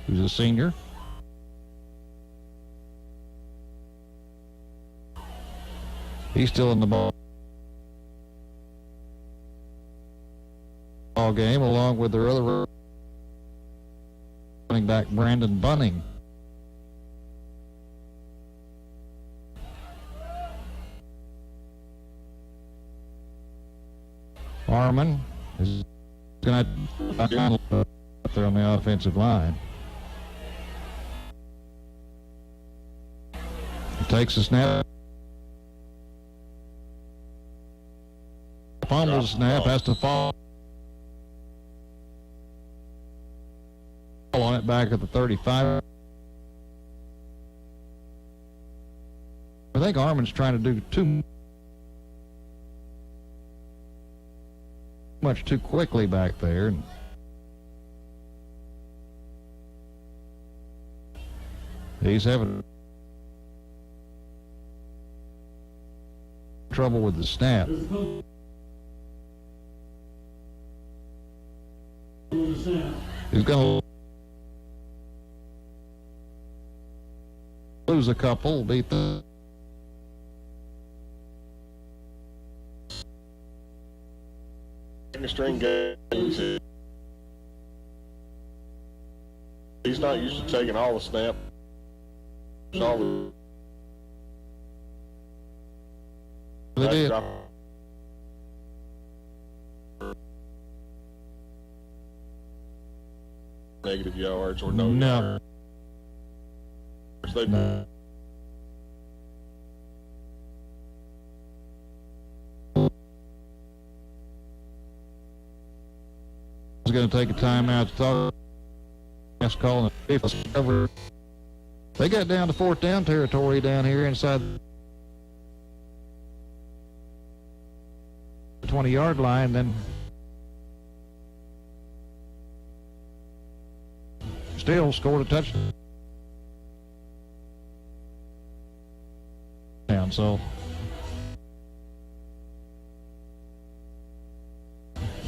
[SPEAKER 17] who's a senior. He's still in the ball game, along with their other running back, Brandon Bunning. Arman is going to up there on the offensive line. He takes a snap. Fumbles snap, has to fall on it back at the 35. I think Arman's trying to do too much too quickly back there. He's having trouble with the snap. He's going to lose a couple, beat the
[SPEAKER 6] string games. He's not used to taking all the snaps. All
[SPEAKER 17] they did.
[SPEAKER 6] Negative yards or no yards.
[SPEAKER 17] No. Going to take a timeout to talk. Last call and cover. They got down to fourth down territory down here inside the 20-yard line. Then still scored a touchdown. So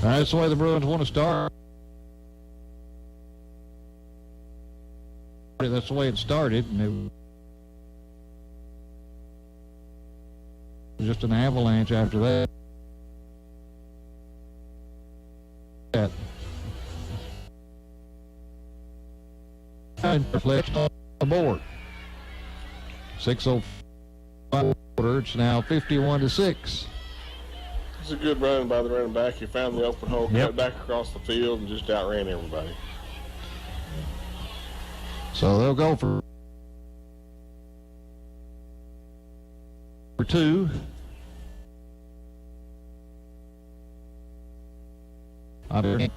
[SPEAKER 17] that's the way the Bruins want to start. That's the way it started, and it was just an avalanche after that. Reflects on the board. 6:05. It's now 51-6.
[SPEAKER 6] It's a good run by the running back. He found the open hole, cut back across the field, and just outran everybody.
[SPEAKER 17] So they'll go for 2. They're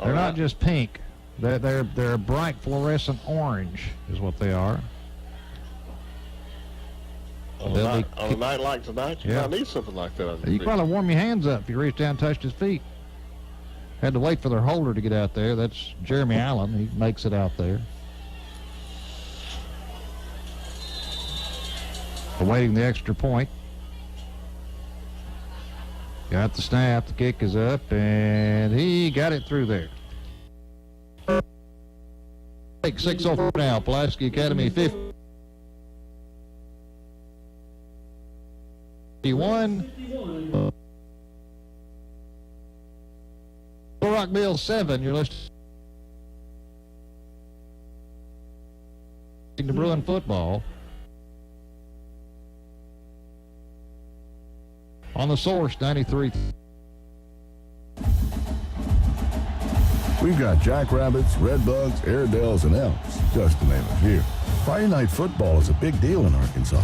[SPEAKER 17] not just pink. They're a bright fluorescent orange is what they are.
[SPEAKER 6] On a night like tonight, you might need something like that on your
[SPEAKER 17] You
[SPEAKER 6] feet.
[SPEAKER 17] can probably warm your hands up if you reach down and touched his feet. Had to wait for their holder to get out there. That's Jeremy Allen. He makes it out there. Awaiting the extra point. Got the snap. The kick is up, and he got it through there. 6:04 now. Pulaski Academy 51. LR Mills 7. You're listening to Bruin football on the Source 93.
[SPEAKER 28] We've got jackrabbits, redbugs, airedales, and elks, just to name a few. Friday night football is a big deal in Arkansas.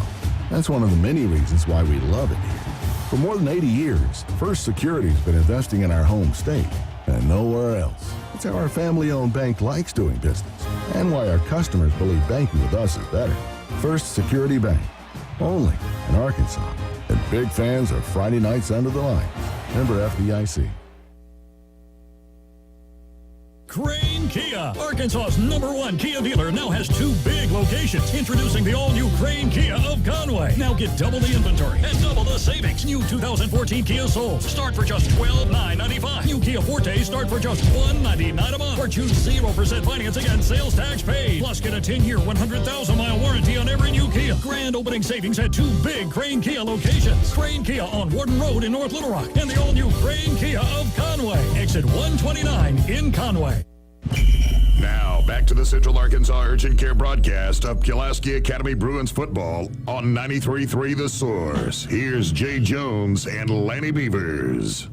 [SPEAKER 28] That's one of the many reasons why we love it here. For more than 80 years, First Security's been investing in our home state and nowhere else. It's how our family-owned bank likes doing business and why our customers believe banking with us is better. First Security Bank, only in Arkansas. And big fans of Friday nights under the lights. Member FDIC.
[SPEAKER 21] Crane Kia, Arkansas's #1 Kia dealer, now has 2 big locations. Introducing the all-new Crane Kia of Conway. Now get double the inventory and double the savings. New 2014 Kia Souls start for just $12,995. New Kia Fortes start for just $199 a month. Or choose 0% financing and sales tax paid. Plus get a 10-year, 100,000-mile warranty on every new Kia. Grand opening savings at 2 big Crane Kia locations. Crane Kia on Warden Road in North Little Rock and the all-new Crane Kia of Conway. Exit 129 in Conway.
[SPEAKER 2] Now, back to the Central Arkansas Urgent Care broadcast of Pulaski Academy Bruins football on 93.3 The Source. Here's Jay Jones and Lanny Beavers.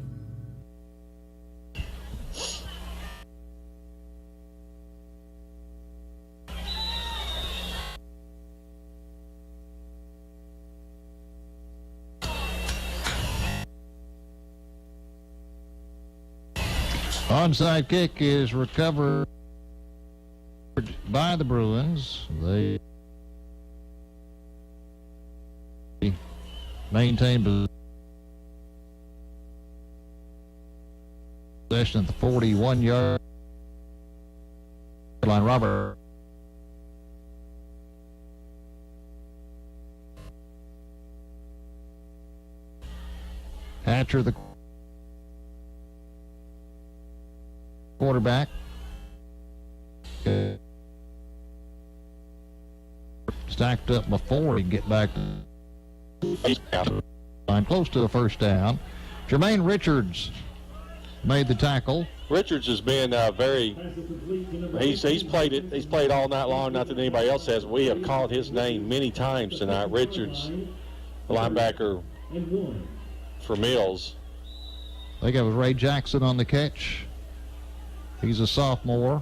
[SPEAKER 17] Onside kick is recovered by the Bruins. They maintain possession at the 41-yard line. Robert Hatcher, the quarterback. Stacked up before he can get back to line, close to a first down. Jermaine Richards made the tackle.
[SPEAKER 9] Richards has been very. He's played it. He's played all night long. Not that anybody else has. We have called his name many times tonight. Richards, the linebacker for Mills.
[SPEAKER 17] I think it was Ray Jackson on the catch. He's a sophomore.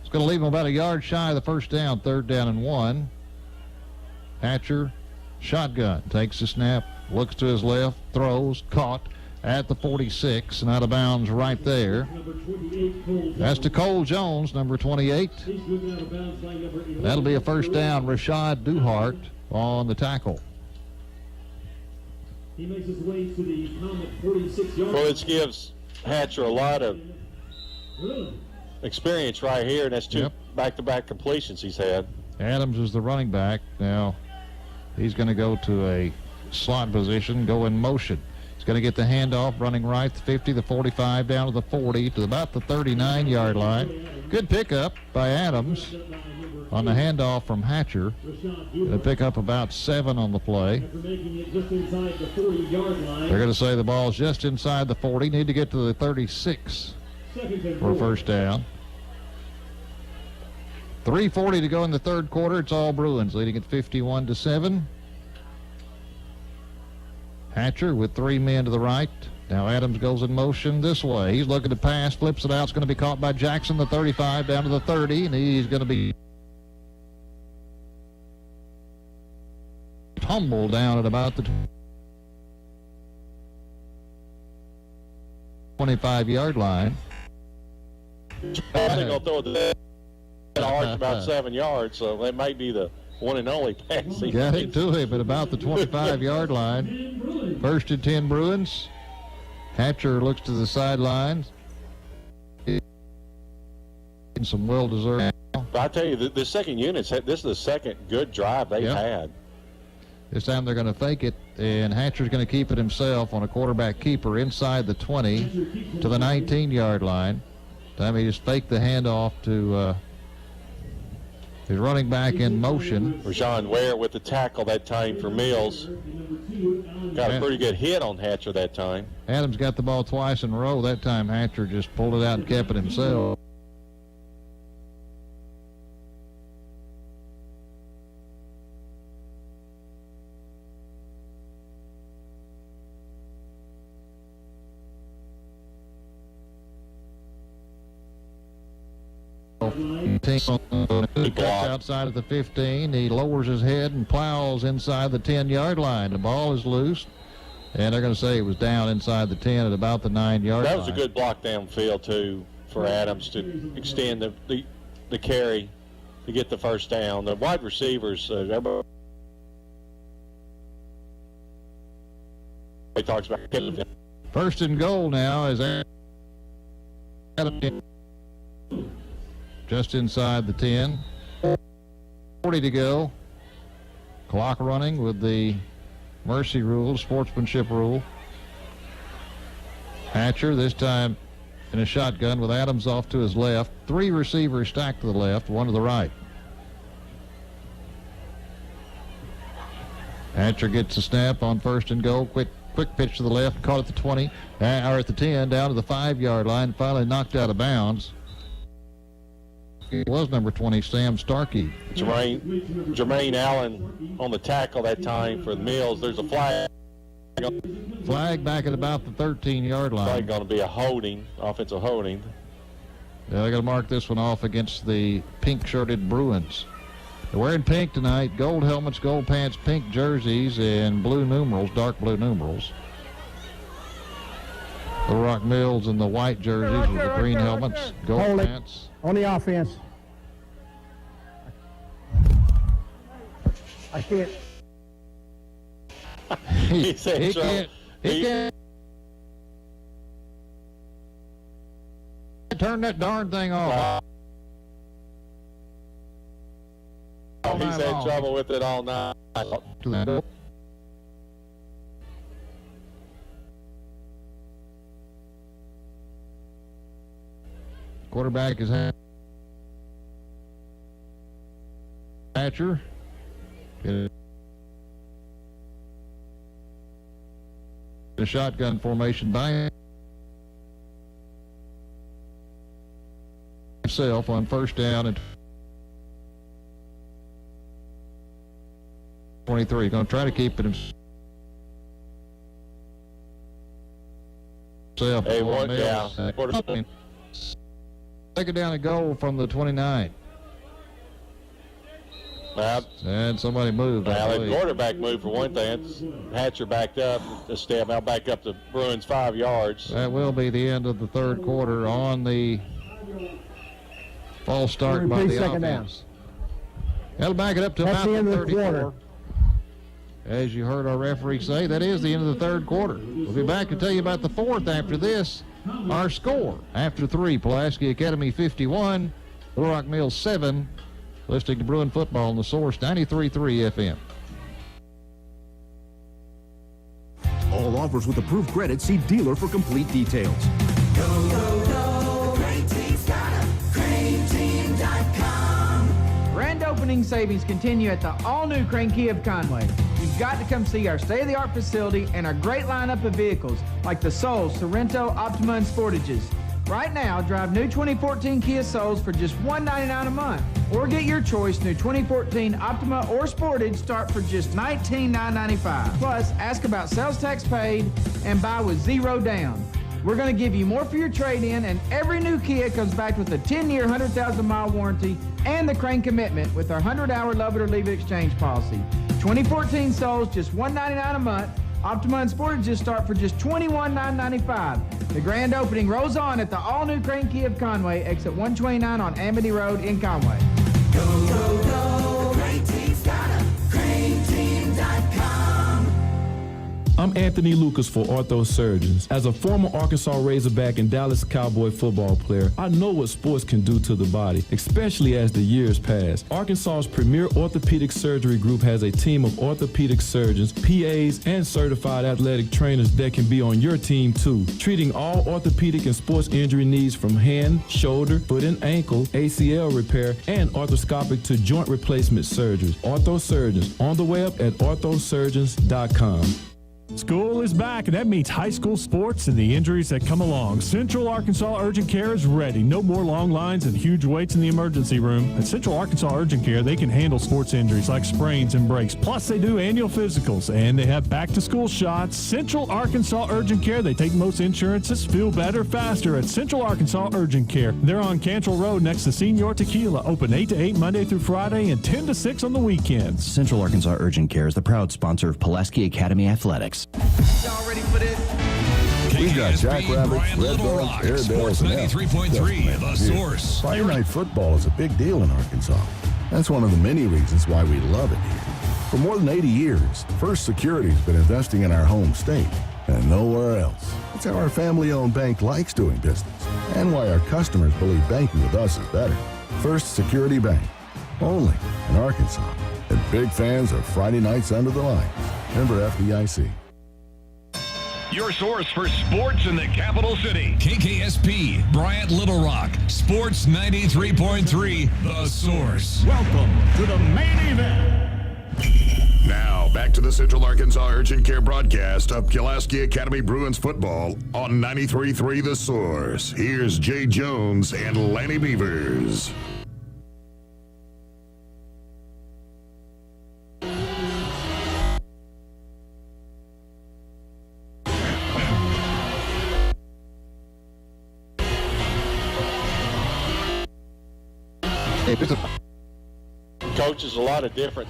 [SPEAKER 17] It's going to leave him about a yard shy of the first down, 3rd down and 1. Hatcher, shotgun, takes the snap, looks to his left, throws, caught at the 46 and out of bounds right there. That's to Cole Jones, number 28. That'll be a first down. Rashad Duhart on the tackle.
[SPEAKER 5] He makes his way to the Comet 46-yard.
[SPEAKER 9] Well, this gives Hatcher a lot of experience right here, and that's 2 back-to-back completions he's had.
[SPEAKER 17] Adams is the running back. Now he's going to go to a slot position, go in motion. He's going to get the handoff, running right, the 50, the 45, down to the 40, to about the 39-yard line. Good pickup by Adams on the handoff from Hatcher. Going to pick up about 7 on the play. They're going to say the ball's just inside the 40. Need to get to the 36 for a first down. 3:40 to go in the 3rd quarter. It's all Bruins leading at 51-7. Hatcher with 3 men to the right. Now Adams goes in motion this way. He's looking to pass, flips it out. It's going to be caught by Jackson, the 35, down to the 30, and he's going to be tumbled down at about the 25-yard line.
[SPEAKER 9] I think I'll throw the arch about 7 yards, so that may be the one and only pass.
[SPEAKER 17] Got it to him at about the 25-yard line. 1st and 10 Bruins. Hatcher looks to the sidelines. Some well-deserved.
[SPEAKER 9] But I tell you, the second unit, this is the second good drive they've had.
[SPEAKER 17] This time they're going to fake it, and Hatcher's going to keep it himself on a quarterback keeper inside the 20 to the 19-yard line. Time he just faked the handoff to his running back in motion.
[SPEAKER 9] Rashawn Ware with the tackle that time for Mills. Got a pretty good hit on Hatcher that time.
[SPEAKER 17] Adams got the ball twice in a row. That time Hatcher just pulled it out and kept it himself. Outside of the 15, he lowers his head and plows inside the 10-yard line. The ball is loose, and they're going to say it was down inside the 10 at about the 9-yard line.
[SPEAKER 9] That was a good block downfield too for Adams to extend the carry to get the first down. The wide receivers, everybody talks about.
[SPEAKER 17] 1st and goal now as Adams just inside the 10. 40 to go. Clock running with the mercy rule, sportsmanship rule. Hatcher this time in a shotgun with Adams off to his left. 3 receivers stacked to the left, 1 to the right. Hatcher gets a snap on 1st and goal. Quick pitch to the left, caught at the 20, or at the 10, down to the 5-yard line, finally knocked out of bounds. It was number 20, Sam Starkey.
[SPEAKER 9] Jermaine Allen on the tackle that time for the Mills. There's a flag.
[SPEAKER 17] Flag back at about the 13-yard line.
[SPEAKER 9] Flag going to be a holding, offensive holding.
[SPEAKER 17] Yeah, they're going to mark this one off against the pink-shirted Bruins. They're wearing pink tonight, gold helmets, gold pants, pink jerseys, and blue numerals, dark blue numerals. Little Rock Mills in the white jerseys with the green helmets, gold pants.
[SPEAKER 3] On the offense. I can't.
[SPEAKER 9] He
[SPEAKER 17] can't turn that darn thing off.
[SPEAKER 9] He's had trouble with it all night.
[SPEAKER 17] Quarterback is Hatcher. The shotgun formation by himself on 1st down and 23. Going to try to keep it himself. Take it down and goal from the 29. And somebody moved.
[SPEAKER 9] The quarterback moved for one thing. Hatcher backed up a step. Now back up the Bruins 5 yards.
[SPEAKER 17] That will be the end of the 3rd quarter on the false start by the offense. That'll back it up to about the 34. As you heard our referee say, that is the end of the 3rd quarter. We'll be back to tell you about the 4th after this. Our score after 3, Pulaski Academy 51, Little Rock Mills 7. Listening to Bruin football on the Source 93.3 FM.
[SPEAKER 7] All offers with approved credit. See dealer for complete details.
[SPEAKER 8] Go, go, go. Crane Team's got a CraneTeam.com.
[SPEAKER 15] Grand opening savings continue at the all-new Crane Kia of Conway. You've got to come see our state-of-the-art facility and our great lineup of vehicles like the Soul, Sorrento, Optima, and Sportages. Right now, drive new 2014 Kia Souls for just $199 a month, or get your choice new 2014 Optima or Sportage start for just $19,995. Plus, ask about sales tax paid and buy with zero down. We're going to give you more for your trade-in, and every new Kia comes back with a 10-year, 100,000-mile warranty and the Crane commitment with our 100-hour love it or leave it exchange policy. 2014 Souls just $199 a month. Optima and Sportages start for just $21,995. The grand opening rolls on at the all-new Crane Kia of Conway, exit 129 on Amity Road in Conway.
[SPEAKER 8] Go, go, go, Crane Team's got a CraneTeam.com.
[SPEAKER 20] I'm Anthony Lucas for Ortho Surgeons. As a former Arkansas Razorback and Dallas Cowboy football player, I know what sports can do to the body, especially as the years pass. Arkansas's premier orthopedic surgery group has a team of orthopedic surgeons, PAs, and certified athletic trainers that can be on your team too, treating all orthopedic and sports injury needs from hand, shoulder, foot and ankle, ACL repair, and arthroscopic to joint replacement surgeries. Ortho Surgeons, on the web at orthosurgeons.com.
[SPEAKER 19] School is back, and that means high school sports and the injuries that come along. Central Arkansas Urgent Care is ready. No more long lines and huge waits in the emergency room. At Central Arkansas Urgent Care, they can handle sports injuries like sprains and breaks. Plus, they do annual physicals, and they have back-to-school shots. Central Arkansas Urgent Care, they take most insurances. Feel better faster at Central Arkansas Urgent Care. They're on Cantrell Road next to Senior Tequila. Open 8 to 8 Monday through Friday and 10 to 6 on the weekends.
[SPEAKER 10] Central Arkansas Urgent Care is the proud sponsor of Pulaski Academy Athletics.
[SPEAKER 22] Y'all ready for this?
[SPEAKER 28] We've got Jackrabbits, Red Bugs, Airedales, and Elks.
[SPEAKER 11] 93.3, The Source.
[SPEAKER 28] Friday night football is a big deal in Arkansas. That's one of the many reasons why we love it here. For more than 80 years, First Security's been investing in our home state and nowhere else. It's how our family-owned bank likes doing business and why our customers believe banking with us is better. First Security Bank, only in Arkansas. And big fans of Friday nights under the lights. Member FDIC.
[SPEAKER 11] Your source for sports in the capital city. KKSP, Bryant Little Rock, Sports 93.3, The Source.
[SPEAKER 21] Welcome to the main event.
[SPEAKER 2] Now, back to the Central Arkansas Urgent Care broadcast of Pulaski Academy Bruins football on 93.3 The Source. Here's Jay Jones and Lanny Beavers.
[SPEAKER 9] Coaches, a lot of different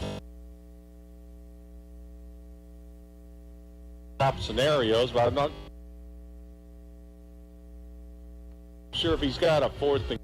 [SPEAKER 9] top scenarios, but I'm not sure if he's got a fourth and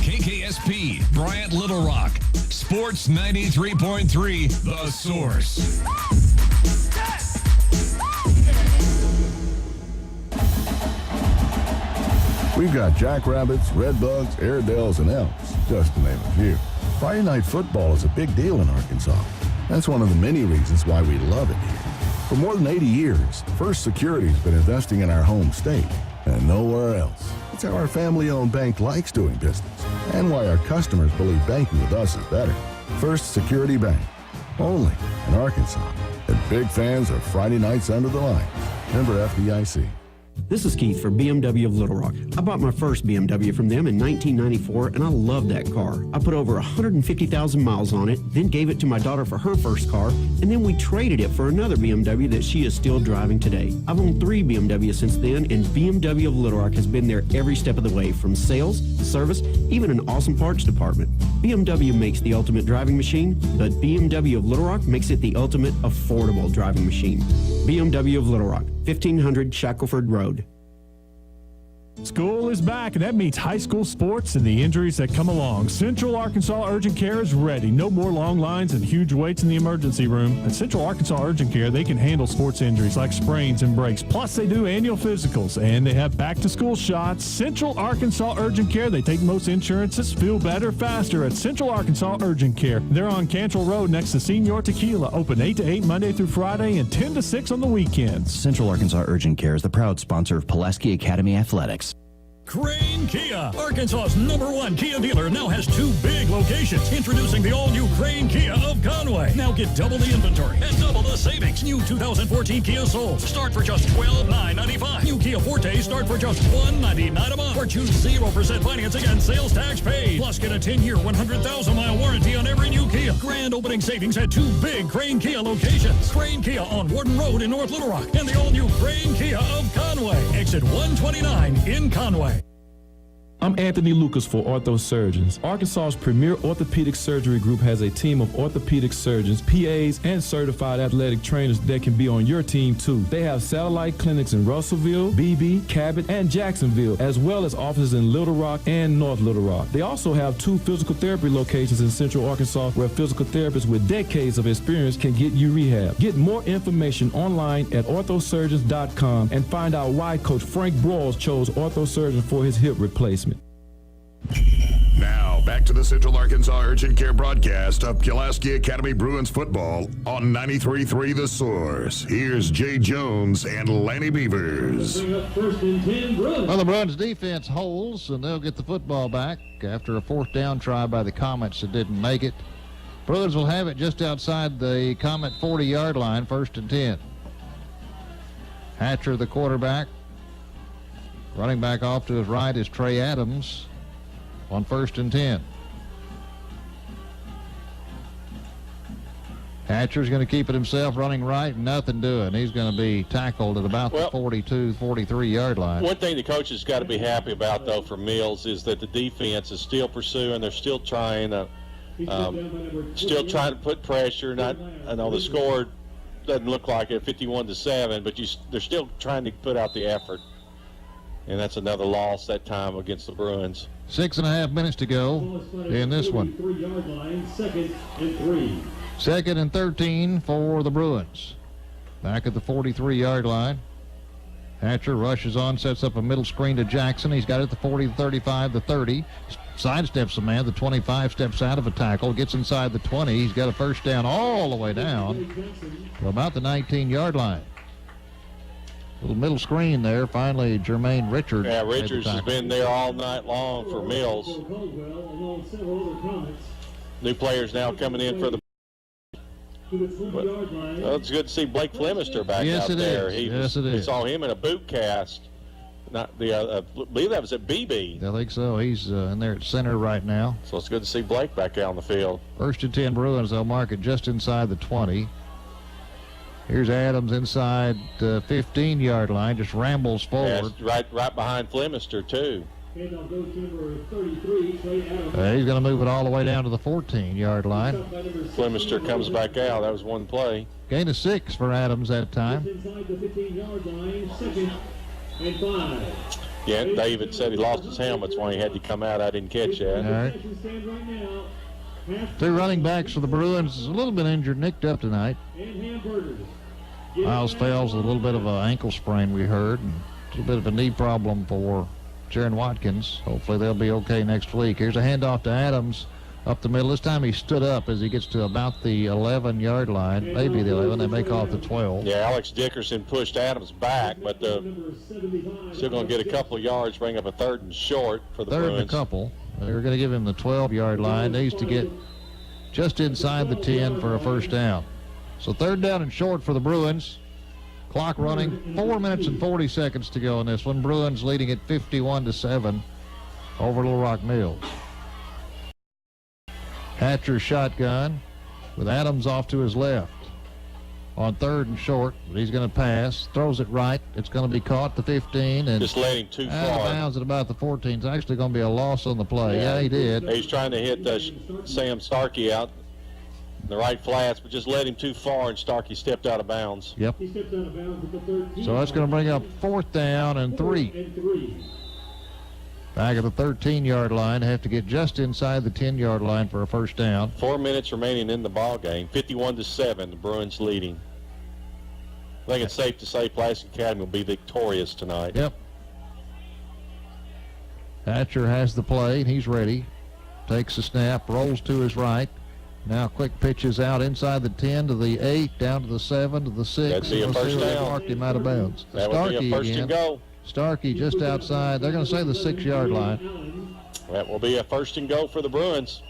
[SPEAKER 11] KKSP, Bryant Little Rock, Sports 93.3, The Source.
[SPEAKER 28] We've got Jackrabbits, Red Bugs, Airedales, and Elks, just to name a few. Friday night football is a big deal in Arkansas. That's one of the many reasons why we love it here. For more than 80 years, First Security's been investing in our home state and nowhere else. It's how our family-owned bank likes doing business and why our customers believe banking with us is better. First Security Bank, only in Arkansas. And big fans of Friday nights under the lights. Member FDIC.
[SPEAKER 4] This is Keith for BMW of Little Rock. I bought my first BMW from them in 1994, and I love that car. I put over 150,000 miles on it, then gave it to my daughter for her first car, and then we traded it for another BMW that she is still driving today. I've owned 3 BMWs since then, and BMW of Little Rock has been there every step of the way, from sales, service, even an awesome parts department. BMW makes the ultimate driving machine, but BMW of Little Rock makes it the ultimate affordable driving machine. BMW of Little Rock, 1500 Shackelford Road.
[SPEAKER 19] School is back, and that means high school sports and the injuries that come along. Central Arkansas Urgent Care is ready. No more long lines and huge waits in the emergency room. At Central Arkansas Urgent Care, they can handle sports injuries like sprains and breaks. Plus, they do annual physicals, and they have back-to-school shots. Central Arkansas Urgent Care, they take most insurances. Feel better faster at Central Arkansas Urgent Care. They're on Cantrell Road next to Senior Tequila. Open 8 to 8 Monday through Friday and 10 to 6 on the weekends.
[SPEAKER 10] Central Arkansas Urgent Care is the proud sponsor of Pulaski Academy Athletics.
[SPEAKER 21] Crane Kia, Arkansas's #1 Kia dealer, now has 2 big locations. Introducing the all-new Crane Kia of Conway. Now get double the inventory and double the savings. New 2014 Kia Souls start for just $12,995. New Kia Fortes start for just $199 a month. Or choose 0% financing and sales tax paid. Plus get a 10-year, 100,000-mile warranty on every new Kia. Grand opening savings at 2 big Crane Kia locations. Crane Kia on Warden Road in North Little Rock and the all-new Crane Kia of Conway. Exit 129 in Conway.
[SPEAKER 20] I'm Anthony Lucas for Ortho Surgeons. Arkansas's premier orthopedic surgery group has a team of orthopedic surgeons, PAs, and certified athletic trainers that can be on your team too. They have satellite clinics in Russellville, Beebe, Cabot, and Jacksonville, as well as offices in Little Rock and North Little Rock. They also have 2 physical therapy locations in Central Arkansas where physical therapists with decades of experience can get you rehab. Get more information online at orthosurgeons.com and find out why Coach Frank Broyles chose orthosurgeons for his hip replacement.
[SPEAKER 2] Now, back to the Central Arkansas Urgent Care broadcast of Pulaski Academy Bruins football on 93.3 The Source. Here's Jay Jones and Lanny Beavers.
[SPEAKER 17] Well, the Bruins defense holds, and they'll get the football back after a 4th down try by the Comets that didn't make it. Bruins will have it just outside the Comet 40-yard line, 1st and 10. Hatcher, the quarterback. Running back off to his right is Trey Adams on 1st and 10. Hatcher's going to keep it himself, running right, nothing doing. He's going to be tackled at about the 42, 43-yard line.
[SPEAKER 9] One thing the coaches got to be happy about, though, for Mills is that the defense is still pursuing. They're still trying to put pressure. I know the score doesn't look like it, 51-7, but they're still trying to put out the effort. And that's another loss that time against the Bruins.
[SPEAKER 17] 6.5 minutes to go in this one.
[SPEAKER 5] 2nd and 3.
[SPEAKER 17] 2nd and 13 for the Bruins. Back at the 43-yard line. Hatcher rushes on, sets up a middle screen to Jackson. He's got it at the 40, the 35, the 30. Sidesteps a man. The 25 steps out of a tackle. Gets inside the 20. He's got a 1st down all the way down to about the 19-yard line. Little middle screen there. Finally, Jermaine Richards.
[SPEAKER 9] Yeah, Richards has been there all night long for Mills. New players now coming in for the. Well, it's good to see Blake Flemister back out there.
[SPEAKER 17] Yes, it is.
[SPEAKER 9] We saw him in a boot cast. I believe that was at BB.
[SPEAKER 17] I think so. He's in there at center right now.
[SPEAKER 9] So it's good to see Blake back out on the field.
[SPEAKER 17] 1st and 10 Bruins. They'll mark it just inside the 20. Here's Adams inside the 15-yard line, just rambles forward.
[SPEAKER 9] Yeah, right behind Flemister, too.
[SPEAKER 17] He's going to move it all the way down to the 14-yard line.
[SPEAKER 9] Flemister comes back out. That was one play.
[SPEAKER 17] Gain of 6 for Adams that time.
[SPEAKER 5] Inside the 15-yard line, 2nd and 5.
[SPEAKER 9] Yeah, David said he lost his helmets when he had to come out. I didn't catch that.
[SPEAKER 17] All right. 2 running backs for the Bruins. A little bit injured, nicked up tonight. Miles Fells, a little bit of an ankle sprain, we heard. And a little bit of a knee problem for Jaron Watkins. Hopefully they'll be okay next week. Here's a handoff to Adams up the middle. This time he stood up as he gets to about the 11-yard line. Maybe the 11. They may call it the 12.
[SPEAKER 9] Yeah, Alex Dickerson pushed Adams back, but still going to get a couple of yards, bring up a 3rd and short for the Bruins.
[SPEAKER 17] 3rd and a couple. They're going to give him the 12-yard line. Needs to get just inside the 10 for a 1st down. So 3rd down and short for the Bruins. Clock running. 4 minutes and 40 seconds to go in this one. Bruins leading it 51-7 over Little Rock Mills. Hatcher shotgun with Adams off to his left. On 3rd and short, but he's going to pass. Throws it right. It's going to be caught at the 15. And
[SPEAKER 9] just letting too far.
[SPEAKER 17] Out of bounds at about the 14. It's actually going to be a loss on the play. Yeah, he did.
[SPEAKER 9] He's trying to hit Sam Starkey out in the right flats, but just led him too far, and Starkey stepped out of bounds.
[SPEAKER 17] Yep.
[SPEAKER 5] He stepped out of bounds at the 13.
[SPEAKER 17] So that's going to bring up 4th down and 3. Back at the 13-yard line, have to get just inside the 10-yard line for a first down.
[SPEAKER 9] 4 minutes remaining in the ball game. 51-7, the Bruins leading. I think it's safe to say Pulaski Academy will be victorious tonight.
[SPEAKER 17] Yep. Hatcher has the play, and he's ready. Takes the snap, rolls to his right. Now quick pitches out inside the 10 to the 8, down to the 7 to the 6.
[SPEAKER 9] That'd be a first down.
[SPEAKER 17] Marked him out of bounds.
[SPEAKER 9] That would be a first and goal.
[SPEAKER 17] Starkey just outside. They're going to say the 6-yard line.
[SPEAKER 9] That will be a first and goal for the Bruins.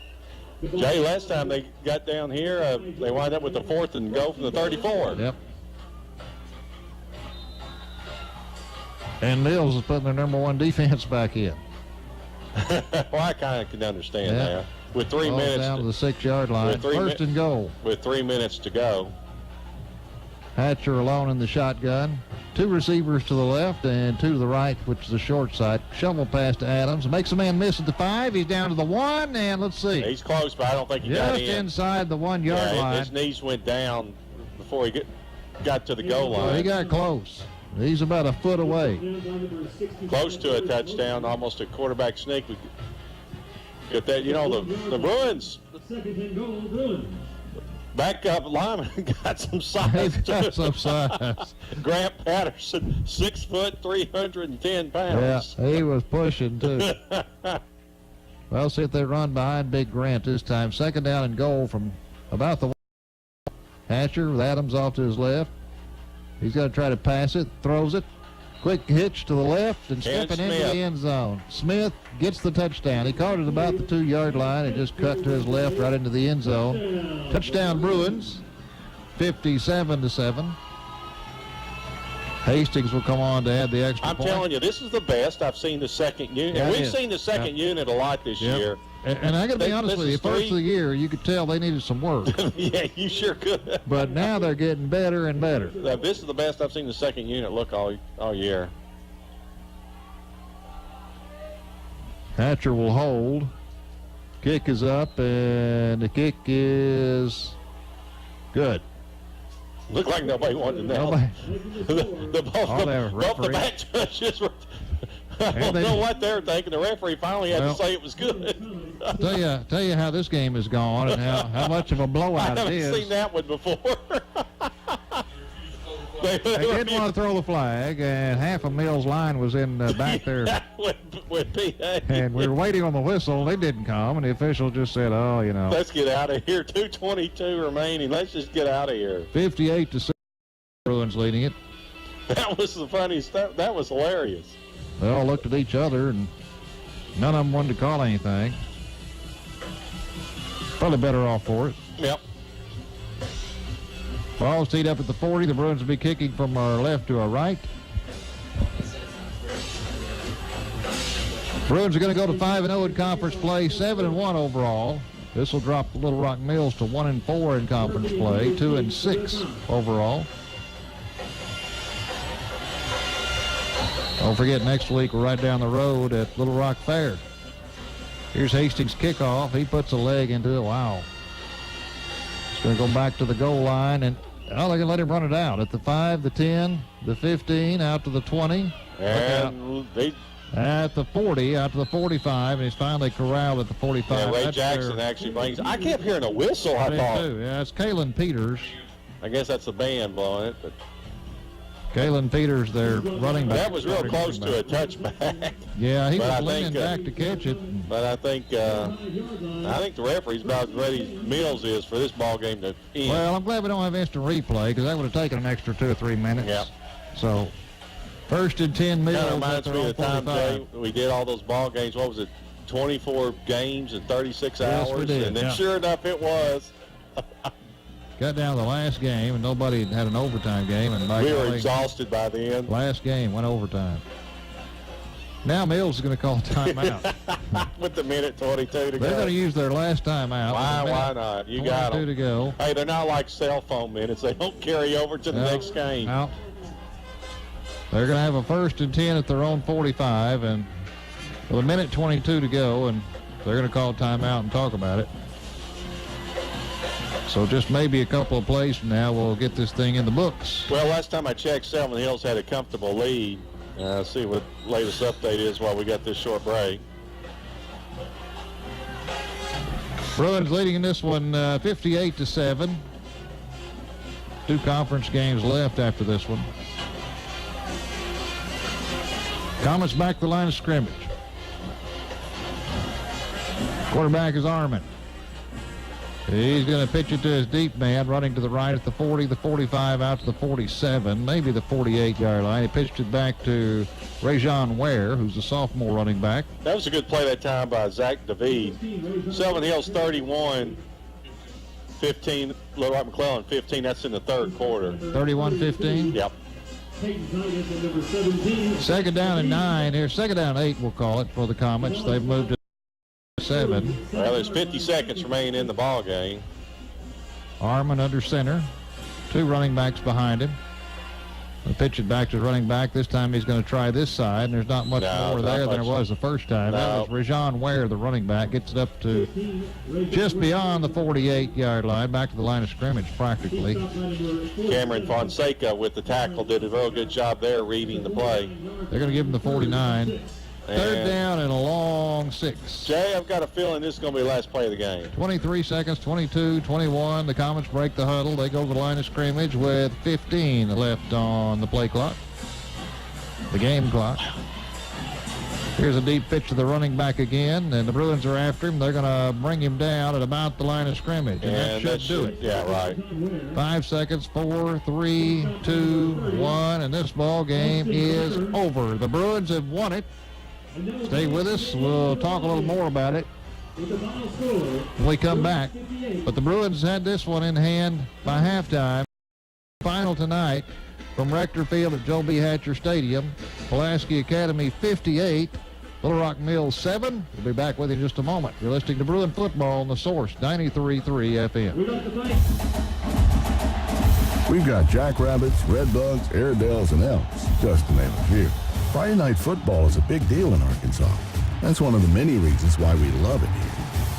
[SPEAKER 9] Jay, last time they got down here, they wind up with the 4th and goal from the 34.
[SPEAKER 17] Yep. And Mills is putting their number 1 defense back in.
[SPEAKER 9] Well, I kind of can understand that. With 3 minutes
[SPEAKER 17] down to the 6-yard line. First and goal.
[SPEAKER 9] With 3 minutes to go.
[SPEAKER 17] Hatcher alone in the shotgun. 2 receivers to the left and 2 to the right, which is the short side. Shovel pass to Adams. Makes a man miss at the 5. He's down to the 1, and let's see.
[SPEAKER 9] He's close, but I don't think he got in.
[SPEAKER 17] Just inside the 1-yard line.
[SPEAKER 9] His knees went down before he got to the goal line.
[SPEAKER 17] Well, he got close. He's about a foot away.
[SPEAKER 9] Close to a touchdown, almost a quarterback sneak. Get that, the Bruins. Backup lineman got some size.
[SPEAKER 17] Got some size.
[SPEAKER 9] Grant Patterson, 6 foot, 310 pounds.
[SPEAKER 17] Yeah, he was pushing too. Well, see if they run behind Big Grant this time. Second down and goal from about the Hatcher with Adams off to his left. He's going to try to pass it, throws it. Quick hitch to the left and stepping into the end zone. Smith gets the touchdown. He caught it about the 2-yard line and just cut to his left right into the end zone. Touchdown Bruins, 57-7. Hastings will come on to add the extra point.
[SPEAKER 9] I'm telling you, this is the best I've seen the second unit.
[SPEAKER 17] Yeah,
[SPEAKER 9] and we've seen the second unit a lot this year.
[SPEAKER 17] And I got to be honest with you, first of the year, you could tell they needed some work.
[SPEAKER 9] Yeah, you sure could.
[SPEAKER 17] But now they're getting better and better.
[SPEAKER 9] This is the best I've seen the second unit look all year.
[SPEAKER 17] Hatcher will hold. Kick is up, and the kick is good.
[SPEAKER 9] Looked like nobody wanted to know. Both the back judges were. I don't know what they were thinking. The referee finally had to say it was good.
[SPEAKER 17] Tell you how this game has gone and how much of a blowout it is.
[SPEAKER 9] I haven't seen that one before.
[SPEAKER 17] They didn't want to throw the flag, and half of Mills' line was in back there.
[SPEAKER 9] with PA.
[SPEAKER 17] And we were waiting on the whistle. They didn't come, and the official just said,
[SPEAKER 9] Let's get out of here. 2:22 remaining. Let's just get out of here.
[SPEAKER 17] 58-6. Bruins leading it.
[SPEAKER 9] That was the funniest stuff. That was hilarious.
[SPEAKER 17] They all looked at each other, and none of them wanted to call anything. Probably better off for it.
[SPEAKER 9] Yep.
[SPEAKER 17] Ball's teed up at the 40. The Bruins will be kicking from our left to our right. Bruins are going to go to 5-0 in conference play, 7-1 overall. This will drop the Little Rock Mills to 1-4 in conference play, 2-6 overall. Don't forget, next week we're right down the road at Little Rock Fair. Here's Hastings' kickoff. He puts a leg into it. Wow. It's going to go back to the goal line, and they're going to let him run it out at the 5, the 10, the 15, out to the 20.
[SPEAKER 9] And
[SPEAKER 17] at the 40, out to the 45, and he's finally corralled at the 45.
[SPEAKER 9] Yeah, Ray Jackson actually brings. I kept hearing a whistle, I thought.
[SPEAKER 17] Too. Yeah, it's Kalen Peters.
[SPEAKER 9] I guess that's the band blowing it, but.
[SPEAKER 17] Kalen Peters, their running back.
[SPEAKER 9] That was real close to a touchback.
[SPEAKER 17] Yeah, he was leaning back to catch it.
[SPEAKER 9] But I think the referee's about as ready as Mills is for this ball game to end.
[SPEAKER 17] Well, I'm glad we don't have instant replay because that would have taken an extra 2 or 3 minutes.
[SPEAKER 9] Yeah.
[SPEAKER 17] So, first and 10 Mills.
[SPEAKER 9] That reminds me of the time, Jay, we did all those ball games. What was it? 24 games in 36 hours.
[SPEAKER 17] Yes, we did.
[SPEAKER 9] And then sure enough, it was.
[SPEAKER 17] Got down to the last game, and nobody had an overtime game. And
[SPEAKER 9] we were exhausted by the end.
[SPEAKER 17] Last game went overtime. Now Mills is going to call a timeout.
[SPEAKER 9] With the minute 22 to go.
[SPEAKER 17] They're going to use their last timeout.
[SPEAKER 9] Why not? You got
[SPEAKER 17] 22 to go.
[SPEAKER 9] Hey, they're not like cell phone minutes. They don't carry over to the next game.
[SPEAKER 17] No. They're going to have a first and 10 at their own 45, and with a minute 22 to go, and they're going to call a timeout and talk about it. So just maybe a couple of plays from now, we'll get this thing in the books.
[SPEAKER 9] Well, last time I checked, Selman Hills had a comfortable lead, Let's see what latest update is while we got this short break.
[SPEAKER 17] Bruins leading in this one 58-7. 2 conference games left after this one. Comets back to the line of scrimmage. Quarterback is Armin. He's going to pitch it to his deep man, running to the right at the 40, the 45, out to the 47, maybe the 48-yard line. He pitched it back to Rajon Ware, who's a sophomore running back.
[SPEAKER 9] That was a good play that time by Zach David. Seven Hills 31, 15, Little Rock McClellan 15. That's in the third quarter.
[SPEAKER 17] 31-15?
[SPEAKER 9] Yep.
[SPEAKER 17] Second down and 9 here. Second down and 8, we'll call it, for the Comets. They've moved to 7.
[SPEAKER 9] Well, there's 50 seconds remaining in the ball game.
[SPEAKER 17] Armin under center. 2 running backs behind him. The pitch it back to the running back. This time he's going to try this side, and there's not much more there than there was the first time. That was Rajon Ware, the running back. Gets it up to just beyond the 48-yard line, back to the line of scrimmage practically.
[SPEAKER 9] Cameron Fonseca with the tackle did a real good job there reading the play.
[SPEAKER 17] They're going to give him the 49. Third down and a long 6.
[SPEAKER 9] Jay, I've got a feeling this is going to be the last play of the game.
[SPEAKER 17] 23 seconds, 22, 21. The Comets break the huddle. They go to the line of scrimmage with 15 left on the play clock, the game clock. Here's a deep pitch to the running back again, and the Bruins are after him. They're going to bring him down at about the line of scrimmage, and that should do it.
[SPEAKER 9] Yeah, right.
[SPEAKER 17] 5 seconds, 4, 3, 2, 1, and this ball game is over. The Bruins have won it. Stay with us. We'll talk a little more about it when we come back. But the Bruins had this one in hand by halftime. Final tonight from Rector Field at Joe B. Hatcher Stadium. Pulaski Academy 58, Little Rock Mills 7. We'll be back with you in just a moment. You're listening to Bruin Football on the Source, 93.3 FM.
[SPEAKER 28] We've got jackrabbits, redbugs, Airedales, and elks, just to name a few. Friday night football is a big deal in Arkansas. That's one of the many reasons why we love it here.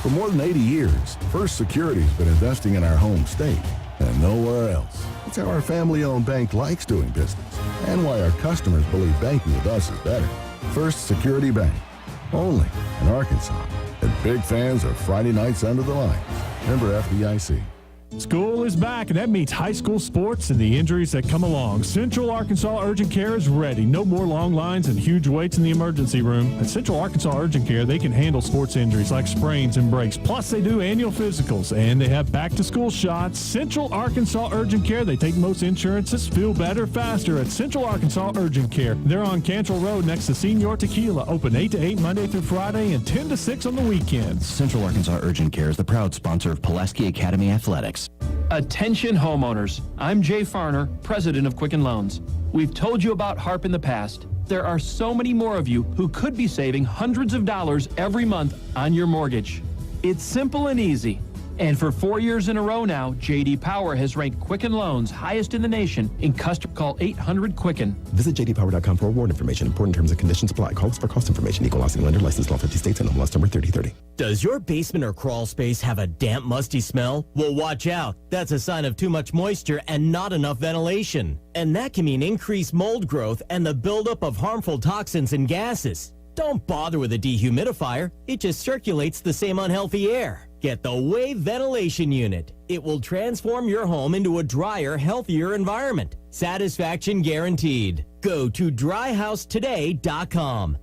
[SPEAKER 28] For more than 80 years, First Security's been investing in our home state and nowhere else. It's how our family-owned bank likes doing business and why our customers believe banking with us is better. First Security Bank, only in Arkansas. And big fans of Friday nights under the lights. Member FDIC.
[SPEAKER 19] School is back, and that means high school sports and the injuries that come along. Central Arkansas Urgent Care is ready. No more long lines and huge waits in the emergency room. At Central Arkansas Urgent Care, they can handle sports injuries like sprains and breaks. Plus, they do annual physicals, and they have back-to-school shots. Central Arkansas Urgent Care, they take most insurances. Feel better faster at Central Arkansas Urgent Care. They're on Cantrell Road next to Senior Tequila. Open 8 to 8 Monday through Friday and 10 to 6 on the weekends.
[SPEAKER 10] Central Arkansas Urgent Care is the proud sponsor of Pulaski Academy Athletics.
[SPEAKER 12] Attention homeowners, I'm Jay Farner, president of Quicken Loans. We've told you about HARP in the past. There are so many more of you who could be saving hundreds of dollars every month on your mortgage. It's simple and easy. And for 4 years in a row now, J.D. Power has ranked Quicken Loans highest in the nation in customer call 800-QUICKEN.
[SPEAKER 14] Visit jdpower.com for award information. Important terms and conditions apply. Calls for cost information. Equal housing lender. Licensed law 50 states and MLS number 3030.
[SPEAKER 16] Does your basement or crawl space have a damp, musty smell? Well, watch out. That's a sign of too much moisture and not enough ventilation. And that can mean increased mold growth and the buildup of harmful toxins and gases. Don't bother with a dehumidifier. It just circulates the same unhealthy air. Get the Wave Ventilation Unit. It will transform your home into a drier, healthier environment. Satisfaction guaranteed. Go to dryhousetoday.com.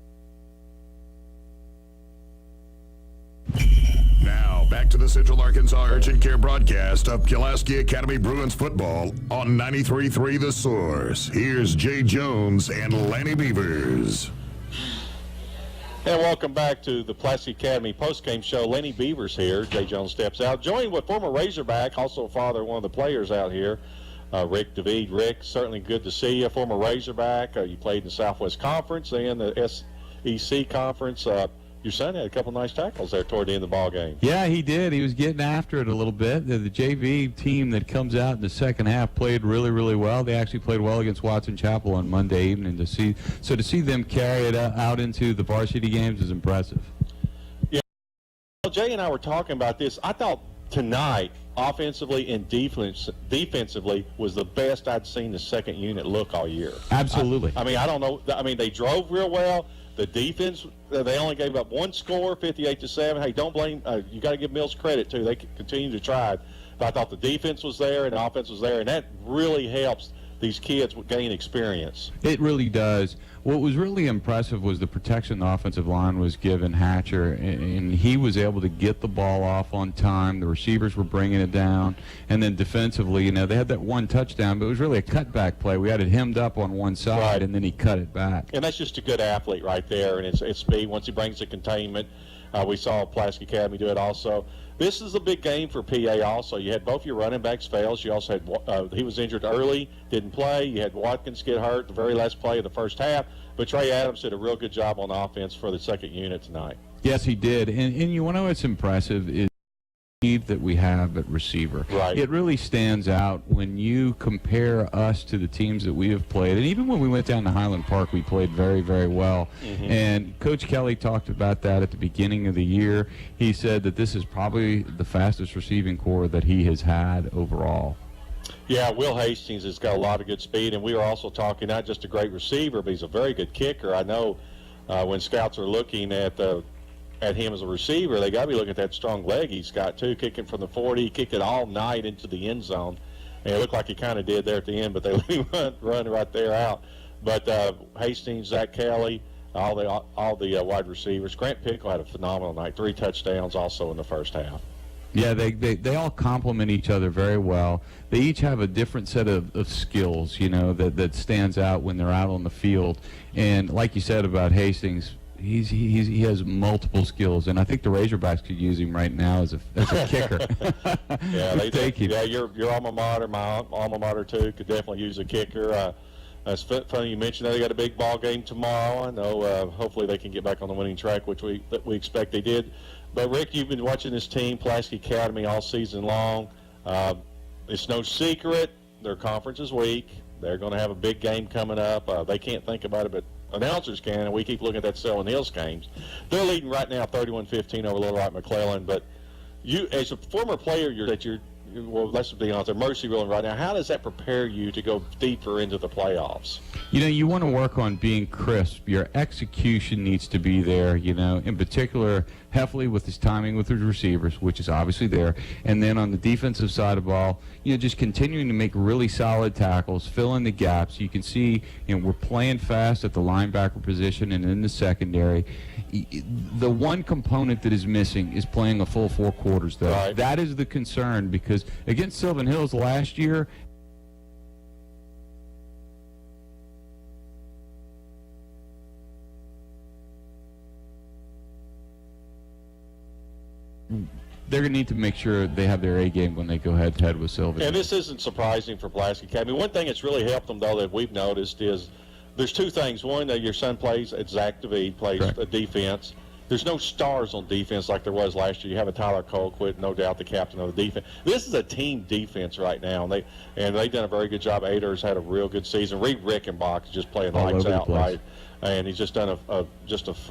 [SPEAKER 2] Now, back to the Central Arkansas Urgent Care broadcast of Pulaski Academy Bruins football on 93.3 The Source. Here's Jay Jones and Lanny Beavers.
[SPEAKER 9] And welcome back to the Pulaski Academy postgame show. Lenny Beavers here. Jay Jones steps out. Joined with former Razorback, also father of one of the players out here, Rick David. Rick, certainly good to see you. Former Razorback. You played in the Southwest Conference and the SEC Conference. Your son had a couple nice tackles there toward the end of the ball game.
[SPEAKER 18] Yeah, he did. He was getting after it a little bit. The JV team that comes out in the second half played really, really well. They actually played well against Watson Chapel on Monday evening. To see them carry it out into the varsity games is impressive.
[SPEAKER 9] Yeah, Jay and I were talking about this. I thought tonight, offensively and defensively, was the best I'd seen the second unit look all year.
[SPEAKER 18] Absolutely.
[SPEAKER 9] I mean, I don't know. I mean, they drove real well. The defense, they only gave up one score, 58-7. Hey, don't blame. You got to give Mills credit too. They continue to try. But I thought the defense was there and the offense was there, and that really helps these kids gain experience.
[SPEAKER 18] It really does. What was really impressive was the protection the offensive line was giving Hatcher, and he was able to get the ball off on time. The receivers were bringing it down, and then defensively, you know, they had that one touchdown, but it was really a cutback play. We had it hemmed up on one side,
[SPEAKER 9] Right.
[SPEAKER 18] and then he cut it back.
[SPEAKER 9] And that's just a good athlete right there, and it's speed. Once he brings the containment, we saw Pulaski Academy do it also. This is a big game for PA also. You had both your running backs fails. You also had, he was injured early, didn't play. You had Watkins get hurt the very last play of the first half. But Trey Adams did a real good job on offense for the second unit tonight.
[SPEAKER 18] Yes, he did. And you want to know what's impressive is that we have at receiver.
[SPEAKER 9] Right.
[SPEAKER 18] It really stands out when you compare us to the teams that we have played. And even when we went down to Highland Park, we played very, very well. And Coach Kelly talked about that at the beginning of the year. He said that this is probably the fastest receiving core that he has had overall.
[SPEAKER 9] Yeah, Will Hastings has got a lot of good speed, and we were also talking not just a great receiver, but he's a very good kicker. I know when scouts are looking at him as a receiver, they got to be looking at that strong leg he's got too, kicking from the 40. He kicked it all night into the end zone, and it looked like he kind of did there at the end, but they let him run right there out. But Hastings, Zach Kelly, all the wide receivers. Grant Pickle had a phenomenal night, 3 touchdowns also in the first half.
[SPEAKER 18] Yeah, they all complement each other very well. They each have a different set of skills, you know, that stands out when they're out on the field. And like you said about Hastings, he has multiple skills, and I think the Razorbacks could use him right now as a kicker.
[SPEAKER 9] Yeah, they take him. Yeah, your alma mater, my alma mater too, could definitely use a kicker. It's funny you mentioned that they got a big ball game tomorrow. I know. Hopefully they can get back on the winning track, which we expect they did. But Rick, you've been watching this team, Pulaski Academy, all season long. It's no secret their conference is weak. They're going to have a big game coming up. They can't think about it, but announcers can, and we keep looking at that Selwyn Hills games. They're leading right now 31-15 over Little Rock McClellan. But you, as a former player, well, let's be honest, they're mercy ruling right now. How does that prepare you to go deeper into the playoffs?
[SPEAKER 18] You know, you want to work on being crisp. Your execution needs to be there, you know, in particular, Heffley with his timing with his receivers, which is obviously there. And then on the defensive side of the ball, you know, just continuing to make really solid tackles, fill in the gaps. You can see, you know, we're playing fast at the linebacker position and in the secondary. The one component that is missing is playing a full 4 quarters, though.
[SPEAKER 9] Right.
[SPEAKER 18] That is the concern, because against Sylvan Hills last year, they're going to need to make sure they have their A game when they go head-to-head with Sylvan.
[SPEAKER 9] And this isn't surprising for Pulaski Academy. One thing that's really helped them, though, that we've noticed is there's 2 things. One, that your son plays at Zach DeVete, plays a defense. There's no stars on defense like there was last year. You have a Tyler Colquitt, no doubt the captain of the defense. This is a team defense right now, and they've done a very good job. Ader's had a real good season. Reed Rickenbach is just playing lights out, right? And he's just done a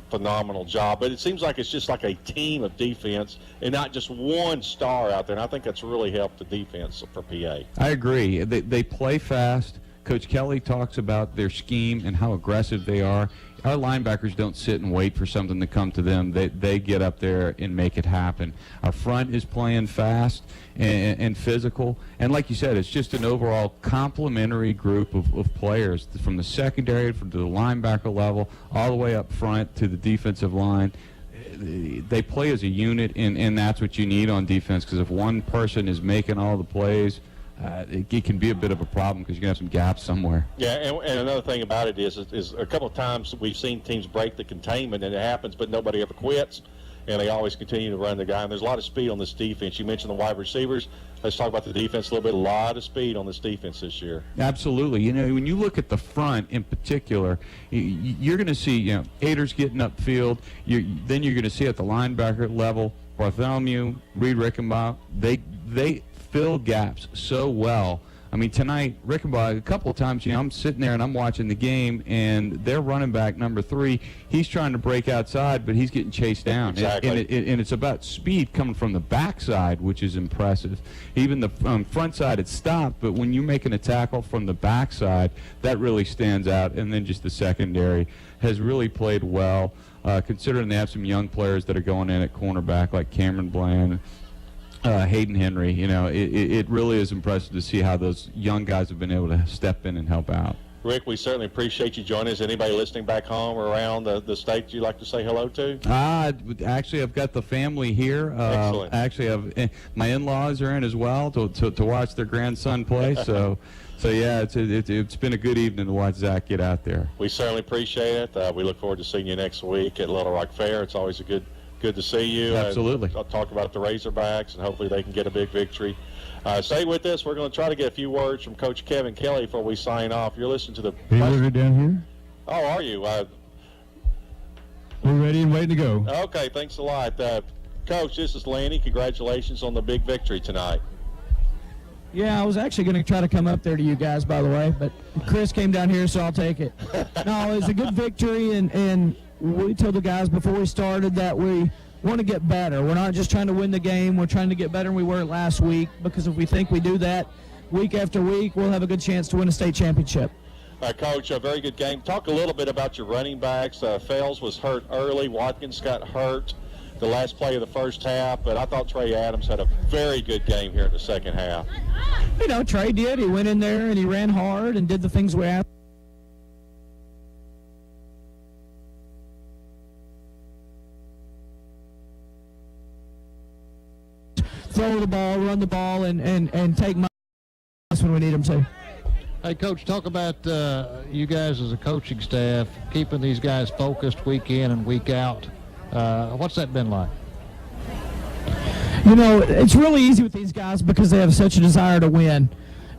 [SPEAKER 9] phenomenal job. But it seems like it's just like a team of defense and not just one star out there. And I think that's really helped the defense for PA.
[SPEAKER 18] I agree. They play fast. Coach Kelly talks about their scheme and how aggressive they are. Our linebackers don't sit and wait for something to come to them. They get up there and make it happen. Our front is playing fast and physical. And like you said, it's just an overall complementary group of players from the secondary to the linebacker level all the way up front to the defensive line. They play as a unit, and that's what you need on defense, because if one person is making all the plays, it can be a bit of a problem because you're going to have some gaps somewhere.
[SPEAKER 9] Yeah, and another thing about it is a couple of times we've seen teams break the containment, and it happens, but nobody ever quits, and they always continue to run the guy. And there's a lot of speed on this defense. You mentioned the wide receivers. Let's talk about the defense a little bit. A lot of speed on this defense this year.
[SPEAKER 18] Absolutely. You know, when you look at the front in particular, you're going to see, you know, Ader's getting upfield. Then you're going to see at the linebacker level, Bartholomew, Reed Rickenbach, they fill gaps so well I mean, tonight, Rickenbach, a couple of times, I'm sitting there and I'm watching the game, and their running back, number 3, he's trying to break outside, but he's getting chased down.
[SPEAKER 9] Exactly.
[SPEAKER 18] And it's about speed coming from the backside, which is impressive. Even the front side, it stopped, but when you're making a tackle from the backside, that really stands out. And then just the secondary has really played well, considering they have some young players that are going in at cornerback, like Cameron Bland, Hayden Henry. It really is impressive to see how those young guys have been able to step in and help out.
[SPEAKER 9] Rick, we certainly appreciate you joining us. Anybody listening back home or around the state you'd like to say hello to?
[SPEAKER 18] Actually, I've got the family here.
[SPEAKER 9] Excellent.
[SPEAKER 18] Actually, my in-laws are in as well to watch their grandson play. So yeah, it's been a good evening to watch Zach get out there.
[SPEAKER 9] We certainly appreciate it. We look forward to seeing you next week at Little Rock Fair. It's always good to see you.
[SPEAKER 18] Absolutely.
[SPEAKER 9] I'll talk about the Razorbacks, and hopefully they can get a big victory. Stay with us. We're going to try to get a few words from Coach Kevin Kelly before we sign off. You're listening to the...
[SPEAKER 1] Hey, we're down here.
[SPEAKER 9] Oh, are you?
[SPEAKER 1] We're ready and waiting to go.
[SPEAKER 9] Okay, thanks a lot. Coach, this is Lanny. Congratulations on the big victory tonight.
[SPEAKER 6] Yeah, I was actually going to try to come up there to you guys, by the way, but Chris came down here, so I'll take it. No, it was a good victory, and we told the guys before we started that we want to get better. We're not just trying to win the game. We're trying to get better than we were last week, because if we think we do that week after week, we'll have a good chance to win a state championship.
[SPEAKER 9] Coach, a very good game. Talk a little bit about your running backs. Fels was hurt early. Watkins got hurt the last play of the first half, but I thought Trey Adams had a very good game here in the second half.
[SPEAKER 6] Trey did. He went in there and he ran hard and did the things we asked. Throw the ball, run the ball, and take my when we need them to.
[SPEAKER 17] Hey, Coach, talk about you guys as a coaching staff, keeping these guys focused week in and week out. What's that been like?
[SPEAKER 6] It's really easy with these guys because they have such a desire to win.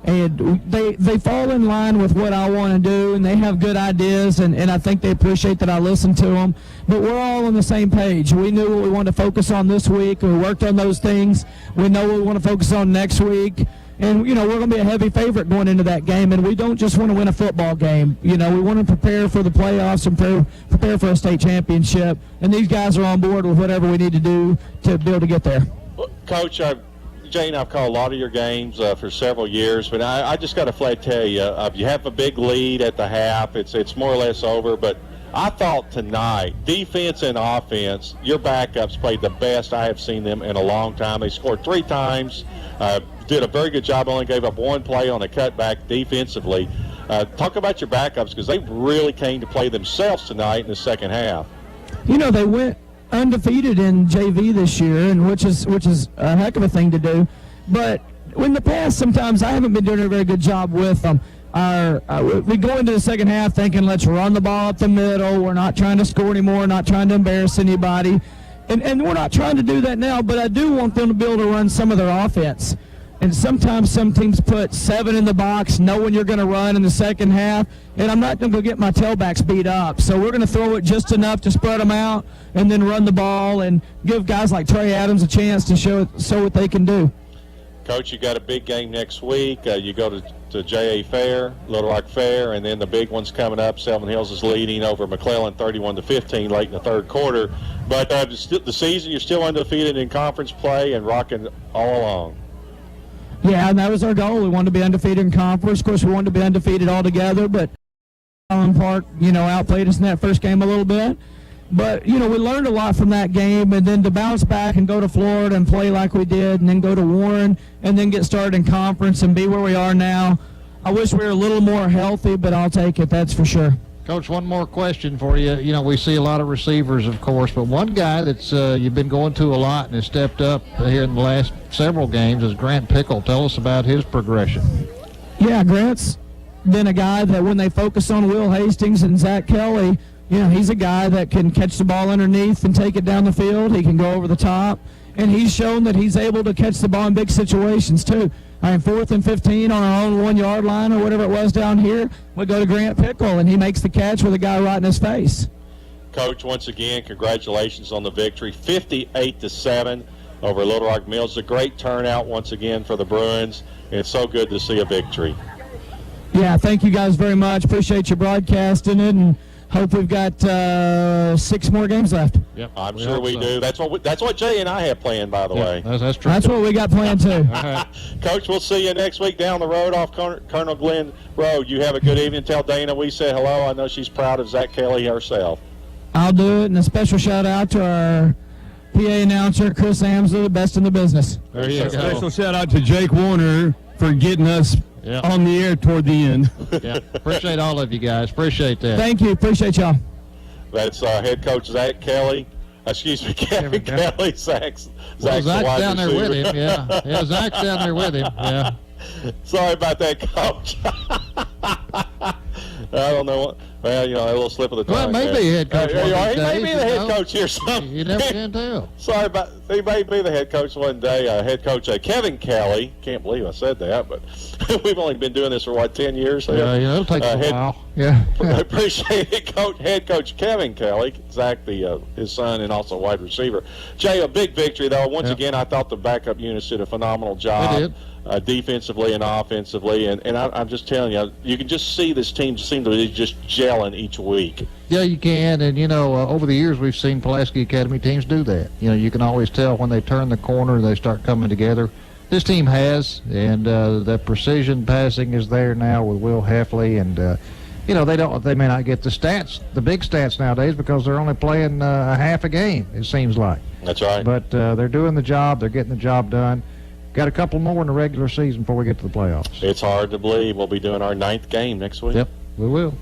[SPEAKER 6] And they fall in line with what I want to do, and they have good ideas, and I think they appreciate that I listen to them. But we're all on the same page. We knew what we wanted to focus on this week. We worked on those things. We know what we want to focus on next week. And, we're going to be a heavy favorite going into that game, and we don't just want to win a football game. We want to prepare for the playoffs and prepare for a state championship. And these guys are on board with whatever we need to do to be able to get there.
[SPEAKER 9] Well, Coach, Jay and I've called a lot of your games for several years, but I just got to flat tell you, you have a big lead at the half. It's more or less over, but I thought tonight, defense and offense, your backups played the best I have seen them in a long time. They scored 3 times, did a very good job, only gave up 1 play on a cutback defensively. Talk about your backups, because they really came to play themselves tonight in the second half.
[SPEAKER 6] They went undefeated in JV this year, and which is a heck of a thing to do. But in the past, sometimes I haven't been doing a very good job with them. We go into the second half thinking, let's run the ball up the middle. We're not trying to score anymore, not trying to embarrass anybody. And we're not trying to do that now, but I do want them to be able to run some of their offense. And sometimes some teams put 7 in the box, knowing you're going to run in the second half, and I'm not going to get my tailbacks beat up. So we're going to throw it just enough to spread them out and then run the ball and give guys like Trey Adams a chance to show what they can do.
[SPEAKER 9] Coach, you got a big game next week. You go to JA Fair, Little Rock Fair, and then the big one's coming up. Seven Hills is leading over McClellan 31-15 late in the third quarter. But the season, you're still undefeated in conference play and rocking all along.
[SPEAKER 6] Yeah, and that was our goal. We wanted to be undefeated in conference. Of course, we wanted to be undefeated altogether, but Allen Park, outplayed us in that first game a little bit. But, we learned a lot from that game, and then to bounce back and go to Florida and play like we did, and then go to Warren, and then get started in conference and be where we are now. I wish we were a little more healthy, but I'll take it, that's for sure.
[SPEAKER 17] Coach, one more question for you. We see a lot of receivers, of course, but one guy that's you've been going to a lot and has stepped up here in the last several games is Grant Pickle. Tell us about his progression.
[SPEAKER 6] Yeah, Grant's been a guy that when they focus on Will Hastings and Zach Kelly, he's a guy that can catch the ball underneath and take it down the field. He can go over the top, and he's shown that he's able to catch the ball in big situations too. 4th and 15 on our own 1-yard line or whatever it was down here, we go to Grant Pickle, and he makes the catch with a guy right in his face.
[SPEAKER 9] Coach, once again, congratulations on the victory, 58-7. over Little Rock Mills. A great turnout once again for the Bruins. It's so good to see a victory.
[SPEAKER 6] Yeah, thank you guys very much. Appreciate you broadcasting it, and hope we've got 6 more games left.
[SPEAKER 9] Yep, I'm sure we do. That's what Jay and I have planned, by the way.
[SPEAKER 17] That's true.
[SPEAKER 6] That's what we got planned too.
[SPEAKER 9] Coach, we'll see you next week down the road off Colonel Glenn Road. You have a good evening. Tell Dana we said hello. I know she's proud of Zach Kelly herself.
[SPEAKER 6] I'll do it, and a special shout out to our PA announcer, Chris Amsley, the best in the business.
[SPEAKER 17] There you go.
[SPEAKER 1] Special shout out to Jake Warner for getting us on the air toward the end.
[SPEAKER 17] Yeah. Appreciate all of you guys. Appreciate that.
[SPEAKER 6] Thank you. Appreciate y'all.
[SPEAKER 9] That's head coach Zach Kelly. Kevin Kelly. Zach's
[SPEAKER 17] down there with him. Yeah, Zach's down there with him. Yeah.
[SPEAKER 9] Sorry about that, Coach. I don't know what. Well, a little slip of the tongue.
[SPEAKER 17] Well, maybe head coach.
[SPEAKER 9] He may be the head coach here.
[SPEAKER 17] You never can tell.
[SPEAKER 9] Sorry about. He may be the head coach one day. Head coach Kevin Kelly. Can't believe I said that, but we've only been doing this for 10 years.
[SPEAKER 17] Yeah, it'll take a while. Yeah.
[SPEAKER 9] Appreciate it, head coach Kevin Kelly. Zach, his son, and also wide receiver. Jay, a big victory though. Once again, I thought the backup units did a phenomenal job.
[SPEAKER 17] They did.
[SPEAKER 9] Defensively and offensively, and I'm just telling you, you can just see this team seem to be just gelling each week.
[SPEAKER 17] Yeah, you can, and over the years we've seen Pulaski Academy teams do that. You can always tell when they turn the corner, they start coming together. This team has, and the precision passing is there now with Will Heffley, and they may not get the big stats nowadays because they're only playing a half a game. It seems like.
[SPEAKER 9] That's right.
[SPEAKER 17] But they're doing the job. They're getting the job done. Got a couple more in the regular season before we get to the playoffs.
[SPEAKER 9] It's hard to believe. We'll be doing our 9th game next week.
[SPEAKER 17] Yep, we will.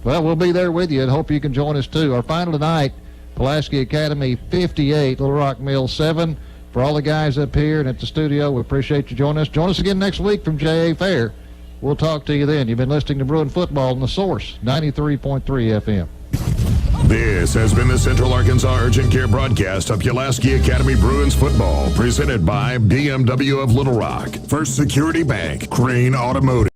[SPEAKER 17] Well, we'll be there with you and hope you can join us too. Our final tonight, Pulaski Academy 58, Little Rock Mills 7. For all the guys up here and at the studio, we appreciate you joining us. Join us again next week from JA Fair. We'll talk to you then. You've been listening to Bruin Football on The Source, 93.3 FM.
[SPEAKER 2] This has been the Central Arkansas Urgent Care broadcast of Pulaski Academy Bruins football, presented by BMW of Little Rock, First Security Bank, Crane Automotive.